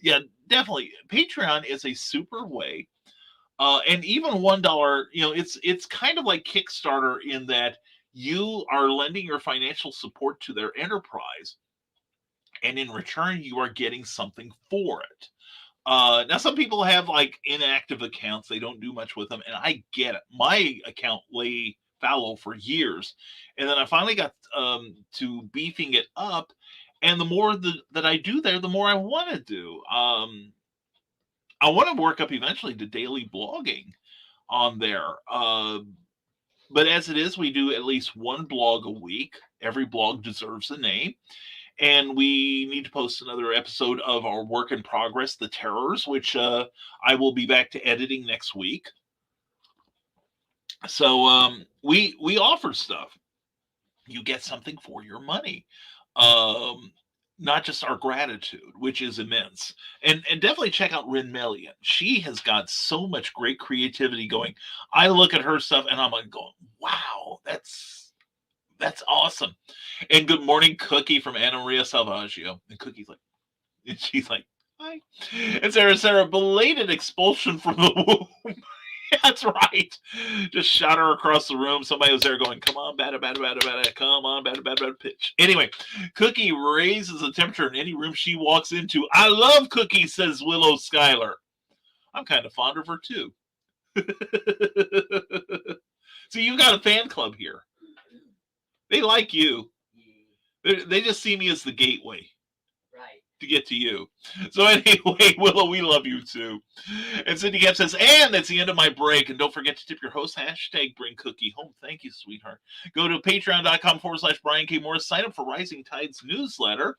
Yeah, definitely. Patreon is a super way. And even $1, it's kind of like Kickstarter in that you are lending your financial support to their enterprise, and in return, you are getting something for it. Now, some people have like inactive accounts; they don't do much with them, and I get it. My account lay fallow for years, and then I finally got to beefing it up. And the more that I do there, the more I want to do. I want to work up eventually to daily blogging on there. But as it is, we do at least one blog a week. Every blog deserves a name. And we need to post another episode of our work in progress, The Terrors, which I will be back to editing next week. So we offer stuff. You get something for your money. Not just our gratitude, which is immense. And definitely check out Renmelion. She has got so much great creativity going. I look at her stuff and I'm like going, wow, that's awesome. And good morning, Cookie from Anna Maria Salvaggio. And Cookie's like, and she's like, hi. And Sarah, belated expulsion from the womb. That's right. Just shot her across the room. Somebody was there going, come on, batter, come on, batter, pitch. Anyway, Cookie raises the temperature in any room she walks into. I love Cookie, says Willow Schuyler. I'm kind of fond of her, too. So you got a fan club here. They like you. They just see me as the gateway. Right. To get to you. So anyway, Willow, we love you too. And Cindy Gap says, and that's the end of my break. And don't forget to tip your host, hashtag bring Cookie home. Thank you, sweetheart. Go to patreon.com/Brian K. Morris. Sign up for Rising Tides newsletter.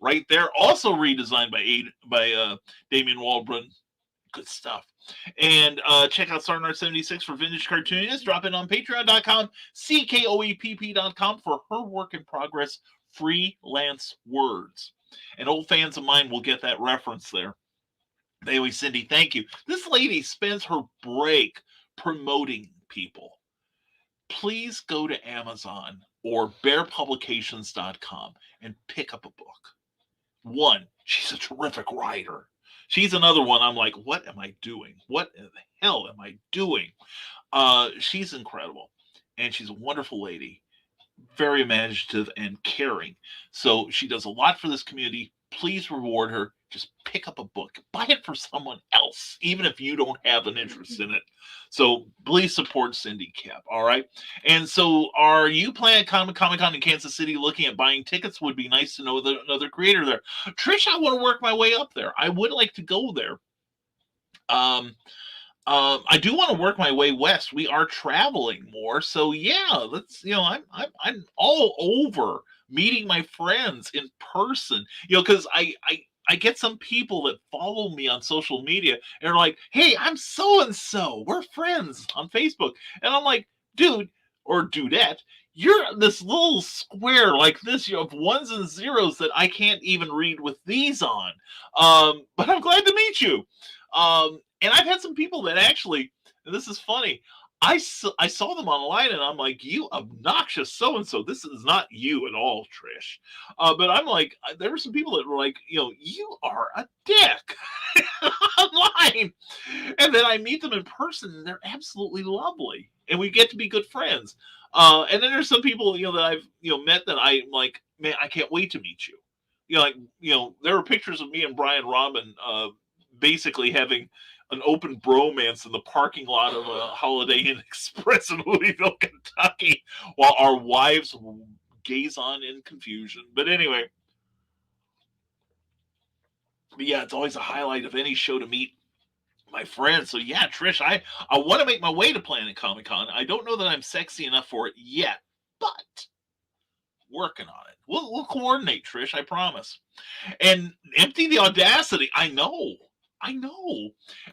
Right there. Also redesigned by Damian Waldron. Good stuff. And check out Sarnard76 for vintage cartoonist. Drop in on patreon.com, CKOEPP.com for her work in progress, freelance words. And old fans of mine will get that reference there. Anyway, Cindy, thank you. This lady spends her break promoting people. Please go to Amazon or bearpublications.com and pick up a book. One, she's a terrific writer. She's another one. I'm like, what am I doing? What in the hell am I doing? She's incredible. And she's a wonderful lady. Very imaginative and caring. So she does a lot for this community. please reward her. Just pick up a book, buy it for someone else, even if you don't have an interest in it. So please support Cindy Cap. All right. And so, are you planning Comic-Con in Kansas City? Looking at buying tickets? Would be nice to know another creator there. Trish, I want to work my way up there. I would like to go there. I do want to work my way west. We are traveling more, so yeah. Let's, I'm all over meeting my friends in person. Because I get some people that follow me on social media and are like, "Hey, I'm so and so. We're friends on Facebook," and I'm like, "Dude or dudette, you're this little square like this. You have ones and zeros that I can't even read with these on." But I'm glad to meet you. And I've had some people that actually, and this is funny, I saw them online and I'm like, "You obnoxious so and so. This is not you at all, Trish." But I'm like, there were some people that were like, "You are a dick," online. And then I meet them in person and they're absolutely lovely. And we get to be good friends. And then there's some people, that I've, met that I'm like, "Man, I can't wait to meet you." There were pictures of me and Brian Robin basically having an open bromance in the parking lot of a Holiday Inn Express in Louisville, Kentucky, while our wives gaze on in confusion. But anyway, yeah, it's always a highlight of any show to meet my friends. So yeah, Trish, I want to make my way to Planet Comic-Con. I don't know that I'm sexy enough for it yet, but working on it. We'll coordinate, Trish, I promise. And empty the audacity. I know.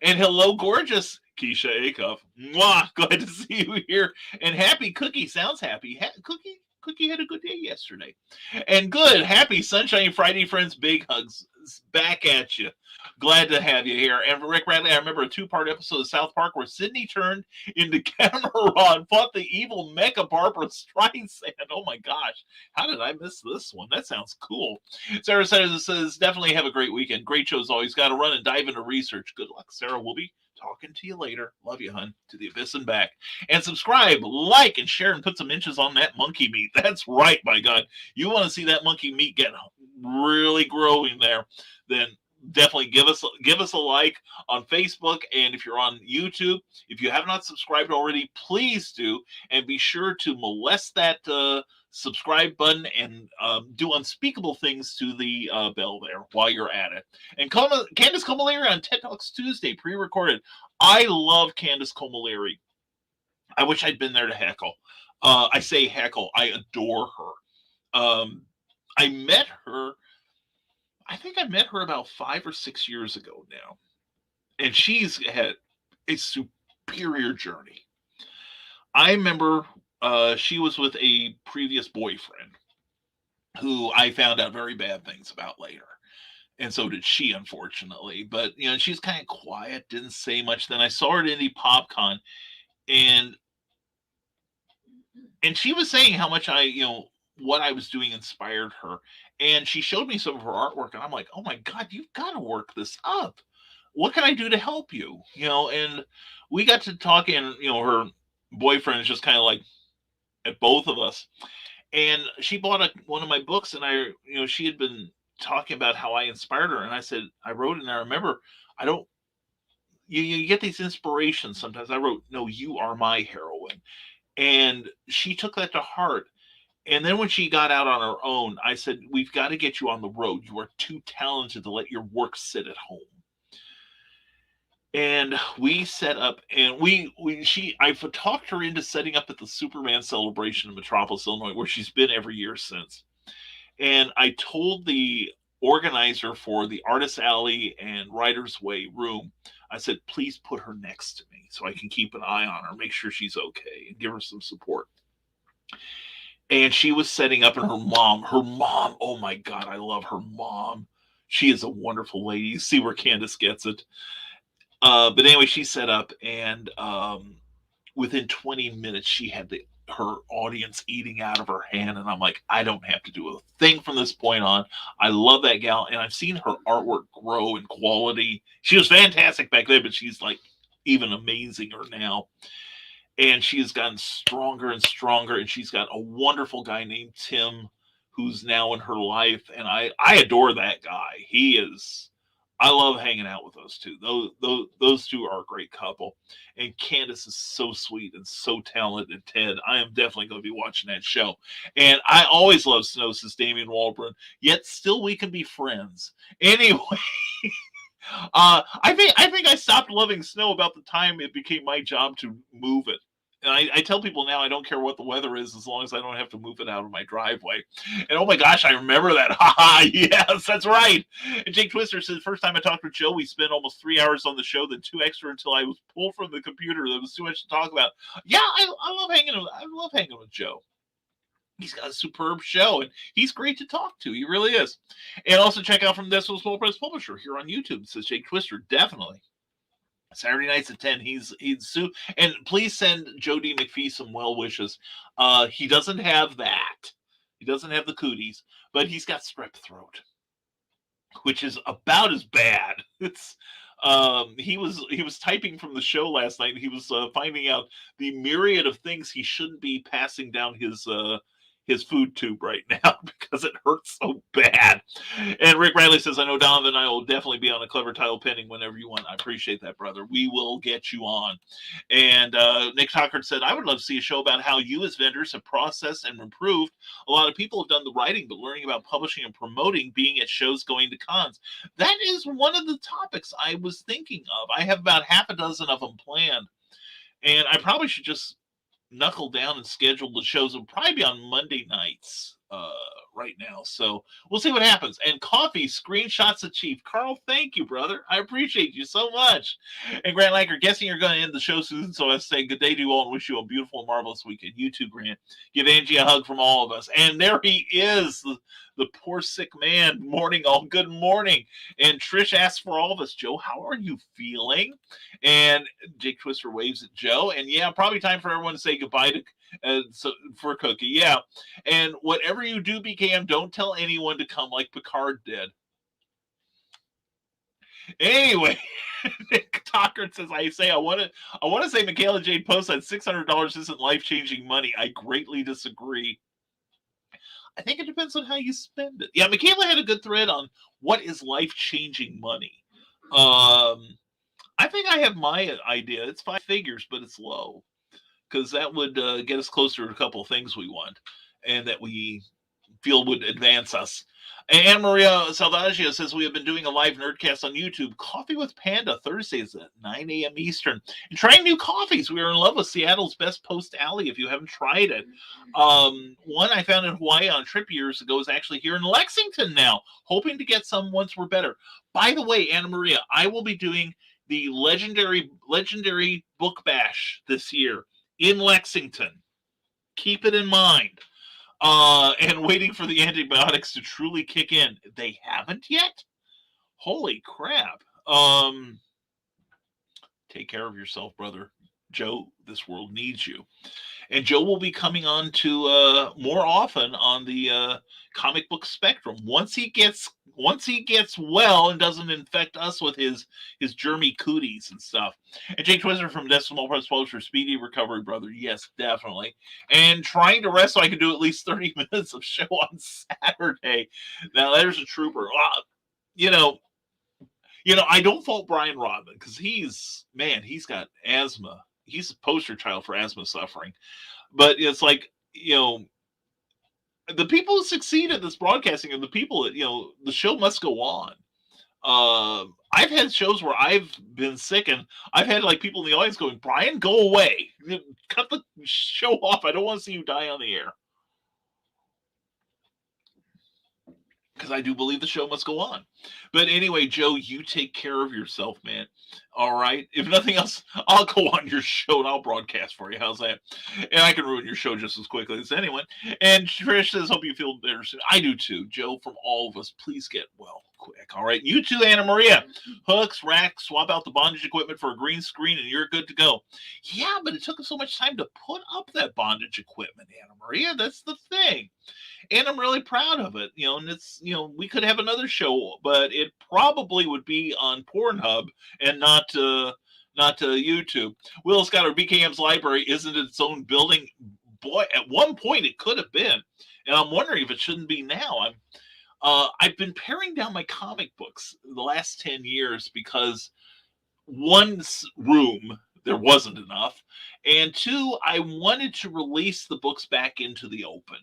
And hello, gorgeous Keisha Acuff. Mwah, glad to see you here. And happy Cookie sounds happy. Cookie had a good day yesterday. And good, happy Sunshine Friday, friends. Big hugs back at you. Glad to have you here. And Rick Bradley, I remember a 2-part episode of South Park where Sydney turned into Camera and fought the evil Mecha Barbara Streisand. Oh my gosh, how did I miss this one? That sounds cool. Sarah says, definitely have a great weekend. Great shows always. Got to run and dive into research. Good luck, Sarah. We'll be talking to you later. Love you, hun. To the abyss and back. And subscribe, like, and share, and put some inches on that monkey meat. That's right, my God. You want to see that monkey meat get really growing there, then definitely give us a like on Facebook. And if you're on YouTube, if you have not subscribed already, please do, and be sure to molest that subscribe button and do unspeakable things to the bell there while you're at it. And Candace Camilleri on TED Talks Tuesday, pre-recorded. I love Candace Camilleri. I wish I'd been there to heckle. I say heckle. I adore her. I met her. I think I met her about 5 or 6 years ago now. And she's had a superior journey. I remember she was with a previous boyfriend who I found out very bad things about later. And so did she, unfortunately. But, she's kind of quiet, didn't say much. Then I saw her at Indie PopCon, and she was saying how much what I was doing inspired her. And she showed me some of her artwork, and I'm like, "Oh my God, you've got to work this up. What can I do to help you?" And we got to talking, and, her boyfriend is just kind of like at both of us. And she bought one of my books, and she had been talking about how I inspired her. And I said, I wrote, and I remember, you get these inspirations sometimes. I wrote, "No, you are my heroine." And she took that to heart. And then when she got out on her own, I said, "We've got to get you on the road. You are too talented to let your work sit at home." And we set up, and I talked her into setting up at the Superman celebration in Metropolis, Illinois, where she's been every year since. And I told the organizer for the Artist Alley and Writer's Way room, I said, "Please put her next to me so I can keep an eye on her, make sure she's okay, and give her some support." And she was setting up, and her mom, oh my God, I love her mom. She is a wonderful lady. You see where Candace gets it. But anyway, she set up, and within 20 minutes, she had her audience eating out of her hand. And I'm like, I don't have to do a thing from this point on. I love that gal. And I've seen her artwork grow in quality. She was fantastic back then, but she's like even amazinger now. And she has gotten stronger and stronger. And she's got a wonderful guy named Tim, who's now in her life, and I adore that guy. I love hanging out with those two. Those two are a great couple. And Candace is so sweet and so talented. Ted, I am definitely going to be watching that show. And I always love Snow, says Damian Waldron. Yet still we can be friends. Anyway, I think I stopped loving Snow about the time it became my job to move it. And I tell people now I don't care what the weather is as long as I don't have to move it out of my driveway. And oh my gosh, I remember that. Haha, yes, that's right. And Jake Twister says, first time I talked with Joe, we spent almost 3 hours on the show, then 2 extra until I was pulled from the computer. There was too much to talk about. Yeah, I love hanging with Joe. He's got a superb show, and he's great to talk to. He really is. And also check out from Decimal Small Press Publisher here on YouTube. It says Jake Twister, definitely. Saturday nights at 10. He's and please send Joe D. McPhee some well wishes. He doesn't have that. He doesn't have the cooties, but he's got strep throat, which is about as bad. It's he was typing from the show last night, and he was finding out the myriad of things he shouldn't be passing down his food tube right now because it hurts so bad. And Rick Bradley says, I know Donovan and I will definitely be on a clever title pending whenever you want. I appreciate that, brother. We will get you on. And Nick Tockard said, I would love to see a show about how you as vendors have processed and improved. A lot of people have done the writing, but learning about publishing and promoting, being at shows, going to cons. That is one of the topics I was thinking of. I have about half a dozen of them planned. And I probably should just knuckle down and schedule the shows. Will probably be on Monday nights right now, so we'll see what happens. And coffee screenshots of Chief Carl, thank you, brother. I appreciate you so much. And Grant Lanker, guessing you're going to end the show soon, so I say good day to you all and wish you a beautiful and marvelous weekend. You too, Grant. Give Angie a hug from all of us. And there he is, the poor sick man. Morning, all good morning. And Trish asks for all of us, Joe, how are you feeling? And Jake Twister waves at Joe. And yeah, probably time for everyone to say goodbye to for Cookie. Yeah. And whatever you do, BKM, don't tell anyone to come like Picard did. Anyway, Nick Tockard says, I want to say Michaela Jade Post that $600 isn't life-changing money. I greatly disagree. I think it depends on how you spend it. Yeah, Michaela had a good thread on what is life-changing money. I think I have my idea. It's 5 figures, but it's low, because that would get us closer to a couple of things we want and that we feel would advance us. And Anna Maria Salvaggio says, we have been doing a live Nerdcast on YouTube, Coffee with Panda, Thursdays at 9 a.m. Eastern. And trying new coffees. We are in love with Seattle's Best Post Alley, if you haven't tried it. One I found in Hawaii on a trip years ago is actually here in Lexington now. Hoping to get some once we're better. By the way, Anna Maria, I will be doing the legendary book bash this year in Lexington. Keep it in mind. And waiting for the antibiotics to truly kick in. They haven't yet? Holy crap. Take care of yourself, brother. Joe, this world needs you. And Joe will be coming on to more often on the comic book spectrum. Once he gets well and doesn't infect us with his germy cooties and stuff. And Jake Twister from Decimal Press Publisher, speedy recovery, brother. Yes, definitely. And trying to rest so I can do at least 30 minutes of show on Saturday. Now there's a trooper. I don't fault Brian Rodman because he's got asthma. He's a poster child for asthma suffering. But it's like, the people who succeed at this broadcasting are the people that, the show must go on. I've had shows where I've been sick and I've had like people in the audience going, Brian, go away. Cut the show off. I don't want to see you die on the air. Because I do believe the show must go on. But anyway, Joe, you take care of yourself, man. All right? If nothing else, I'll go on your show and I'll broadcast for you. How's that? And I can ruin your show just as quickly as anyone. And Trish says, hope you feel better soon. I do too. Joe, from all of us, please get well quick. All right? You too, Anna Maria. Hooks, racks, swap out the bondage equipment for a green screen and you're good to go. Yeah, but it took us so much time to put up that bondage equipment, Anna Maria. That's the thing. And I'm really proud of it, and it's, we could have another show, but it probably would be on Pornhub and not YouTube. Will Scott, or BKM's library isn't its own building, boy, at one point it could have been, and I'm wondering if it shouldn't be now. I've been paring down my comic books the last 10 years because one room there wasn't enough, and two, I wanted to release the books back into the open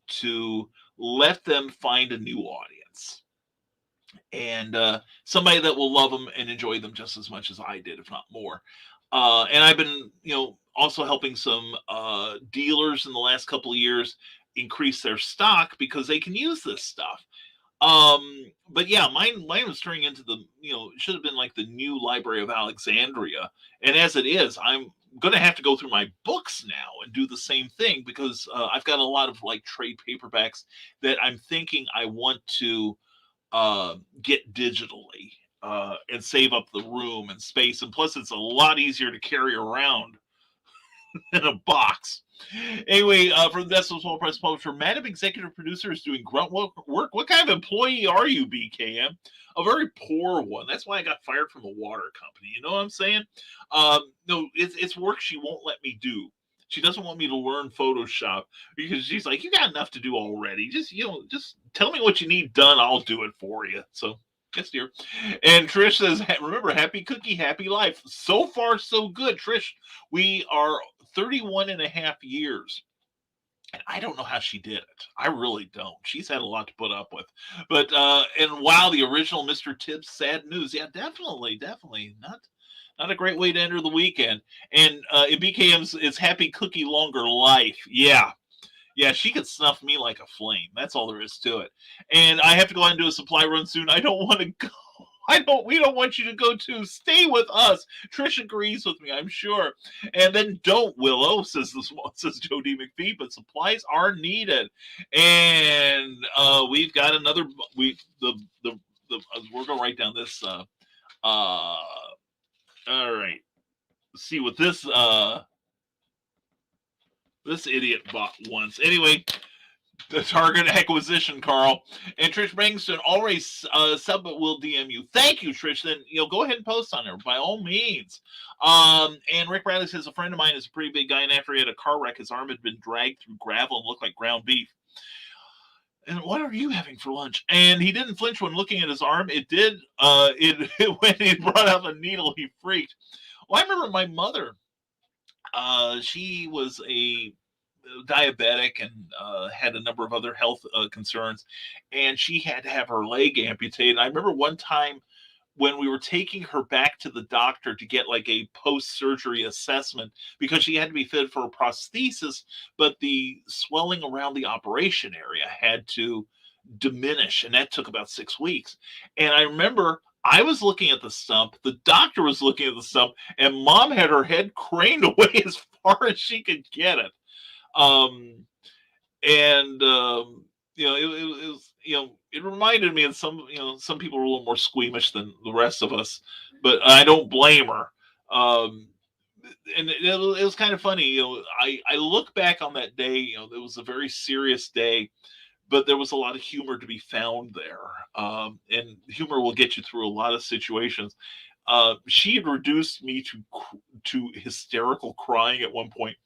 to let them find a new audience and somebody that will love them and enjoy them just as much as I did, if not more. And I've been, also helping some dealers in the last couple of years increase their stock because they can use this stuff. But yeah, mine was turning into the, it should have been like the new Library of Alexandria. And as it is, I'm going to have to go through my books now and do the same thing because I've got a lot of like trade paperbacks that I'm thinking I want to get digitally and save up the room and space. And plus, it's a lot easier to carry around in a box. Anyway, for the Best of Small Press Publisher, Madam Executive Producer is doing grunt work. What kind of employee are you, BKM? A very poor one. That's why I got fired from the water company. You know what I'm saying? No, it's work she won't let me do. She doesn't want me to learn Photoshop because she's like, you got enough to do already. Just tell me what you need done. I'll do it for you. So, yes, dear. And Trish says, remember, happy cookie, happy life. So far, so good. Trish, we are 31 and a half years. And I don't know how she did it. I really don't. She's had a lot to put up with. But, and wow, the original Mr. Tibbs, sad news. Yeah, definitely. Not a great way to enter the weekend. And in BKM's, it's happy cookie longer life. Yeah, she could snuff me like a flame. That's all there is to it. And I have to go out and do a supply run soon. I don't want to go. We don't want you to go too. Stay with us. Trish agrees with me, I'm sure. And then don't, Willow, says Joe D. McPhee, but supplies are needed. And we've got another. We're gonna write down this. All right. Let's see what this idiot bought once. Anyway, the target acquisition, Carl. And Trish Brangston always sub will DM you. Thank you, Trish. Then go ahead and post on there by all means. And Rick Bradley says a friend of mine is a pretty big guy, and after he had a car wreck, his arm had been dragged through gravel and looked like ground beef. And what are you having for lunch? And he didn't flinch when looking at his arm. It did. When he brought out the needle, he freaked. Well, I remember my mother. She was a diabetic and had a number of other health concerns, and she had to have her leg amputated. I remember one time when we were taking her back to the doctor to get like a post-surgery assessment because she had to be fitted for a prosthesis, but the swelling around the operation area had to diminish, and that took about 6 weeks. And I remember I was looking at the stump, the doctor was looking at the stump, and Mom had her head craned away as far as she could get it. It reminded me of some people are a little more squeamish than the rest of us, but I don't blame her. And it was kind of funny. I look back on that day, it was a very serious day, but there was a lot of humor to be found there. And humor will get you through a lot of situations. She had reduced me to hysterical crying at one point.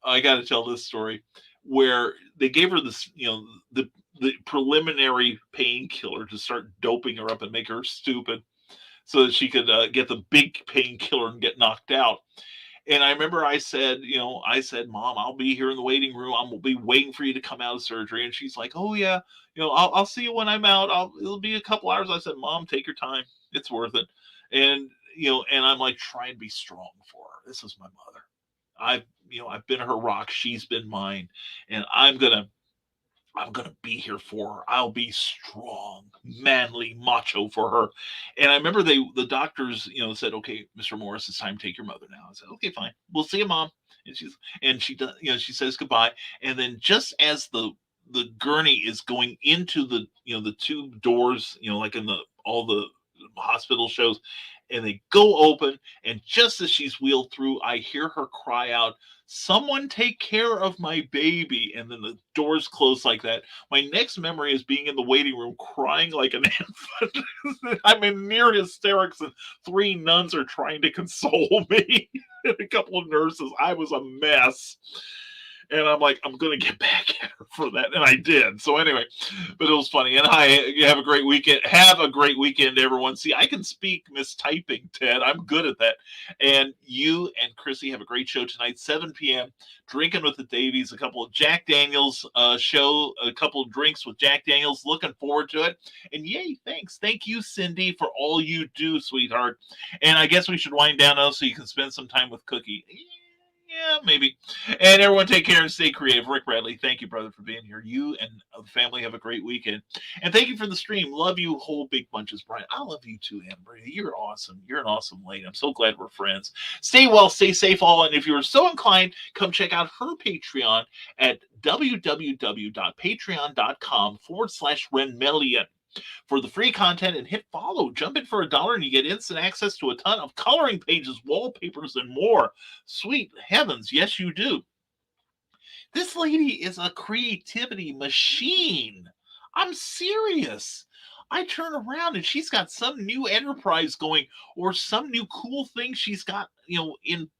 I got to tell this story where they gave her this, the preliminary painkiller to start doping her up and make her stupid so that she could get the big painkiller and get knocked out. And I remember I said, Mom, I'll be here in the waiting room. I'll be waiting for you to come out of surgery. And she's like, oh yeah, I'll see you when I'm out. It'll be a couple hours. I said, Mom, take your time. It's worth it. And, and I'm like trying to be strong for her. This is my mother. I've been her rock. She's been mine. And I'm going to be here for her. I'll be strong, manly, macho for her. And I remember the doctors, said, okay, Mr. Morris, it's time to take your mother now. I said, okay, fine. We'll see you, Mom. And she does, she says goodbye. And then just as the gurney is going into the two doors, like in all the hospital shows, and they go open, and just as she's wheeled through, I hear her cry out, someone take care of my baby. And then the doors close like that. My next memory is being in the waiting room crying like an infant. I'm in near hysterics, and 3 nuns are trying to console me and a couple of nurses. I was a mess. And I'm like, I'm going to get back at her for that. And I did. So anyway, but it was funny. And you have a great weekend. Have a great weekend, everyone. See, I can speak mistyping, Ted. I'm good at that. And you and Chrissy have a great show tonight, 7 p.m. Drinking with the Davies, a couple of Jack Daniels show, a couple of drinks with Jack Daniels. Looking forward to it. And yay, thanks. Thank you, Cindy, for all you do, sweetheart. And I guess we should wind down now so you can spend some time with Cookie. Yeah, maybe. And everyone take care and stay creative. Rick Bradley, thank you, brother, for being here. You and the family have a great weekend. And thank you for the stream. Love you, whole big bunches, Brian. I love you too, Amber. You're awesome. You're an awesome lady. I'm so glad we're friends. Stay well, stay safe, all. And if you're so inclined, come check out her Patreon at www.patreon.com/Renmelian. For the free content, and hit follow. Jump in for $1 and you get instant access to a ton of coloring pages, wallpapers, and more. Sweet heavens, yes you do. This lady is a creativity machine. I'm serious. I turn around and she's got some new enterprise going, or some new cool thing she's got, in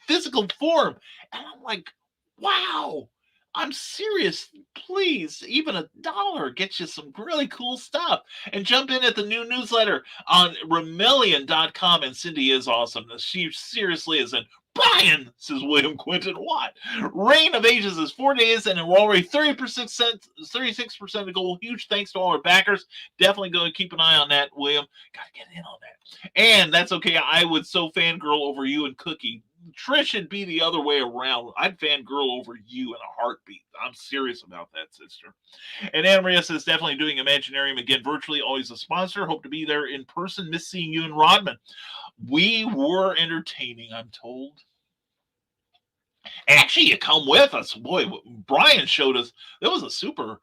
physical form. And I'm like, wow. I'm serious. Please, even $1 gets you some really cool stuff. And jump in at the new newsletter on Remelian.com. And Cindy is awesome. She seriously is. And Brian, says William Quinton Watt. Reign of Ages is 4 days and we're already 36% to go. Huge thanks to all our backers. Definitely going to keep an eye on that, William. Got to get in on that. And that's okay. I would so fangirl over you and Cookie. Trish should be the other way around. I'd fangirl over you in a heartbeat. I'm serious about that, sister. And Anna Maria says, definitely doing Imaginarium again virtually. Always a sponsor. Hope to be there in person. Miss seeing you in Rodman. We were entertaining, I'm told. Actually, you come with us. Boy, Brian showed us. There was a super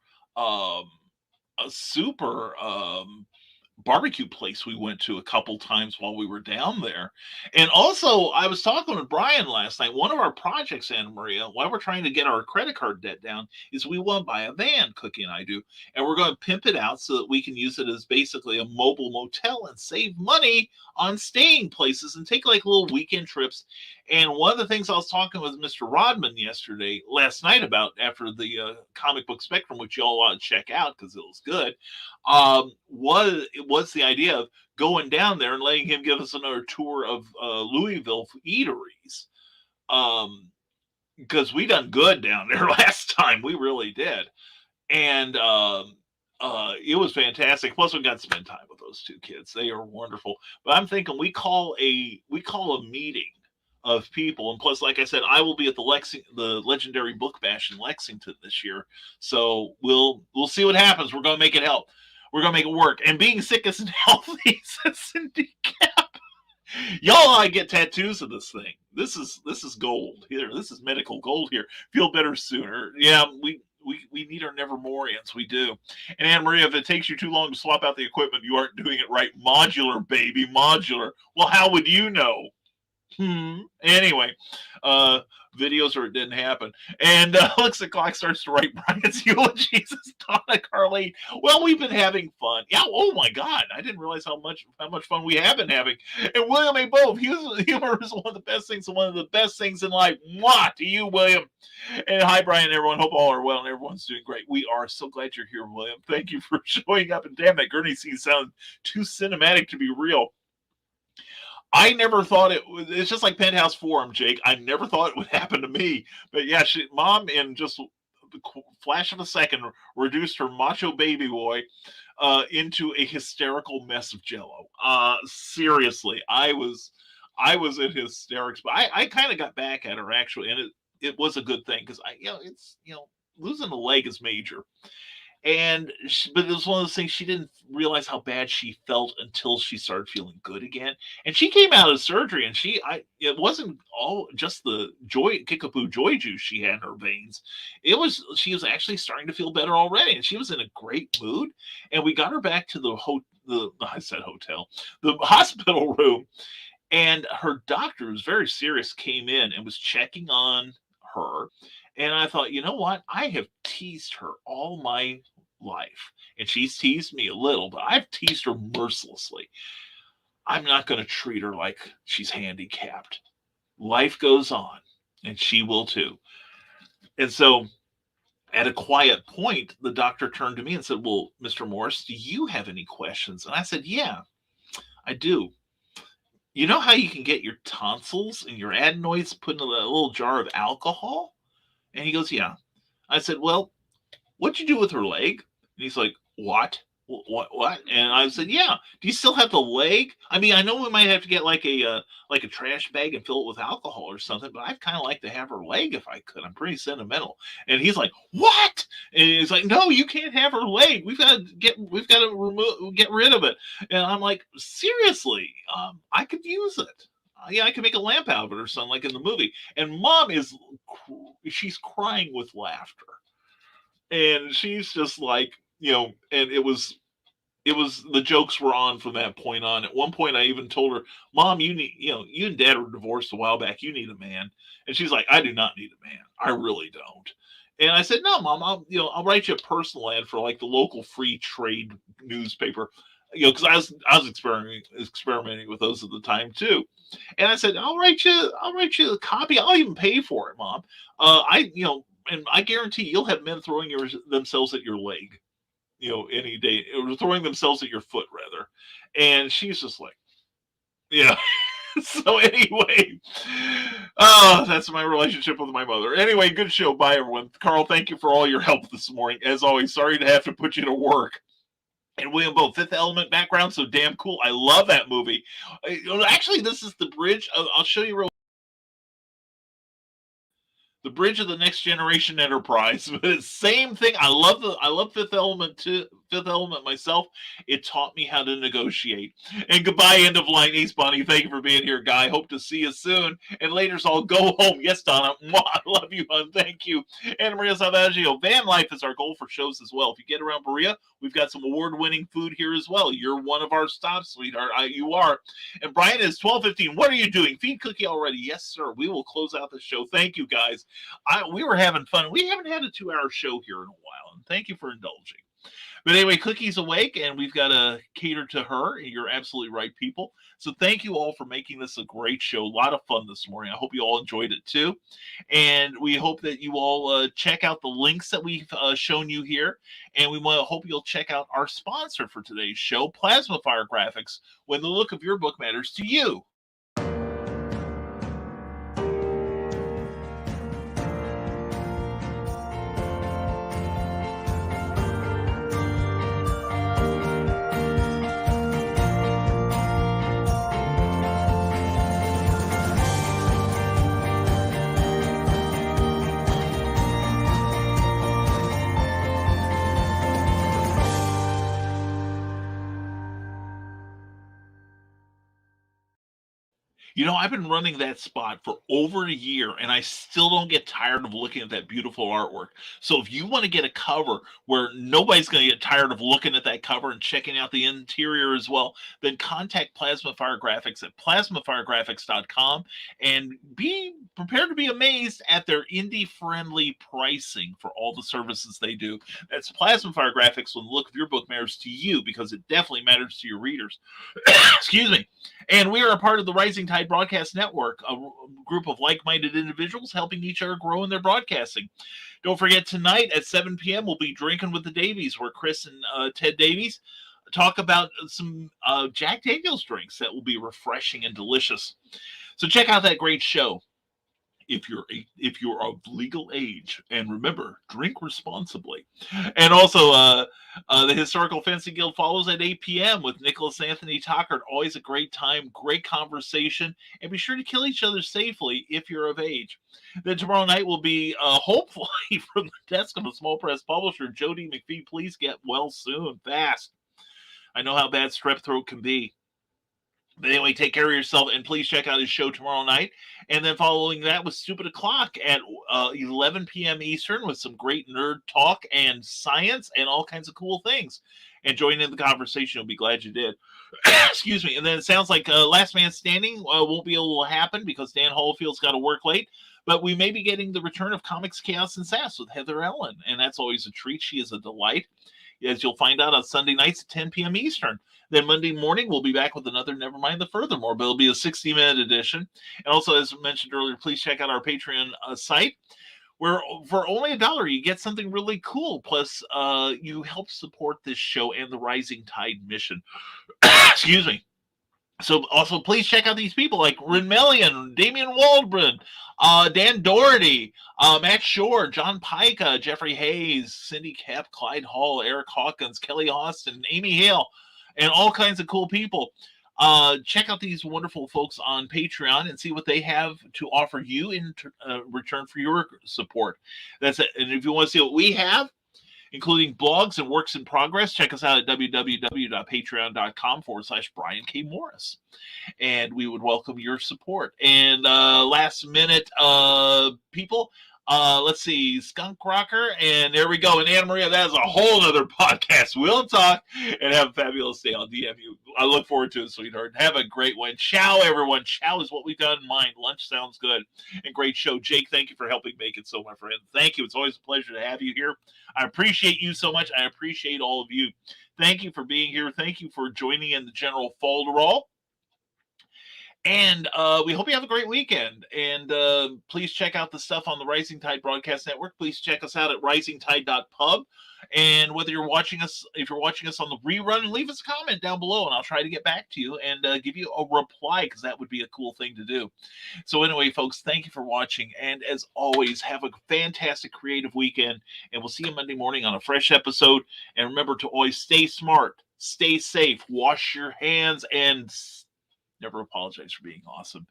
barbecue place we went to a couple times while we were down there. And also, I was talking with Brian last night. One of our projects, Anna Maria, while we're trying to get our credit card debt down, is we want to buy a van, Cookie and I do. And we're going to pimp it out so that we can use it as basically a mobile motel and save money on staying places and take like little weekend trips. And one of the things I was talking with Mr. Rodman last night about, after the comic book Spectrum, which you all want to check out because it was good, was the idea of going down there and letting him give us another tour of Louisville eateries. Because we done good down there last time. We really did. And it was fantastic. Plus, we got to spend time with those two kids. They are wonderful. But I'm thinking we call a meeting of people, and plus, like I said, I will be at the Legendary Book Bash in Lexington this year. So we'll see what happens. We're gonna make it help. We're gonna make it work. And being sick isn't healthy, says Cindy Cap. Y'all ought to get tattoos of this thing. This is gold here. This is medical gold here. Feel better sooner. Yeah, we need our Nevermorians. We do. And Anna Maria, if it takes you too long to swap out the equipment, you aren't doing it right. Modular, baby, modular. Well, how would you know? Anyway, videos or it didn't happen. And looks the clock starts to write Brian's eulogies. Donna Carly. Well, we've been having fun. Yeah. Oh my God, I didn't realize how much fun we have been having. And William A. Bove, humor is one of the best things, and one of the best things in life. Mwah to you, William. And hi, Brian. Everyone, hope all are well and everyone's doing great. We are so glad you're here, William. Thank you for showing up. And damn, that Gurney scene sounds too cinematic to be real. I never thought it's just like Penthouse Forum, Jake. I never thought it would happen to me. But yeah, Mom, in just the flash of a second, reduced her macho baby boy into a hysterical mess of Jello. Seriously, I was in hysterics, but I kind of got back at her actually, and it was a good thing because losing a leg is major. But it was one of those things, she didn't realize how bad she felt until she started feeling good again. And she came out of surgery, and it wasn't all just the Kickapoo joy juice she had in her veins. She was actually starting to feel better already, and she was in a great mood. And we got her back to the hospital room, and her doctor, who was very serious, came in and was checking on her. And I thought, you know what? I have teased her all my life. And she's teased me a little, but I've teased her mercilessly. I'm not going to treat her like she's handicapped. Life goes on, and she will too. And so at a quiet point, the doctor turned to me and said, "Well, Mr. Morris, do you have any questions?" And I said, "Yeah, I do. You know how you can get your tonsils and your adenoids put in a little jar of alcohol?" And he goes, "Yeah." I said, "Well, what'd you do with her leg?" And he's like, "What? What?" And I said, "Yeah. Do you still have the leg? I mean, I know we might have to get like a trash bag and fill it with alcohol or something, but I'd kind of like to have her leg if I could. I'm pretty sentimental." And he's like, "What?" And he's like, "No, you can't have her leg. We've got to get rid of it." And I'm like, "Seriously, I could use it. Yeah, I could make a lamp out of it or something like in the movie." And Mom she's crying with laughter, and she's just like, and it was the jokes were on from that point on. At one point I even told her, "Mom, you and Dad were divorced a while back, you need a man." And she's like, "I do not need a man, I really don't." And I said, "No, Mom, I'll write you a personal ad for like the local free trade newspaper." Because I was experimenting with those at the time too. And I said, I'll write you a copy. I'll even pay for it, Mom. And I guarantee you'll have men throwing themselves at your leg, any day, or throwing themselves at your foot rather." And she's just like, yeah. So anyway, that's my relationship with my mother. Anyway, good show. Bye, everyone. Carl, thank you for all your help this morning. As always, sorry to have to put you to work. And William Bowe, Fifth Element background, so damn cool. I love that movie. Actually, this is the bridge. I'll show you the bridge of the Next Generation Enterprise. But it's same thing. I love Fifth Element too. Fifth Element myself. It taught me how to negotiate. And goodbye, End of Line Ace Bunny. Thank you for being here, Guy. Hope to see you soon. And later's all go home. Yes, Donna. Mwah, I love you, hon. Thank you. And Maria Salvaggio. Van life is our goal for shows as well. If you get around Berea, we've got some award-winning food here as well. You're one of our stops, sweetheart. You are. And Brian is 12:15. What are you doing? Feed Cookie already? Yes, sir. We will close out the show. Thank you, guys. We were having fun. We haven't had a 2-hour show here in a while, and thank you for indulging. But anyway, Cookie's awake, and we've got to cater to her. You're absolutely right, people. So thank you all for making this a great show. A lot of fun this morning. I hope you all enjoyed it, too. And we hope that you all check out the links that we've shown you here. And we hope you'll check out our sponsor for today's show, Plasma Fire Graphics, when the look of your book matters to you. I've been running that spot for over a year, and I still don't get tired of looking at that beautiful artwork. So if you want to get a cover where nobody's going to get tired of looking at that cover and checking out the interior as well, then contact Plasma Fire Graphics at plasmafiregraphics.com and be prepared to be amazed at their indie-friendly pricing for all the services they do. That's Plasma Fire Graphics when the look of your book matters to you, because it definitely matters to your readers. Excuse me. And we are a part of the Rising Tide Broadcast Network, a group of like-minded individuals helping each other grow in their broadcasting. Don't forget, tonight at 7 p.m., we'll be Drinking with the Davies, where Chris and Ted Davies talk about some Jack Daniels drinks that will be refreshing and delicious. So check out that great show. If you're of legal age, and remember, drink responsibly. And also, the Historical Fencing Guild follows at 8 p.m. with Nicholas Anthony Tockert. Always a great time, great conversation, and be sure to kill each other safely if you're of age. Then tomorrow night will be, hopefully, from the desk of a small press publisher, Jody McPhee. Please get well soon, fast. I know how bad strep throat can be. But anyway, take care of yourself, and please check out his show tomorrow night. And then following that was Stupid O'Clock at 11 p.m. Eastern with some great nerd talk and science and all kinds of cool things. And join in the conversation. You'll be glad you did. Excuse me. And then it sounds like Last Man Standing won't be able to happen because Dan Holfield's got to work late. But we may be getting the return of Comics, Chaos, and Sass with Heather Ellen. And that's always a treat. She is a delight, as you'll find out on Sunday nights at 10 p.m. Eastern. Then Monday morning, we'll be back with another Nevermind the Furthermore, but it'll be a 60-minute edition. And also, as mentioned earlier, please check out our Patreon site, where for only $1 you get something really cool. Plus, you help support this show and the Rising Tide mission. Excuse me. So also please check out these people like Rin Mellion, Damian Waldron, Dan Doherty, Matt Shore, John Pica, Jeffrey Hayes, Cindy Kapp, Clyde Hall, Eric Hawkins, Kelly Austin, Amy Hale, and all kinds of cool people. Check out these wonderful folks on Patreon and see what they have to offer you in return for your support. That's it. And if you want to see what we have, including blogs and works in progress, check us out at www.patreon.com/Brian K. Morris. And we would welcome your support. And last minute, people, let's see, Skunk Rocker, and there we go. And Anna Maria, that is a whole other podcast. We'll talk and have a fabulous day. I'll DM you. I look forward to it, sweetheart. Have a great one. Ciao, everyone. Ciao is what we've done in mind. Lunch sounds good. And great show. Jake, thank you for helping make it so, my friend. Thank you. It's always a pleasure to have you here. I appreciate you so much. I appreciate all of you. Thank you for being here. Thank you for joining in the general folderol. And we hope you have a great weekend. And please check out the stuff on the Rising Tide Broadcast Network. Please check us out at risingtide.pub. And whether you're watching us, if you're watching us on the rerun, leave us a comment down below, and I'll try to get back to you and give you a reply, because that would be a cool thing to do. So anyway, folks, thank you for watching. And as always, have a fantastic creative weekend. And we'll see you Monday morning on a fresh episode. And remember to always stay smart, stay safe, wash your hands, and never apologize for being awesome.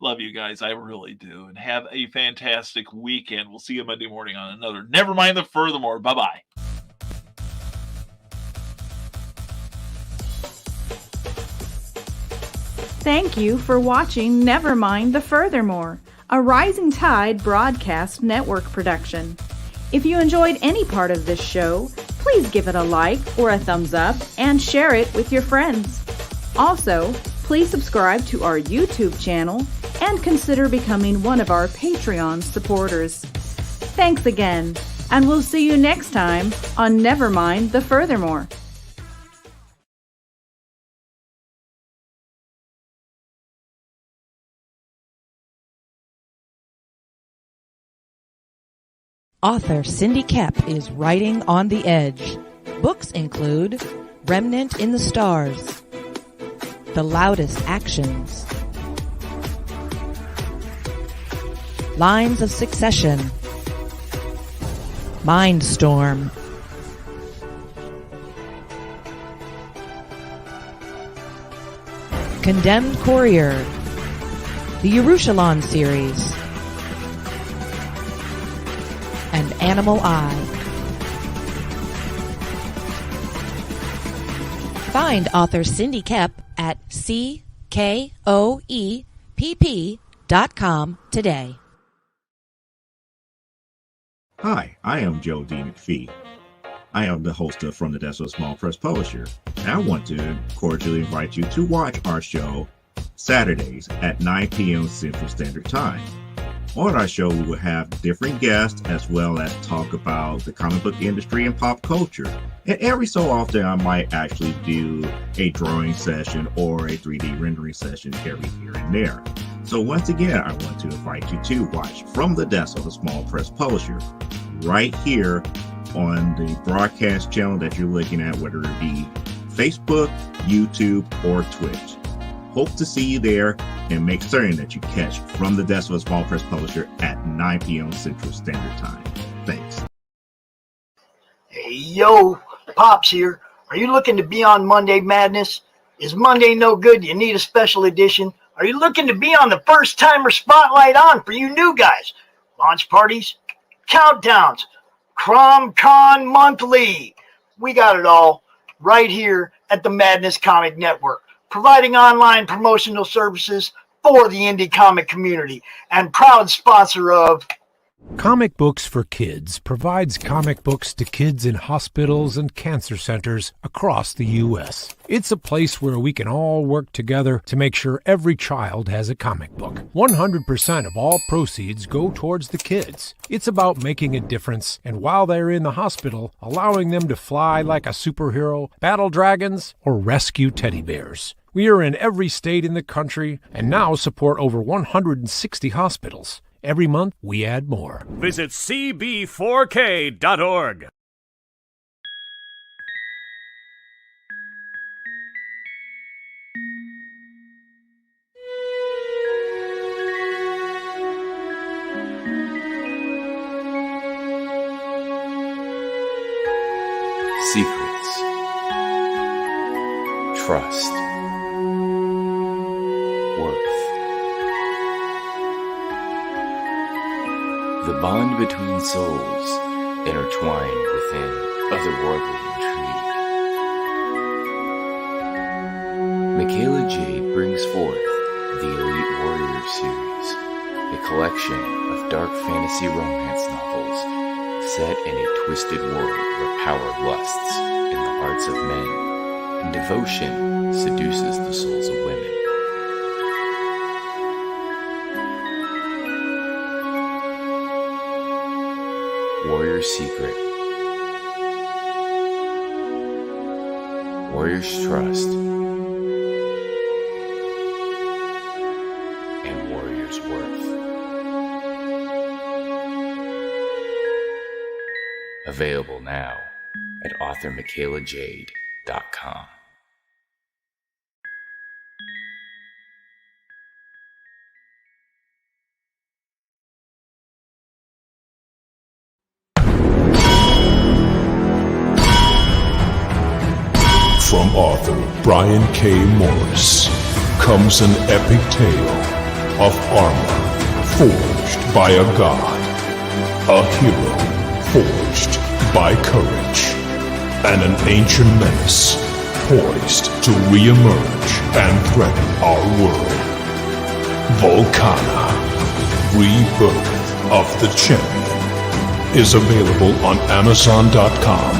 Love you guys. I really do. And have a fantastic weekend. We'll see you Monday morning on another Never Mind the Furthermore. Bye-bye. Thank you for watching Never Mind the Furthermore, a Rising Tide Broadcast Network production. If you enjoyed any part of this show, please give it a like or a thumbs up and share it with your friends. Also, please subscribe to our YouTube channel and consider becoming one of our Patreon supporters. Thanks again, and we'll see you next time on Never Mind the Furthermore. Author Cindy Kapp is writing on the edge. Books include Remnant in the Stars, The Loudest Actions, Lines of Succession, Mindstorm, Condemned Courier, the Yerushalayim series, and Animal Eye. Find author Cindy Kapp at CKOEPP.com today. Hi, I am Joe D. McPhee. I am the host of From the Desk of a Small Press Publisher, and I want to cordially invite you to watch our show Saturdays at 9 p.m. Central Standard Time. On our show, we will have different guests as well as talk about the comic book industry and pop culture. And every so often, I might actually do a drawing session or a 3D rendering session every here and there. So once again, I want to invite you to watch From the Desk of a Small Press Publisher right here on the broadcast channel that you're looking at, whether it be Facebook, YouTube, or Twitch. Hope to see you there, and make certain that you catch From the Desk of a Small Press Publisher at 9 p.m. Central Standard Time. Thanks. Hey, yo, Pops here. Are you looking to be on Monday Madness? Is Monday no good? You need a special edition? Are you looking to be on the first timer spotlight on for you new guys? Launch parties, countdowns, CromCon Monthly. We got it all right here at the Madness Comic Network, providing online promotional services for the indie comic community, and proud sponsor of Comic Books for Kids provides comic books to kids in hospitals and cancer centers across the U.S. It's a place where we can all work together to make sure every child has a comic book. 100% of all proceeds go towards the kids. It's about making a difference, and while they're in the hospital, allowing them to fly like a superhero, battle dragons, or rescue teddy bears. We are in every state in the country and now support over 160 hospitals. Every month, we add more. Visit cb4k.org. Secrets, trust, worth. The bond between souls intertwined within otherworldly intrigue. Michaela Jade brings forth the Elite Warrior series, a collection of dark fantasy romance novels set in a twisted world where power lusts in the hearts of men and devotion seduces the souls of women. Warrior Secret, Warrior's Trust, and Warrior's Worth. Available now at authormichaelajade.com. From author Brian K. Morris comes an epic tale of armor forged by a god, a hero forged by courage, and an ancient menace poised to re-emerge and threaten our world. Volcana, Rebirth of the Champion, is available on Amazon.com.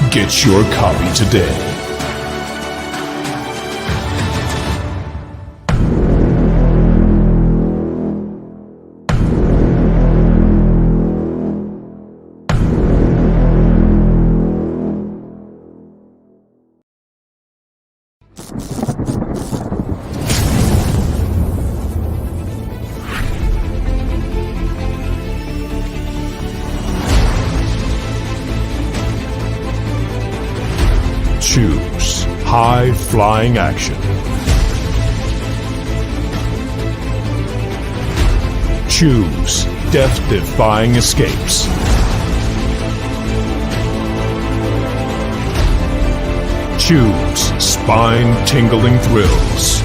Get your copy today. Choose high-flying action. Choose death-defying escapes. Choose spine-tingling thrills.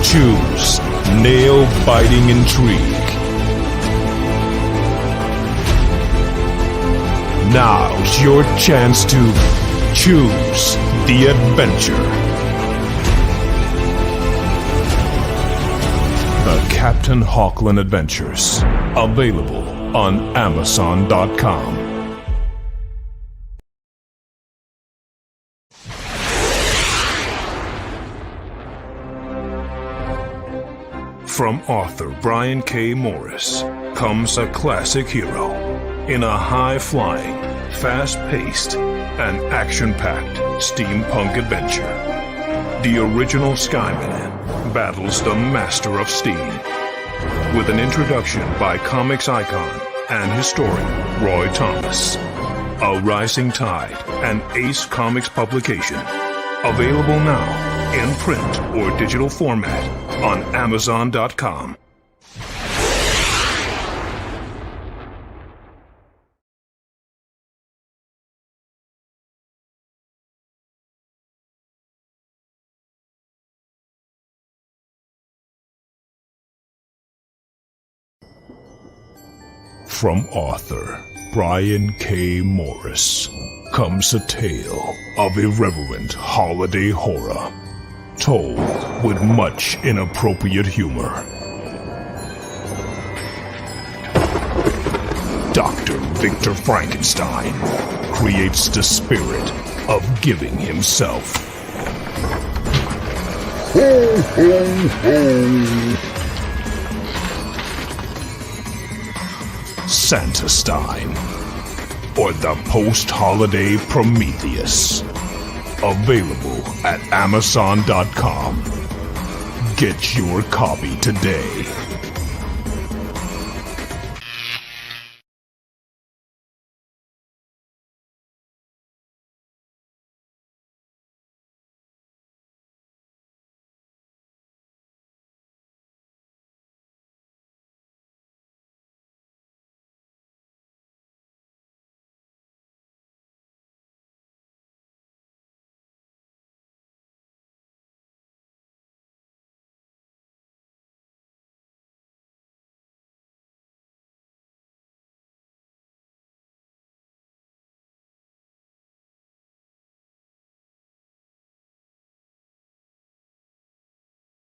Choose nail-biting intrigue. Now's your chance to choose the adventure. The Captain Hawkland Adventures. Available on Amazon.com. From author Brian K. Morris comes a classic hero in a high-flying, fast-paced, and action-packed steampunk adventure. The original Skyman battles the Master of Steam with an introduction by comics icon and historian Roy Thomas. A Rising Tide, an Ace Comics publication. Available now in print or digital format on Amazon.com. From author Brian K. Morris comes a tale of irreverent holiday horror, told with much inappropriate humor. Dr. Victor Frankenstein creates the spirit of giving himself. Ho, ho, ho. Santa-Stein, or the post-holiday Prometheus. Available at Amazon.com. Get your copy today.